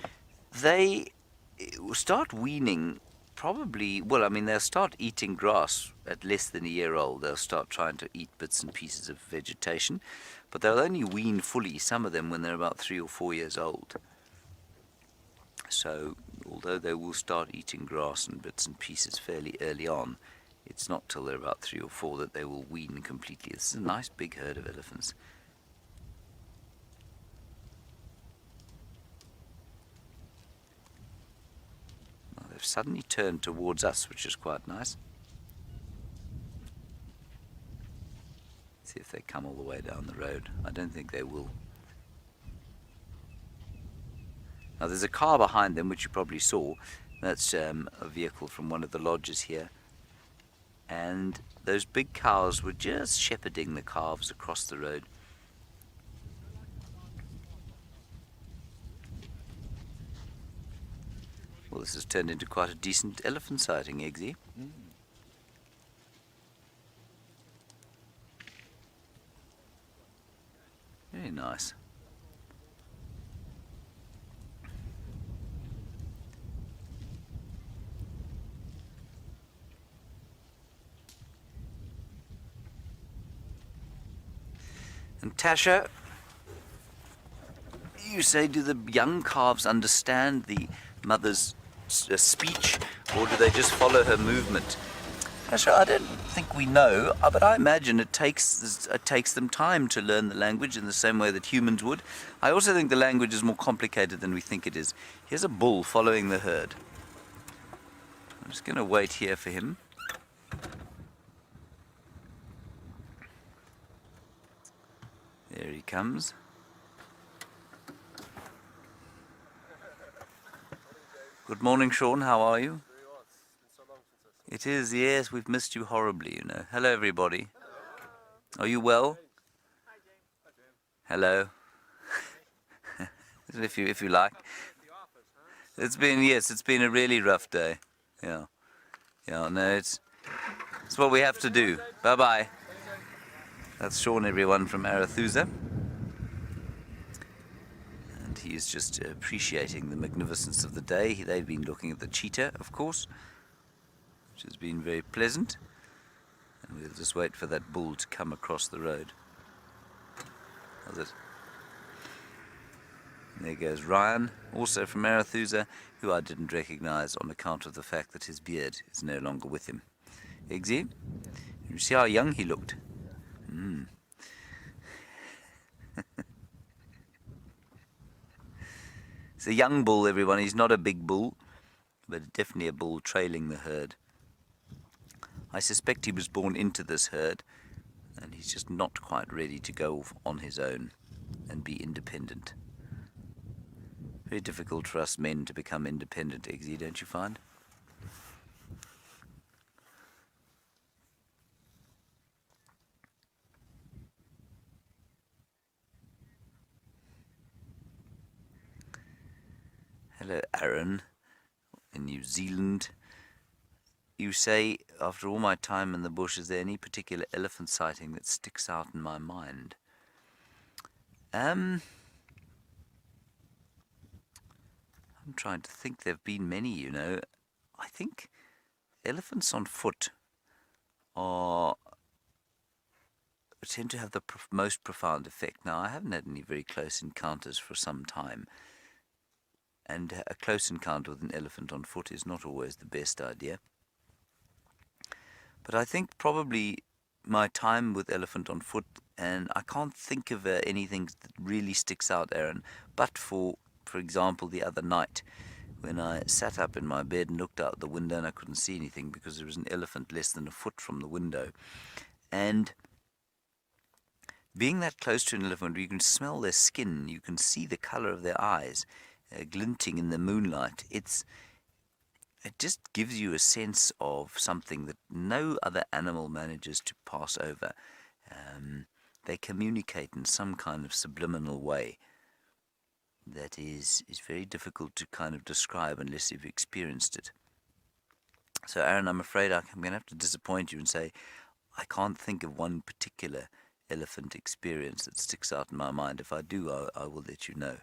they start weaning probably, well, I mean, they'll start eating grass at less than a year old. They'll start trying to eat bits and pieces of vegetation, but they'll only wean fully, some of them, when they're about 3 or 4 years old. So, although they will start eating grass and bits and pieces fairly early on, it's not till they're about 3 or 4 that they will wean completely. This is a nice big herd of elephants. Well, they've suddenly turned towards us, which is quite nice. See if they come all the way down the road. I don't think they will. Now there's a car behind them, which you probably saw. That's a vehicle from one of the lodges here. And those big cows were just shepherding the calves across the road. Well, this has turned into quite a decent elephant sighting, Eggsy. Very nice. And Tasha, you say, do the young calves understand the mother's speech, or do they just follow her movement? Tasha, I don't think we know, but I imagine it takes them time to learn the language in the same way that humans would. I also think the language is more complicated than we think it is. Here's a bull following the herd. I'm just going to wait here for him. There he comes. Good morning, Sean. How are you? It is, yes. We've missed you horribly, you know. Hello, everybody. Are you well? Hello. if you like. It's been a really rough day. Yeah. Yeah, no, it's what we have to do. Bye-bye. That's Sean, everyone, from Arathusa. And he is just appreciating the magnificence of the day. They've been looking at the cheetah, of course, which has been very pleasant. And we'll just wait for that bull to come across the road. How's it? And there goes Ryan, also from Arathusa, who I didn't recognize on account of the fact that his beard is no longer with him. Eggsy, you see how young he looked? It's a young bull, everyone. He's not a big bull, but definitely a bull trailing the herd. I suspect he was born into this herd, and he's just not quite ready to go on his own and be independent. Very difficult for us men to become independent, Eggsy, don't you find? Hello, Aaron, in New Zealand. You say, after all my time in the bush, is there any particular elephant sighting that sticks out in my mind? I'm trying to think. There have been many, you know. I think elephants on foot tend to have the most profound effect. Now, I haven't had any very close encounters for some time. And a close encounter with an elephant on foot is not always the best idea. But I think probably my time with elephant on foot, and I can't think of anything that really sticks out, Aaron, but for example, the other night when I sat up in my bed and looked out the window and I couldn't see anything because there was an elephant less than a foot from the window. And being that close to an elephant, you can smell their skin, you can see the color of their eyes, glinting in the moonlight. It just gives you a sense of something that no other animal manages to pass over. They communicate in some kind of subliminal way that is very difficult to kind of describe unless you've experienced it. So Aaron, I'm afraid I'm going to have to disappoint you and say I can't think of one particular elephant experience that sticks out in my mind. If I do, I will let you know.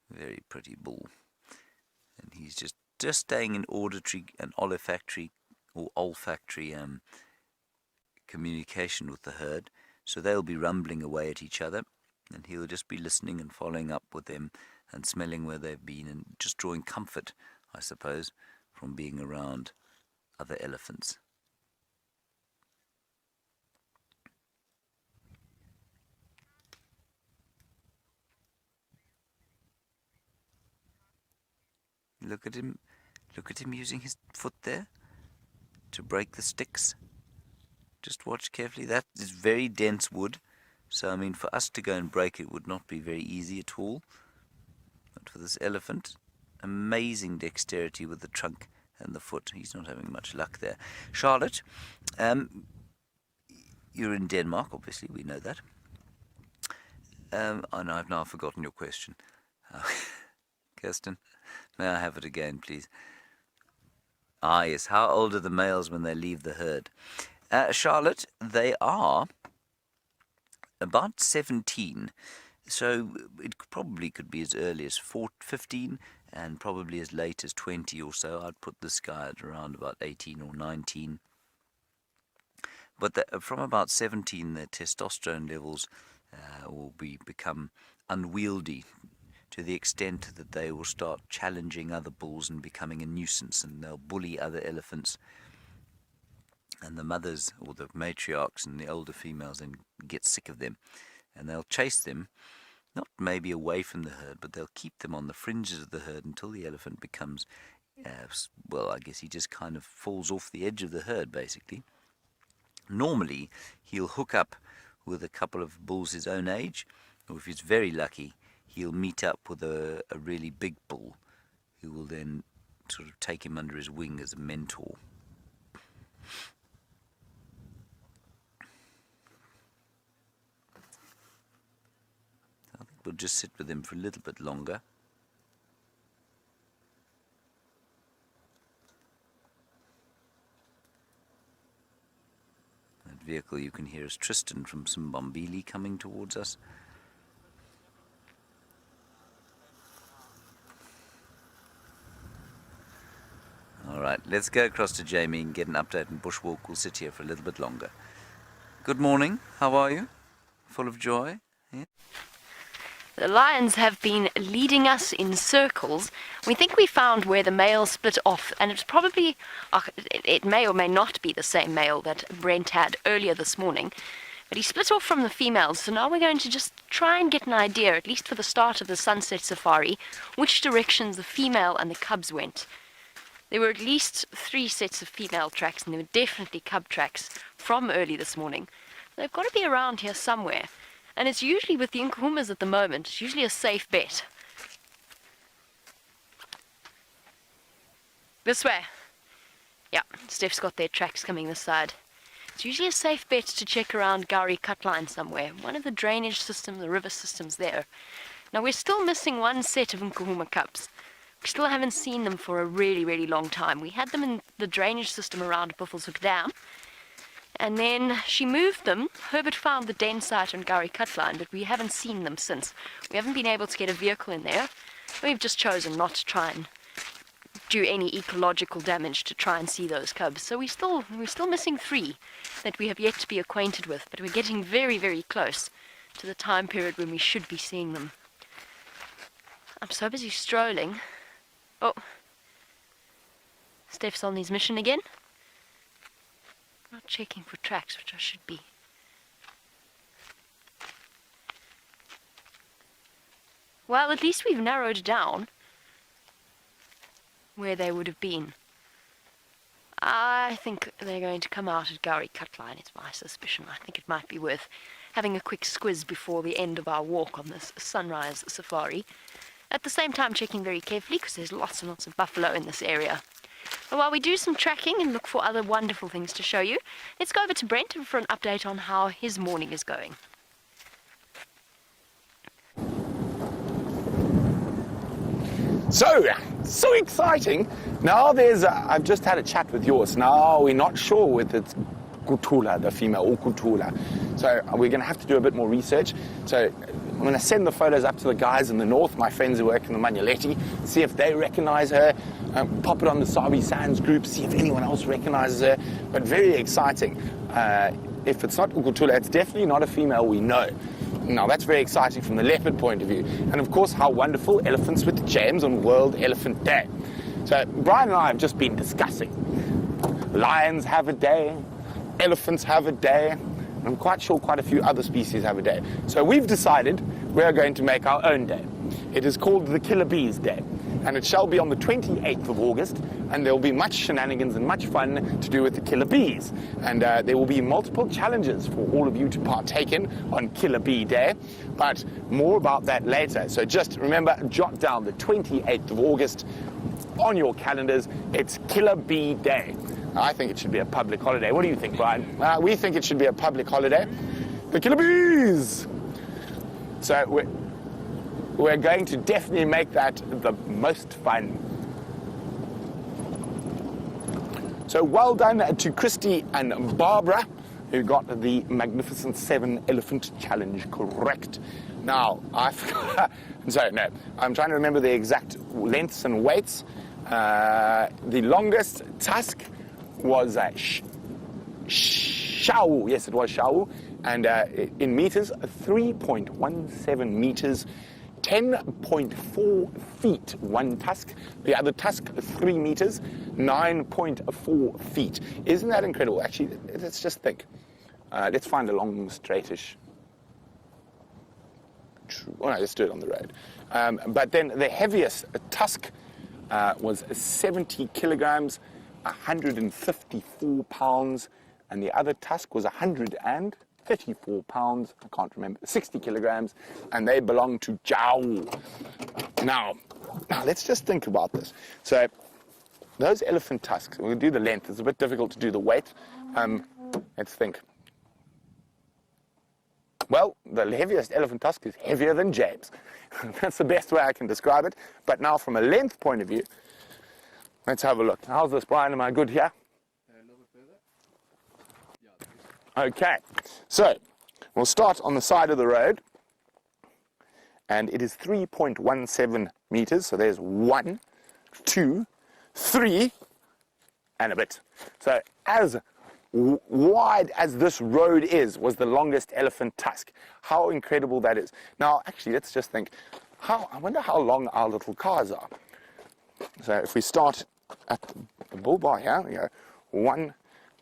Very pretty bull. And he's just staying in auditory and olfactory communication with the herd. So they'll be rumbling away at each other, and he'll just be listening and following up with them and smelling where they've been and just drawing comfort, I suppose, from being around other elephants. Look at him using his foot there to break the sticks. Just watch carefully. That is very dense wood. So, I mean, for us to go and break it would not be very easy at all. But for this elephant, amazing dexterity with the trunk and the foot. He's not having much luck there. Charlotte, you're in Denmark, obviously, we know that. And I've now forgotten your question. Kirsten, may I have it again, please? Ah, yes. How old are the males when they leave the herd? Charlotte, they are about 17. So it probably could be as early as 15 and probably as late as 20 or so. I'd put this guy at around about 18 or 19. But from about 17, their testosterone levels will become unwieldy, to the extent that they will start challenging other bulls and becoming a nuisance, and they'll bully other elephants. And the mothers or the matriarchs and the older females then get sick of them, and they'll chase them, not maybe away from the herd, but they'll keep them on the fringes of the herd until the elephant becomes, well, I guess he just kind of falls off the edge of the herd, basically. Normally, he'll hook up with a couple of bulls his own age, or if he's very lucky, he'll meet up with a really big bull who will then sort of take him under his wing as a mentor. I think we'll just sit with him for a little bit longer. That vehicle you can hear is Tristan from Simbambili coming towards us. Alright, let's go across to Jamie and get an update on Bushwalk. We'll sit here for a little bit longer. Good morning, how are you? Full of joy? Yeah. The lions have been leading us in circles. We think we found where the male split off, and it's probably, it may or may not be the same male that Brent had earlier this morning, but he split off from the females, so now we're going to just try and get an idea, at least for the start of the sunset safari, which directions the female and the cubs went. There were at least 3 sets of female tracks, and there were definitely cub tracks from early this morning. They've got to be around here somewhere. And it's usually with the Nkuhumas at the moment, it's usually a safe bet. This way. Yeah, Steph's got their tracks coming this side. It's usually a safe bet to check around Gowrie Cutline somewhere. One of the drainage systems, the river systems there. Now we're still missing one set of Nkuhuma cubs. We still haven't seen them for a really, really long time. We had them in the drainage system around Buffelshoek Dam. And then she moved them. Herbert found the den site on Gowrie Cutline, but we haven't seen them since. We haven't been able to get a vehicle in there. We've just chosen not to try and do any ecological damage to try and see those cubs. So we're still missing 3 that we have yet to be acquainted with, but we're getting very, very close to the time period when we should be seeing them. I'm so busy strolling. Oh, Steph's on his mission again. Not checking for tracks, which I should be. Well, at least we've narrowed down where they would have been. I think they're going to come out at Gowrie Cutline, it's my suspicion. I think it might be worth having a quick squiz before the end of our walk on this sunrise safari. At the same time, checking very carefully, because there's lots and lots of buffalo in this area. But while we do some tracking and look for other wonderful things to show you, let's go over to Brent for an update on how his morning is going. So exciting. Now I've just had a chat with yours. Now we're not sure with its kutula, the female, or kutula. So we're going to have to do a bit more research. So I'm going to send the photos up to the guys in the north, my friends who work in the Manuletti, see if they recognize her, pop it on the Sabi Sands group, see if anyone else recognizes her. But very exciting. If it's not ukutula, it's definitely not a female we know. Now, that's very exciting from the leopard point of view. And, of course, how wonderful Elephants with James on World Elephant Day. So, Brian and I have just been discussing. Lions have a day, elephants have a day, and I'm quite sure quite a few other species have a day. So we've decided we're going to make our own day. It is called the Killer Bees Day, and it shall be on the 28th of August, and there will be much shenanigans and much fun to do with the killer bees. And there will be multiple challenges for all of you to partake in on Killer Bee Day, but more about that later. So just remember, jot down the 28th of August on your calendars. It's Killer Bee Day. I think it should be a public holiday. What do you think, Brian? We think it should be a public holiday. The Killer Bees! So we're going to definitely make that the most fun. So well done to Christy and Barbara, who got the Magnificent 7 Elephant Challenge correct. Now, I'm trying to remember the exact lengths and weights. The longest tusk was Shau. Yes, it was Shau. And in meters, 3.17 meters. 10.4 feet, one tusk. The other tusk, 3 meters, 9.4 feet. Isn't that incredible? Actually, let's just think. Let's find a long, straightish. Oh, no, let's do it on the road. But then the heaviest tusk was 70 kilograms, 154 pounds, and the other tusk was 134 pounds, I can't remember, 60 kilograms, and they belong to Jiao. Now, let's just think about this. So, those elephant tusks, we'll do the length, it's a bit difficult to do the weight. Let's think. Well, the heaviest elephant tusk is heavier than James. That's the best way I can describe it. But now, from a length point of view, let's have a look. How's this, Brian? Am I good here? Okay, so we'll start on the side of the road, and it is 3.17 meters. So there's 1, 2, 3, and a bit. So as wide as this road was the longest elephant tusk. How incredible that is. Now, actually, let's just think. I wonder how long our little cars are. So if we start at the bull bar here, we go 1,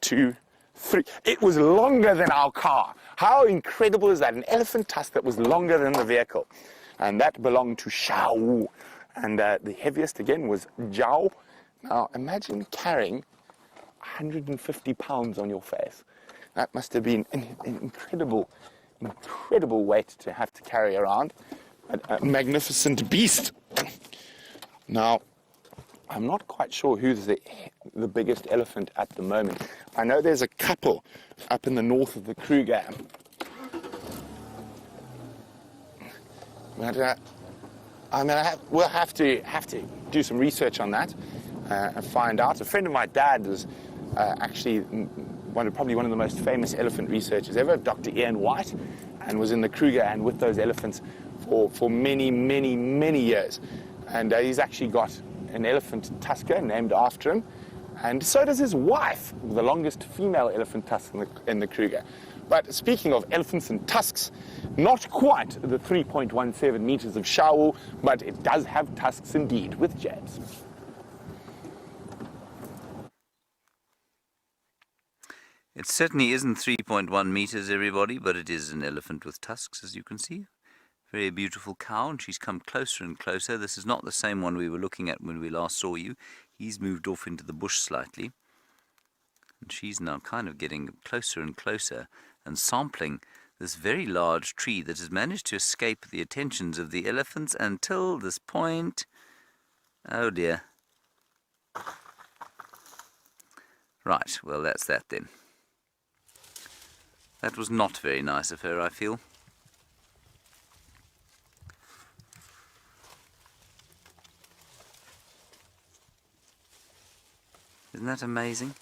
2, 3. It was longer than our car. How incredible is that? An elephant tusk that was longer than the vehicle. And that belonged to Shao. And the heaviest, again, was Jiao. Now, imagine carrying 150 pounds on your face. That must have been an incredible weight to have to carry around. A magnificent beast. Now, I'm not quite sure who's the biggest elephant at the moment. I know there's a couple up in the north of the Kruger. But we'll have to do some research on that and find out. A friend of my dad was actually probably one of the most famous elephant researchers ever, Dr. Ian White, and was in the Kruger and with those elephants for many, many, many years. And he's actually got an elephant tusker named after him, and so does his wife, the longest female elephant tusk in the Kruger. But speaking of elephants and tusks, not quite the 3.17 meters of Shao, but it does have tusks indeed, with James. It certainly isn't 3.1 meters, everybody, but it is an elephant with tusks, as you can see. Very beautiful cow, and she's come closer and closer. This is not the same one we were looking at when we last saw you. He's moved off into the bush slightly. And she's now kind of getting closer and closer and sampling this very large tree that has managed to escape the attentions of the elephants until this point. Oh dear. Right, well that's that then. That was not very nice of her, I feel. Isn't that amazing?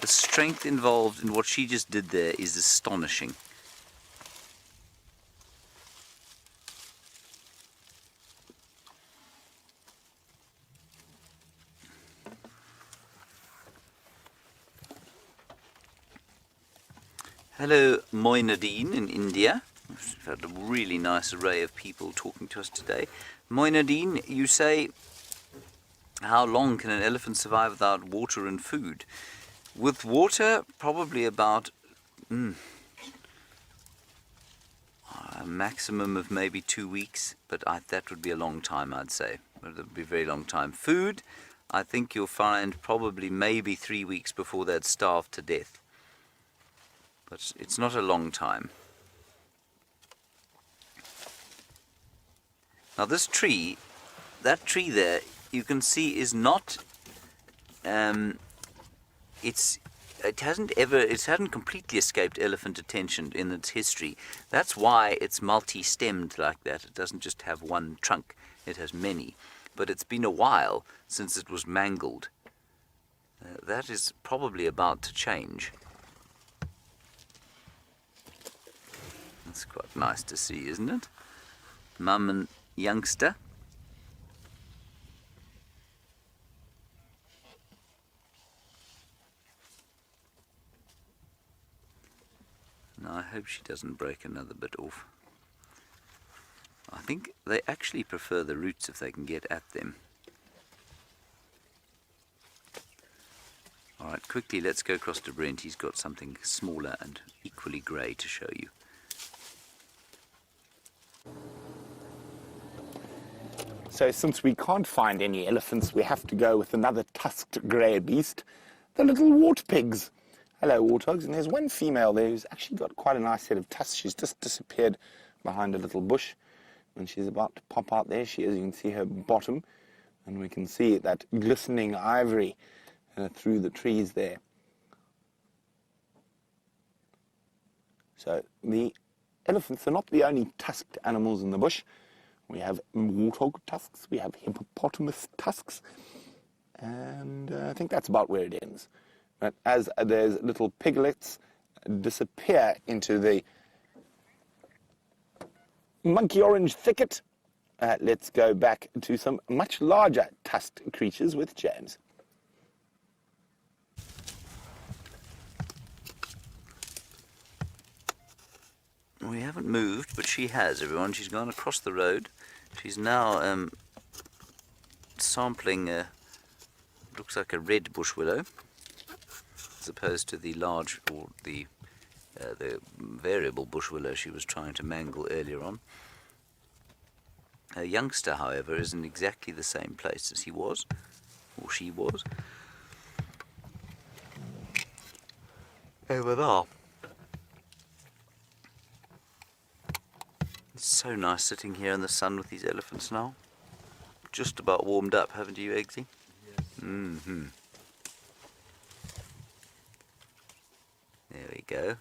The strength involved in what she just did there is astonishing. Hello, Moinadeen in India. We've had a really nice array of people talking to us today. Moinadeen, you say, how long can an elephant survive without water and food? With water, probably about a maximum of maybe 2 weeks, but that would be a long time, I'd say. That would be a very long time. Food, I think you'll find probably maybe 3 weeks before they'd starve to death. But it's not a long time. Now this tree, that tree there, you can see is not, it hasn't completely escaped elephant attention in its history. That's why it's multi-stemmed like that. It doesn't just have one trunk, it has many. But it's been a while since it was mangled. That is probably about to change. That's quite nice to see, isn't it? Mum and youngster. Now I hope she doesn't break another bit off. I think they actually prefer the roots if they can get at them. Alright, quickly let's go across to Brent. He's got something smaller and equally grey to show you. So since we can't find any elephants, we have to go with another tusked grey beast, the little wartpigs. Hello, warthogs. And there's one female there who's actually got quite a nice set of tusks. She's just disappeared behind a little bush. And she's about to pop out there. She is. You can see her bottom. And we can see that glistening ivory through the trees there. So the elephants are not the only tusked animals in the bush. We have warthog tusks, we have hippopotamus tusks, and I think that's about where it ends. But as those little piglets disappear into the monkey orange thicket, let's go back to some much larger tusked creatures with James. We haven't moved, but she has, everyone. She's gone across the road. She's now sampling looks like a red bush willow, as opposed to the large or the variable bush willow she was trying to mangle earlier on. Her youngster, however, is in exactly the same place as he was, or she was. Over there. It's so nice sitting here in the sun with these elephants now. Just about warmed up, haven't you, Eggsy? Yes. Mm-hmm. There we go.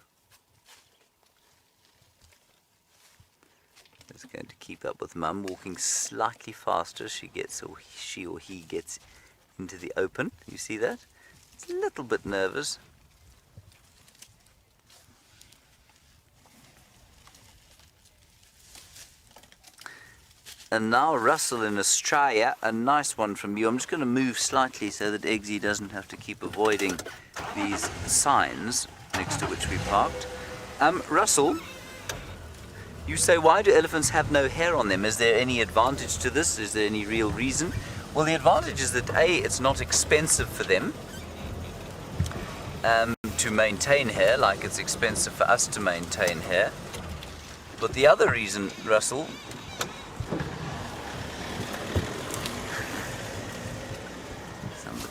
Just going to keep up with Mum, walking slightly faster as she gets, or she or he gets into the open. You see that? It's a little bit nervous. And now Russell in Australia, a nice one from you. I'm just going to move slightly so that Eggsy doesn't have to keep avoiding these signs next to which we parked. Russell, you say, why do elephants have no hair on them? Is there any advantage to this? Is there any real reason? Well, the advantage is that A, it's not expensive for them to maintain hair, like it's expensive for us to maintain hair. But the other reason, Russell,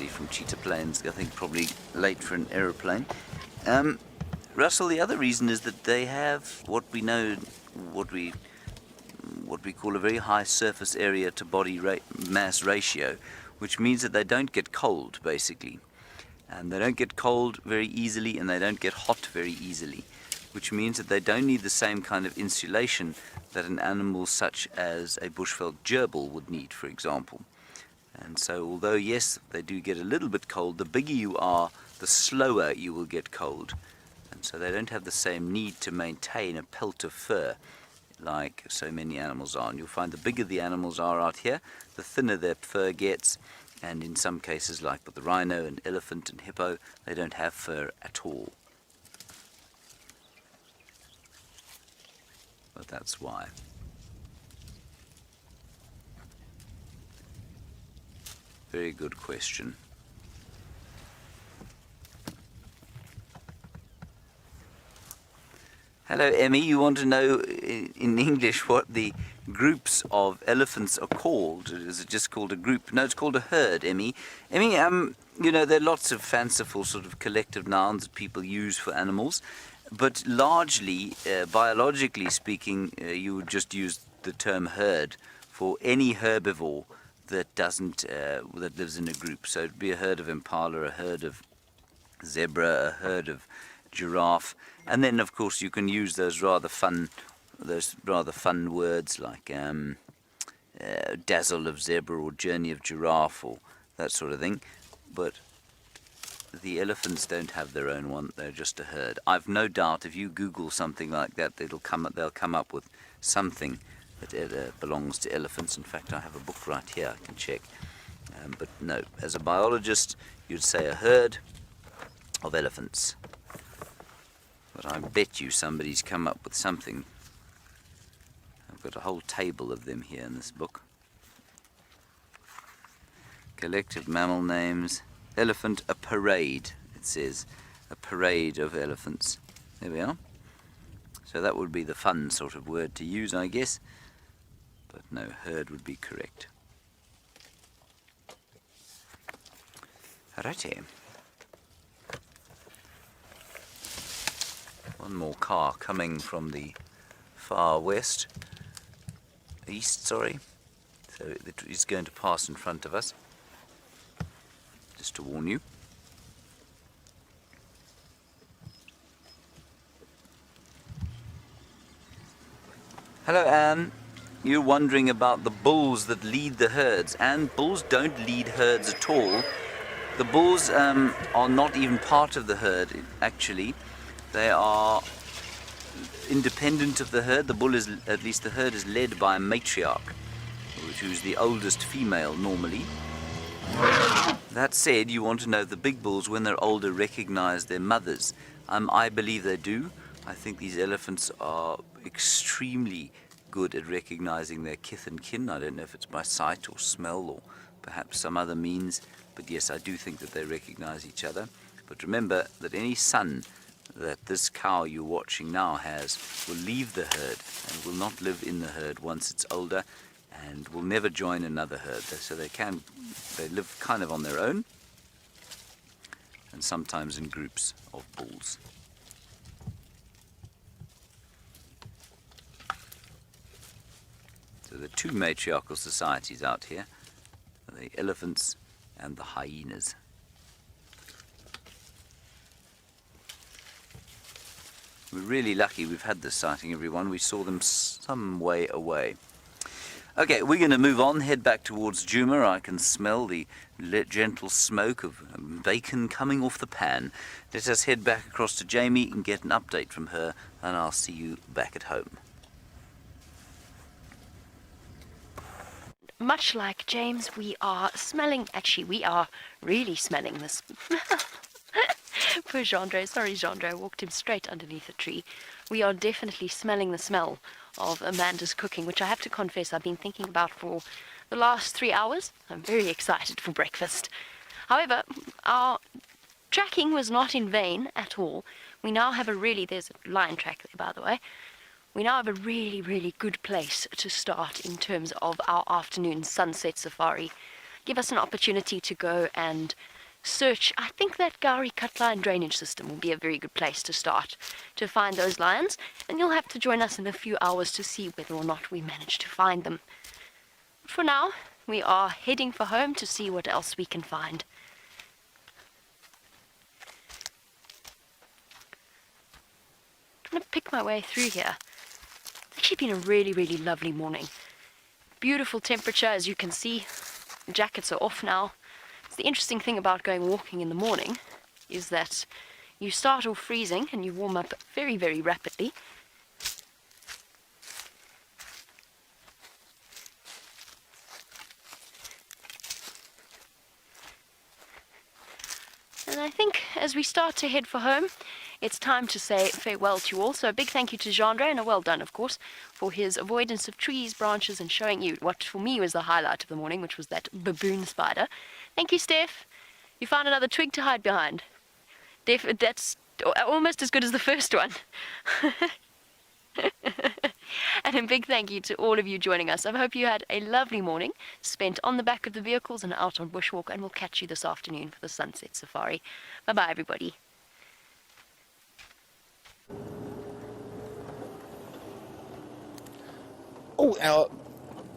from Cheetah Plains, I think probably late for an aeroplane. Russell, the other reason is that they have what we call a very high surface area to body mass ratio, which means that they don't get cold, basically. And they don't get cold very easily, and they don't get hot very easily, which means that they don't need the same kind of insulation that an animal such as a bushveld gerbil would need, for example. And so although yes, they do get a little bit cold, the bigger you are, the slower you will get cold. And so they don't have the same need to maintain a pelt of fur like so many animals are. And you'll find the bigger the animals are out here, the thinner their fur gets. And in some cases, like with the rhino and elephant and hippo, they don't have fur at all. But that's why. Very good question. Hello, Emmy. You want to know in English what the groups of elephants are called? Is it just called a group? No, it's called a herd, Emmy. Emmy, you know, there are lots of fanciful sort of collective nouns that people use for animals, but largely, biologically speaking, you would just use the term herd for any herbivore that doesn't, that lives in a group. So it'd be a herd of impala, a herd of zebra, a herd of giraffe. And then, of course, you can use those rather fun words like dazzle of zebra or journey of giraffe or that sort of thing. But the elephants don't have their own one; they're just a herd. I've no doubt if you Google something like that, they'll come up with something that belongs to elephants. In fact, I have a book right here I can check. But no, as a biologist, you'd say a herd of elephants. But I bet you somebody's come up with something. I've got a whole table of them here in this book. Collective mammal names. Elephant, a parade, it says. A parade of elephants. There we are. So that would be the fun sort of word to use, I guess. But no, herd would be correct. Righty. One more car coming from the far east, sorry. So it's going to pass in front of us. Just to warn you. Hello, Anne. You're wondering about the bulls that lead the herds. And bulls don't lead herds at all. The bulls are not even part of the herd, actually. They are independent of the herd. The herd is led by a matriarch, who's the oldest female normally. That said, you want to know the big bulls, when they're older, recognize their mothers. I believe they do. I think these elephants are extremely good at recognizing their kith and kin. I don't know if it's by sight or smell or perhaps some other means, but yes, I do think that they recognize each other. But remember that any son that this cow you're watching now has will leave the herd and will not live in the herd once it's older, and will never join another herd. So they live kind of on their own, and sometimes in groups of bulls. So the two matriarchal societies out here are the elephants and the hyenas. We're really lucky we've had this sighting, everyone. We saw them some way away. Okay, we're going to move on, head back towards Juma. I can smell the gentle smoke of bacon coming off the pan. Let us head back across to Jamie and get an update from her, and I'll see you back at home. Much like James, we are really smelling this. Poor Gendro. Sorry, Gendro. I walked him straight underneath a tree. We are definitely smelling the smell of Amanda's cooking, which I have to confess I've been thinking about for the last 3 hours. I'm very excited for breakfast. However, our tracking was not in vain at all. We now have there's a lion track there, by the way. We now have a really, really good place to start in terms of our afternoon sunset safari. Give us an opportunity to go and search. I think that Gowrie cut line drainage system will be a very good place to start to find those lions, and you'll have to join us in a few hours to see whether or not we manage to find them. For now, we are heading for home to see what else we can find. I'm going to pick my way through here. It's actually been a really, really lovely morning. Beautiful temperature, as you can see. jackets are off now. So the interesting thing about going walking in the morning is that you start off freezing and you warm up very, very rapidly. And I think as we start to head for home, it's time to say farewell to you all. So a big thank you to Gendre, and a well done, of course, for his avoidance of trees, branches, and showing you what for me was the highlight of the morning, which was that baboon spider. Thank you, Steph. You found another twig to hide behind. That's almost as good as the first one. And a big thank you to all of you joining us. I hope you had a lovely morning spent on the back of the vehicles and out on bushwalk, and we'll catch you this afternoon for the sunset safari. Bye-bye, everybody. Oh,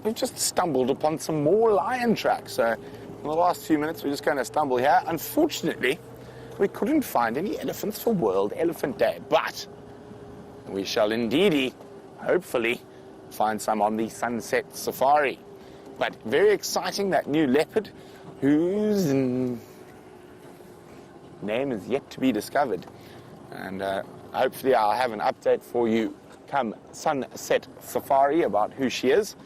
we've just stumbled upon some more lion tracks. So in the last few minutes, we're just going to stumble here. Unfortunately, we couldn't find any elephants for World Elephant Day, but we shall indeedy, hopefully, find some on the sunset safari. But very exciting, that new leopard, whose name is yet to be discovered. And hopefully I'll have an update for you come sunset safari about who she is.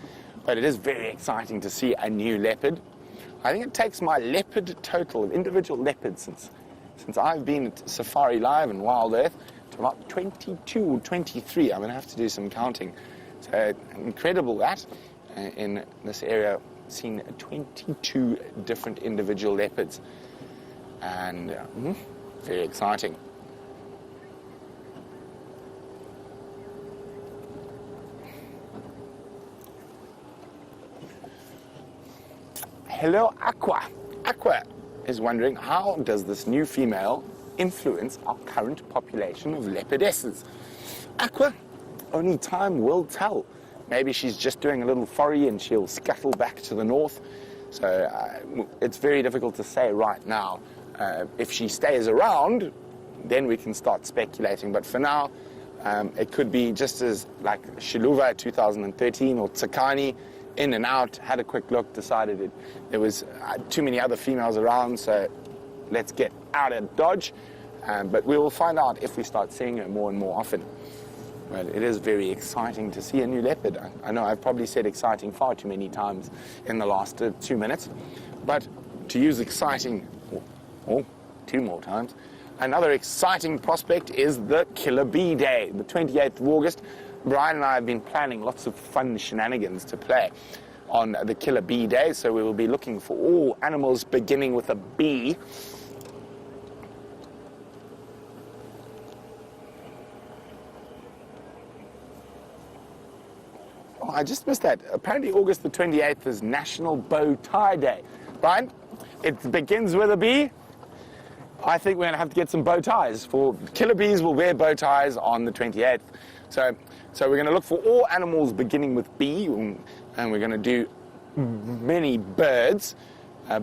But it is very exciting to see a new leopard. I think it takes my leopard total of individual leopards since I've been at Safari Live and WildEarth to about 22 or 23. I'm going to have to do some counting. So incredible that in this area, seen 22 different individual leopards. And very exciting. Hello, Aqua. Aqua is wondering, how does this new female influence our current population of leopardesses? Aqua, only time will tell. Maybe she's just doing a little foray and she'll scuttle back to the north. So it's very difficult to say right now. If she stays around, then we can start speculating. But for now, it could be just as like Shiluva 2013 or Tsakani, in and out, had a quick look, decided there was too many other females around, so let's get out of Dodge. But we will find out if we start seeing her more and more often. Well, it is very exciting to see a new leopard. I know I've probably said exciting far too many times in the last 2 minutes, but to use exciting, or 2 more times, another exciting prospect is the Killer Bee Day, the 28th of August. Brian and I have been planning lots of fun shenanigans to play on the Killer Bee Day, so we will be looking for all animals beginning with a B. Oh, I just missed that. Apparently August the 28th is National Bow Tie Day. Brian, it begins with a B. I think we're going to have to get some bow ties. For killer bees will wear bow ties on the 28th. So we're going to look for all animals beginning with B, and we're going to do many birds.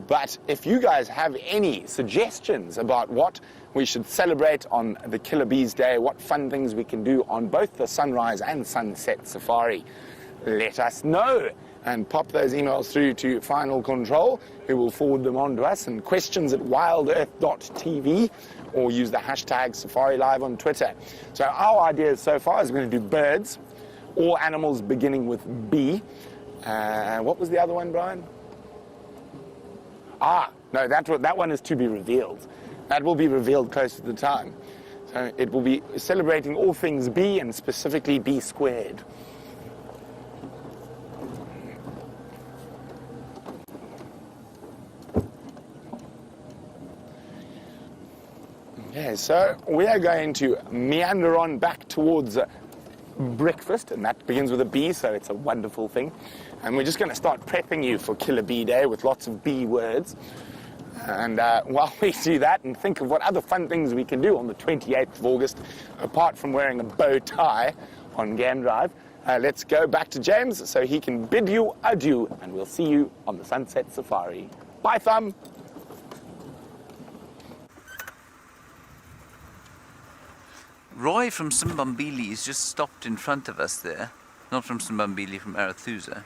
But if you guys have any suggestions about what we should celebrate on the Killer Bees Day, what fun things we can do on both the sunrise and sunset safari, let us know. And pop those emails through to Final Control, who will forward them on to us, and questions@wildearth.tv, or use the hashtag Safari Live on Twitter. So our idea so far is we're going to do birds, all animals beginning with B. What was the other one, Brian? No, that one is to be revealed. That will be revealed close to the time. So it will be celebrating all things B, and specifically B squared. Okay, so we are going to meander on back towards breakfast, and that begins with a B, so it's a wonderful thing. And we're just going to start prepping you for Killer Bee Day with lots of B words. And while we do that and think of what other fun things we can do on the 28th of August, apart from wearing a bow tie on Game Drive, let's go back to James so he can bid you adieu, and we'll see you on the Sunset Safari. Bye, Thumb. Roy from Simbambili has just stopped in front of us there. Not from Simbambili, from Arathusa.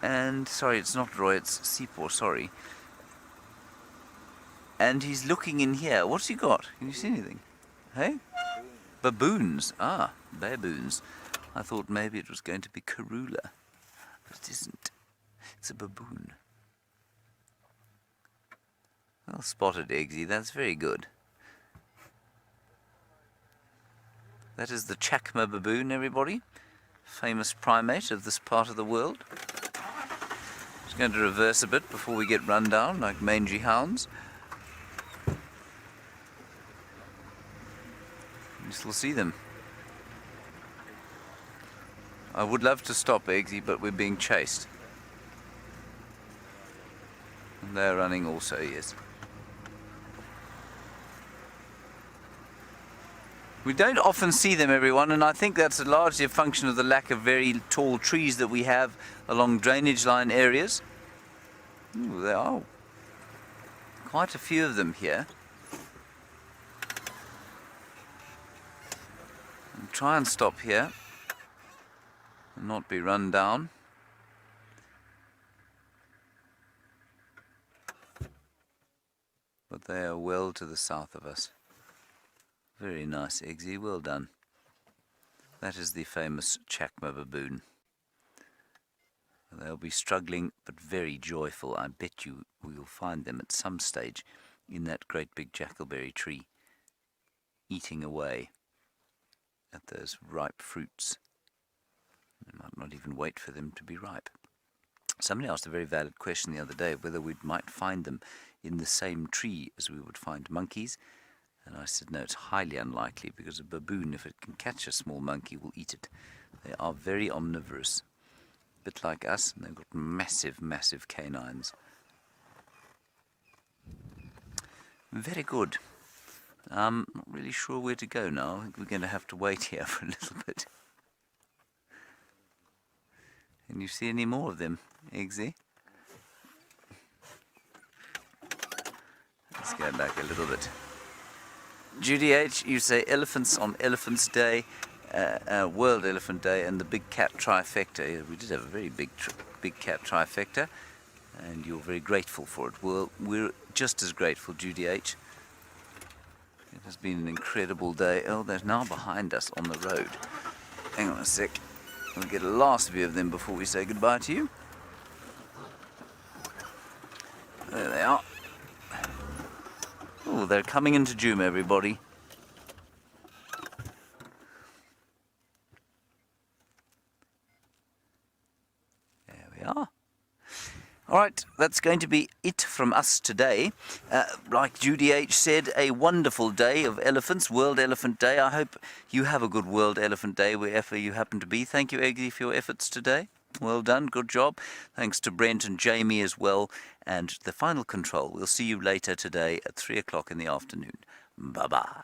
And, sorry, it's not Roy, it's Sipho, sorry. And he's looking in here. What's he got? Can you see anything? Hey? Baboons. Ah, baboons. I thought maybe it was going to be Karula, but it isn't. It's a baboon. Well spotted, Eggsy. That's very good. That is the Chacma baboon, everybody. Famous primate of this part of the world. Just going to reverse a bit before we get run down like mangy hounds. You still see them. I would love to stop Eggsy, but we're being chased. And they're running also, yes. We don't often see them, everyone, and I think that's largely a function of the lack of very tall trees that we have along drainage line areas. Ooh, there are quite a few of them here. I'll try and stop here and not be run down. But they are well to the south of us. Very nice, Eggsy, well done. That is the famous Chacma baboon. They'll be struggling but very joyful. I bet you we'll find them at some stage in that great big jackalberry tree, eating away at those ripe fruits. We might not even wait for them to be ripe. Somebody asked a very valid question the other day, whether we might find them in the same tree as we would find monkeys. And I said, no, it's highly unlikely, because a baboon, if it can catch a small monkey, will eat it. They are very omnivorous, a bit like us, and they've got massive, massive canines. Very good. I'm not really sure where to go now. I think we're going to have to wait here for a little bit. Can you see any more of them, Eggsy? Let's go back a little bit. Judy H., you say elephants on Elephants Day, World Elephant Day, and the big cat trifecta. We did have a very big cat trifecta, and you're very grateful for it. Well, we're just as grateful, Judy H. It has been an incredible day. Oh, they're now behind us on the road. Hang on a sec. We'll get a last view of them before we say goodbye to you. There they are. Oh, they're coming into Juma, everybody. There we are. All right, that's going to be it from us today. Like Judy H. said, a wonderful day of elephants, World Elephant Day. I hope you have a good World Elephant Day wherever you happen to be. Thank you, Eggsy, for your efforts today. Well done, good job. Thanks to Brent and Jamie as well. And the final control, we'll see you later today at 3 o'clock in the afternoon. Bye-bye.